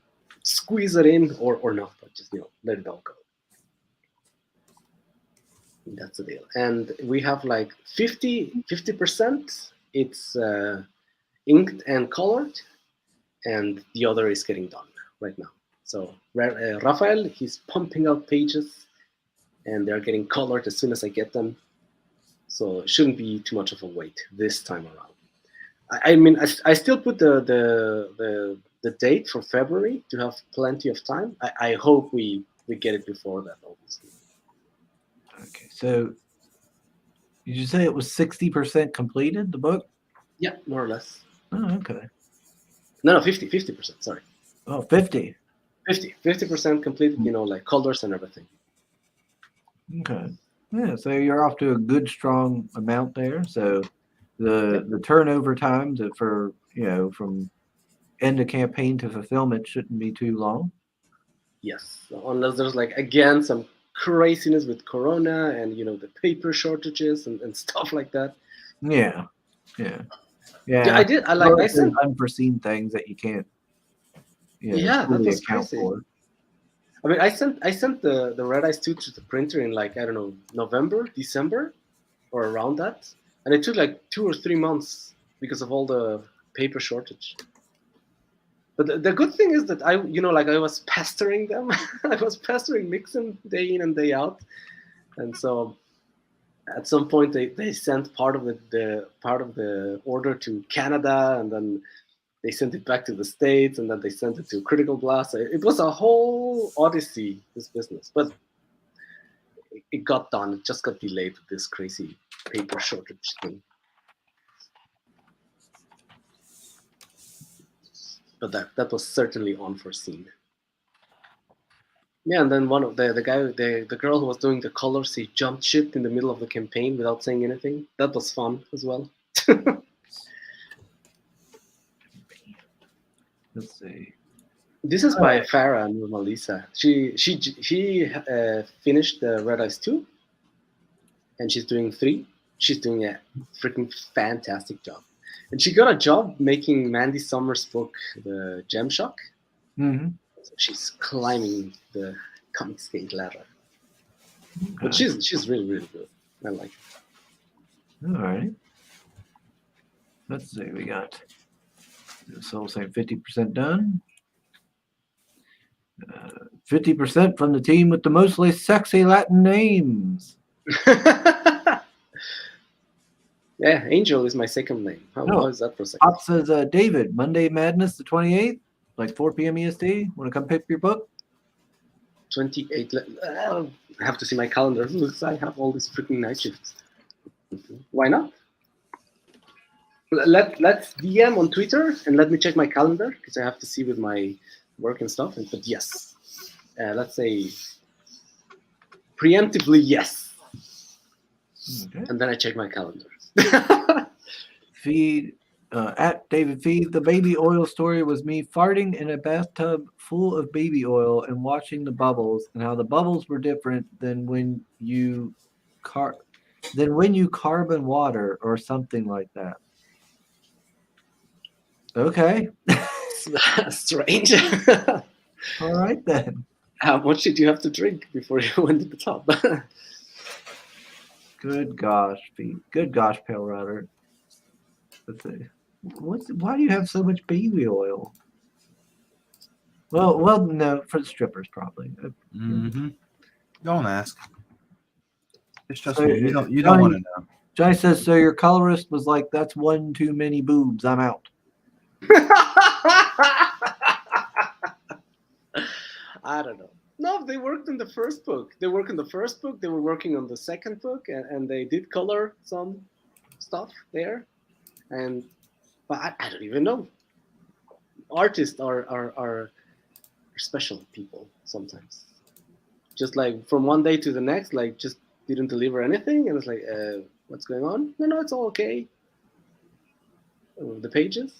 squeeze it in or not, but just, let it all go. And that's the deal. And we have like 50%. It's inked and colored, and the other is getting done right now. So Rafael, he's pumping out pages, and they're getting colored as soon as I get them. So it shouldn't be too much of a wait this time around. I mean, I still put the date for February to have plenty of time. I hope we get it before that, obviously. Okay, so did you say it was 60% completed, the book? Yeah, more or less. Oh, okay. No, 50%, sorry. Oh, 50. 50% completed, like colors and everything. Okay. Yeah, so you're off to a good, strong amount there. So the turnover time for, from end of campaign to fulfillment shouldn't be too long. Yes, unless there's like, again, some craziness with Corona and, the paper shortages and stuff like that. Yeah. I did. I sent unforeseen things that you can't. Yeah, that was account crazy. for. I mean, I sent the Red Eyes 2 to the printer in like, I don't know, November, December, or around that, and it took like 2 or 3 months because of all the paper shortage. But the good thing is that I was pestering them. I was pestering Nixon day in and day out, and so at some point they sent part of the order to Canada, and then they sent it back to the States, and then they sent it to Critical Blast. It was a whole odyssey, this business, but it got done. It just got delayed with this crazy paper shortage thing. But that was certainly unforeseen. Yeah, and then one of the girl who was doing the colors, he jumped ship in the middle of the campaign without saying anything. That was fun as well. Let's see. This is by Farah Nurmalisa. She finished the Red Eyes 2, and she's doing 3. She's doing a freaking fantastic job. And she got a job making Mandy Summers' book, The Gem Shock. Mm-hmm. So she's climbing the Comicsgate ladder. But she's really, really good. I like it. All right. Let's see. We got Soul saying 50% done. 50% from the team with the mostly sexy Latin names. Yeah, Angel is my second name. How is that for a second? Pop says, David, Monday Madness the 28th, like 4 p.m. EST. Want to come pick up your book? 28. I have to see my calendar. Looks I have all these freaking night shifts. Why not? Let's DM on Twitter and let me check my calendar because I have to see with my work and stuff. But yes, let's say preemptively yes, Okay. and then I check my calendar. Feed at David Feed. The baby oil story was me farting in a bathtub full of baby oil and watching the bubbles, and how the bubbles were different than when you carbon water or something like that. Okay. Strange. All right then. How much did you have to drink before you went to the top? Good gosh, Pete. Good gosh, Pale Rider. Let's see. Why do you have so much baby oil? Well, no, for the strippers probably. Mm-hmm. Don't ask. Just trust So, me. You don't Johnny- want to know. Johnny says, so your colorist was like, that's one too many boobs. I'm out. I don't know. No, they worked in the first book. They worked in the first book. They were working on the second book, and they did color some stuff there. But I don't even know. Artists are special people sometimes. Just like from one day to the next, like just didn't deliver anything, and it's like, what's going on? No, it's all okay. The pages,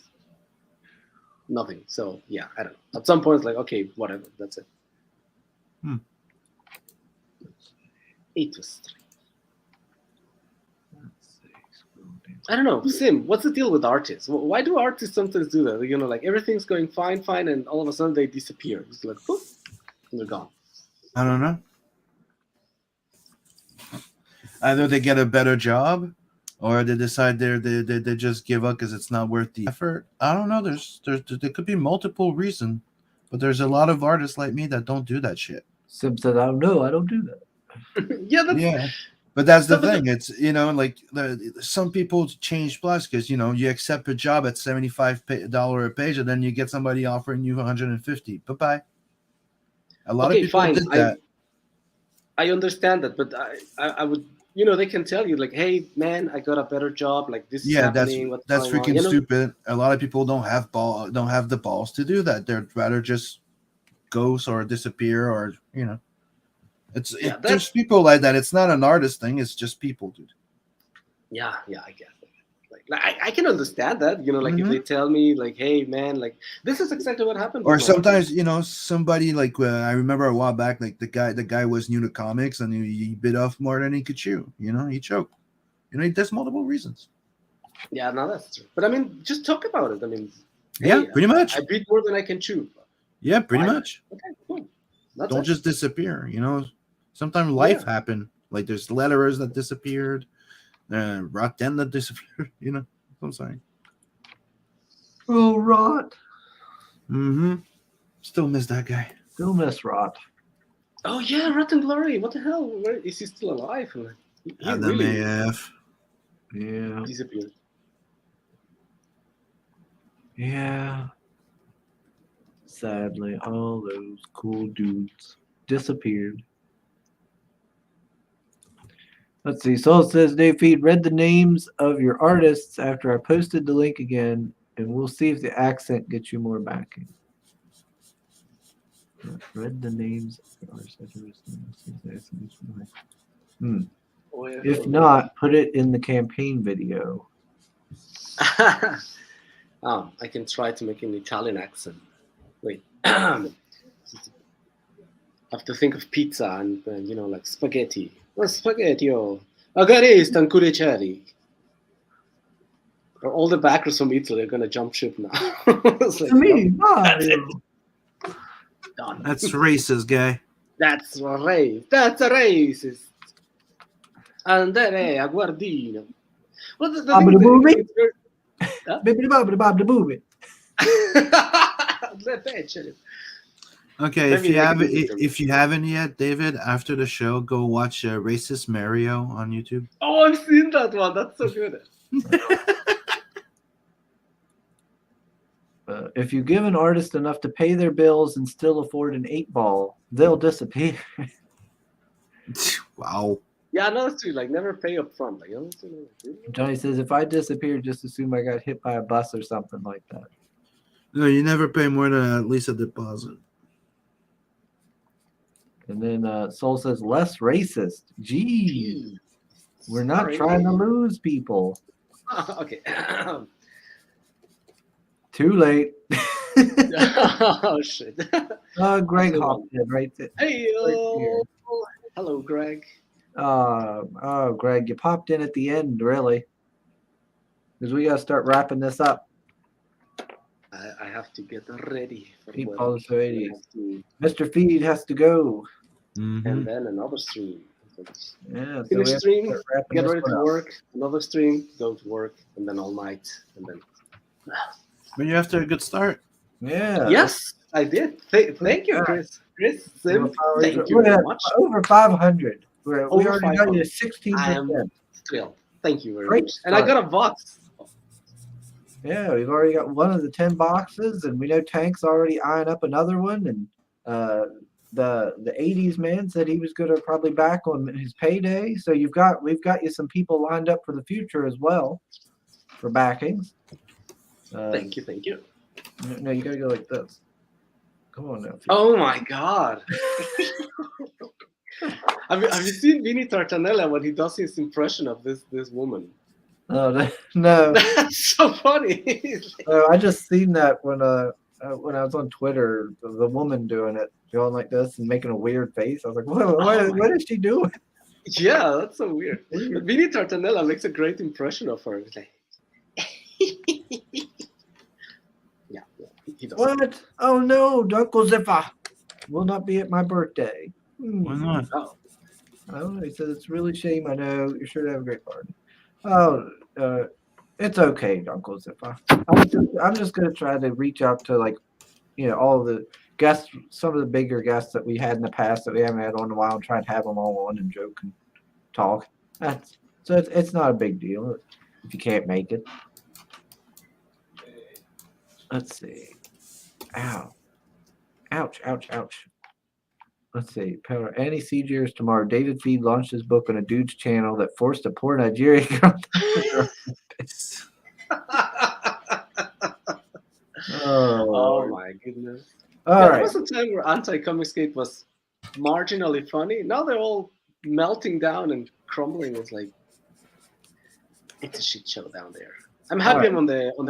nothing. So yeah, I don't know. At some point, it's like, okay, whatever. That's it. It was strange. I don't know, Sim. What's the deal with artists? Why do artists sometimes do that? You know, like everything's going fine, and all of a sudden they disappear. It's like, poof, and they're gone. I don't know. Either they get a better job, or they decide they just give up because it's not worth the effort. I don't know. There could be multiple reasons, but there's a lot of artists like me that don't do that shit. Sim said, I don't know. I don't do that. Yeah. But that's the thing. It's, like some people change plus because, you accept a job at $75 a page and then you get somebody offering you $150. Bye-bye. A lot of people did that. I understand that, but I would, they can tell you like, hey, man, I got a better job. Like this is happening. That's freaking stupid. A lot of people don't have the balls to do that. They'd rather just ghost or disappear or, there's people like that. It's not an artist thing. It's just people, dude. Yeah, I guess. Like I can understand that. If they tell me like, hey, man, like this is exactly what happened. Or sometimes, somebody like I remember a while back, like the guy was new to comics and he bit off more than he could chew. He choked. There's multiple reasons. Yeah, no, that's true. But I mean, just talk about it. I mean, yeah, pretty much. I bit more than I can chew. Yeah, pretty much. Okay, cool. Don't just disappear. Sometimes life happened. Like there's letterers that disappeared, Rotten that disappeared. What I'm saying. Oh, Rot. Mm-hmm. Still miss that guy. Still miss Rot. Oh yeah, Rotten Glory. What the hell? Where is he still alive? He really disappeared. Yeah. Sadly, all those cool dudes disappeared. Let's see. Soul says, Dave Feed, read the names of your artists after I posted the link again, and we'll see if the accent gets you more backing. Read the names of your artists. If not, put it in the campaign video. I can try to make an Italian accent. Wait. I have to think of pizza and, like spaghetti. Spaghetti, agare stancure ceri. Or all the backers from Italy are gonna jump ship now. It's like, To me, nope, that's Mario. it. Done. That's racist, guy. That's a race. That's a racist. Andrea Guardino. Well, the thing Bobbidi is, boobie. it's very- Bibbidi bobbidi bobbidi boobie. Le fecere. Okay, Maybe I can do it. if you haven't yet, David, after the show, go watch Racist Mario on YouTube. Oh, I've seen that one. That's so good. If you give an artist enough to pay their bills and still afford an 8-ball, they'll disappear. Wow. Yeah, no, it's true. Like, never pay up front. Like, honestly, Johnny says, if I disappear, just assume I got hit by a bus or something like that. No, you never pay more than at least a deposit. And then Soul says, less racist. Gee, we're not Sorry. trying to lose people. Okay. Too late. Oh, shit. Greg That's a good hopped in right there. Hey, Right here. hello, Greg. Oh, Greg, you popped in at the end, really. Because we got to start wrapping this up. I have to get ready for Keep work. all the I 80s. have to- Mr. Feed has to go. Mhm. And then another stream. Yeah, so we Finish have to stream, start wrapping get this ready one to up. work, another stream, go to work, and then all night. And then But you after a good start. Yeah. yes, I did. Thank you, Yeah. Chris. Chris, Sim, We're thank you we're very at much. over 500. We Over already got 500. you 16%. I am thrilled. Thank you very Great much. And I got a box. Yeah, we've already got one of the 10 boxes, and we know Tank's already eyeing up another one. And the 80s man said he was going to probably back on his payday. So we've got you some people lined up for the future as well for backings. Thank you, thank you. No, you got to go like this. Come on now. Oh my god. Have you seen Vinny Tartanella when he does his impression of this woman? Oh, no. That's so funny. I just seen that when I was on Twitter, the woman doing it, going like this and making a weird face. I was like, what is she doing? Yeah, that's so weird. But Vinny Tartanella makes a great impression of her. It's like, yeah, he does. What? Oh no, Uncle Ziffa will not be at my birthday. Why not? Oh, Oh, he says it's really shame. I know you're sure to have a great party. Oh, it's okay, Uncle Ziffa. I'm just gonna try to reach out to all the guests, some of the bigger guests that we had in the past that we haven't had on in a while, and try and have them all on and joke and talk. It's not a big deal if you can't make it. Let's see. Ow. Ouch, ouch, ouch. Let's see. Power any CGers tomorrow. David Feed launched his book on a dude's channel that forced a poor Nigerian girl. oh my goodness. All There right. was a time where anti-Comicsgate was marginally funny. Now they're all melting down and crumbling. It's like it's a shit show down there. I'm happy Alright. I'm on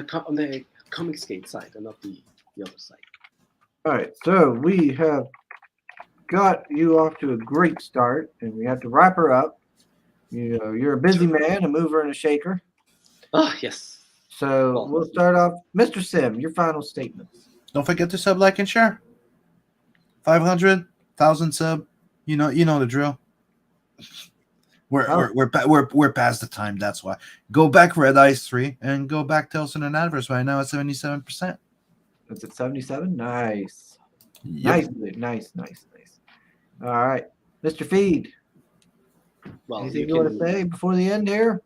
the Comicsgate side and not the other side. All right. So we have got you off to a great start, and we have to wrap her up. You know, you're a busy man, a mover and a shaker. Oh yes. So we'll start off. Mr. Sim, your final statements. Don't forget to sub, like, and share. 500,000 sub. You know the drill. We're past the time. That's why. Go back Red Ice 3 and go back Tales in an Adverse right now at 77%. Is it 77? Nice. Yep. Nice. All right. Mr. Feed, Well, anything you you want to can say before the end here?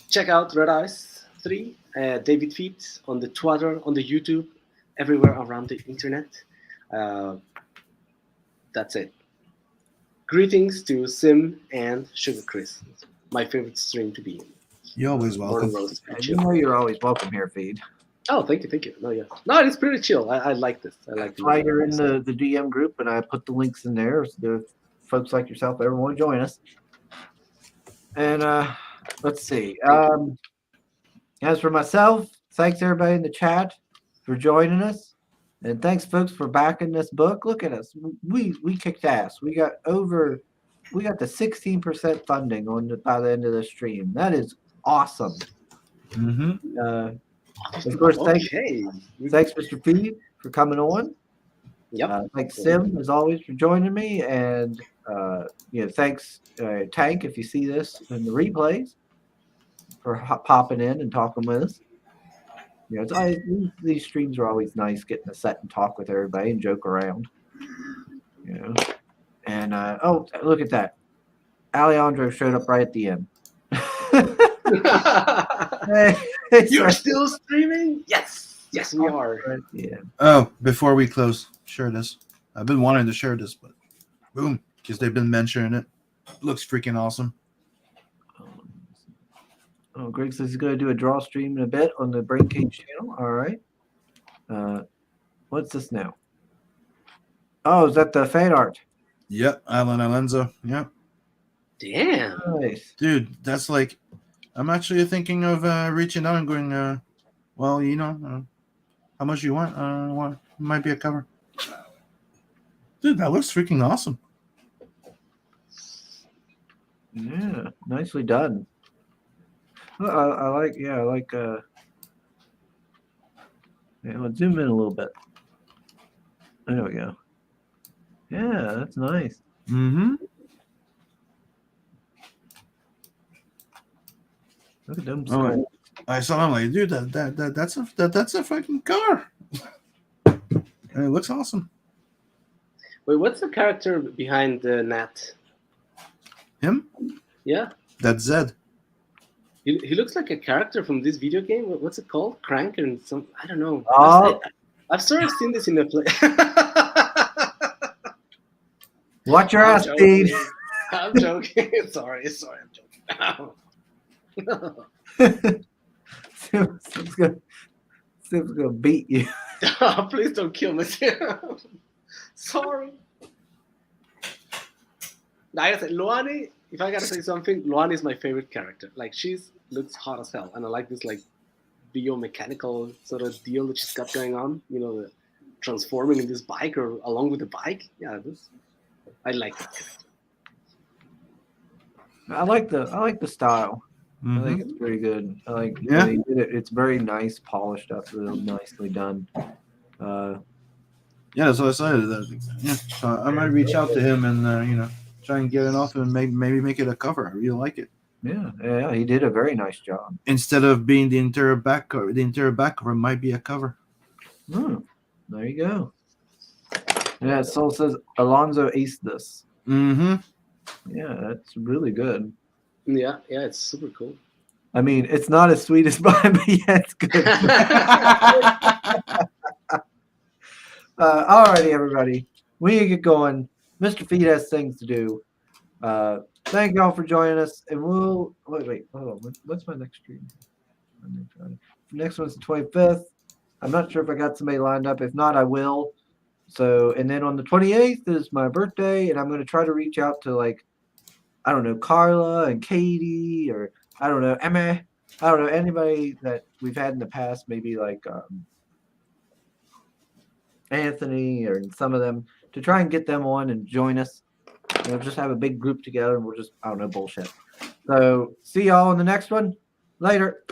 check out Red Ice 3, David Feet on the Twitter, on the YouTube, everywhere around the internet. That's it. Greetings to Sim and Sugar Chris. My favorite stream to be in. You're always Morning welcome. roast. And you know you're always welcome here, Feed. Oh, thank you. No, yeah. No, it's pretty chill. I like this. I like That's why you're in the DM group, and I put the links in there. So if folks like yourself ever want to join us. And let's see. As for myself, thanks everybody in the chat for joining us. And thanks folks for backing this book. Look at us. We kicked ass. We got the 16% funding by the end of the stream. That is awesome. Of course, thanks, Okay. Mr. Feed, for coming on. Yep. Thanks, Sim, as always, for joining me. And, thanks, Tank, if you see this in the replays, for popping in and talking with us. These streams are always nice, getting to sit and talk with everybody and joke around. And, look at that. Alejandro showed up right at the end. You're still streaming? Yes. Yes, we are. Right at the end. Oh, before we close, share this. I've been wanting to share this, but boom, because they've been mentioning it. Looks freaking awesome. Oh, Greg says he's going to do a draw stream in a bit on the Brain Cage channel. All right. What's this now? Oh, is that the fan art? Yep, Alan Alenzo. Yep. Damn. Nice. Dude, that's like, I'm actually thinking of reaching out and going, well, how much you want? Might be a cover. Dude, that looks freaking awesome. Yeah, nicely done. I like. Yeah, let's zoom in a little bit. There we go. Yeah, that's nice. Mm-hmm. Look at them. Oh, I saw him like, dude, that's a fucking car. And it looks awesome. Wait, what's the character behind the Nat? Him? Yeah. That's Zed. He looks like a character from this video game. What's it called? Crank and some. I don't know. Oh. I've sort of seen this in the play. Watch your ass, joking. Steve. I'm joking. Sorry, I'm joking. Sim's gonna beat you. Please don't kill me. Sorry. I gotta say, Luani, if I gotta say something, Luani is my favorite character. Like, she's looks hot as hell, and I like this like biomechanical sort of deal that she's got going on. The transforming in this bike or along with the bike. Yeah, I like that character. I like the style. Mm-hmm. I think it's pretty good. I like. Yeah. They did it. It's very nice, polished up, really nicely done. Yeah, that's what I said. Yeah, so I might reach out to him and try and get it off and maybe make it a cover. I really like it. Yeah, he did a very nice job. Instead of being the entire back cover might be a cover. There you go. Yeah, Soul says Alonzo aced this. Mm-hmm. Yeah, that's really good. Yeah, it's super cool. I mean, it's not as sweet as mine, but yeah, it's good. Alrighty, everybody. We need to get going. Mr. Feed has things to do. Thank y'all for joining us. And we'll wait, hold on. What's my next stream? Next one's the 25th. I'm not sure if I got somebody lined up. If not, I will. So, and then on the 28th is my birthday, and I'm going to try to reach out to Carla and Katie, or I don't know, Emma. I don't know, anybody that we've had in the past, maybe like Anthony or some of them, to try and get them on and join us. Just have a big group together and we'll just, bullshit. So see y'all in the next one. Later.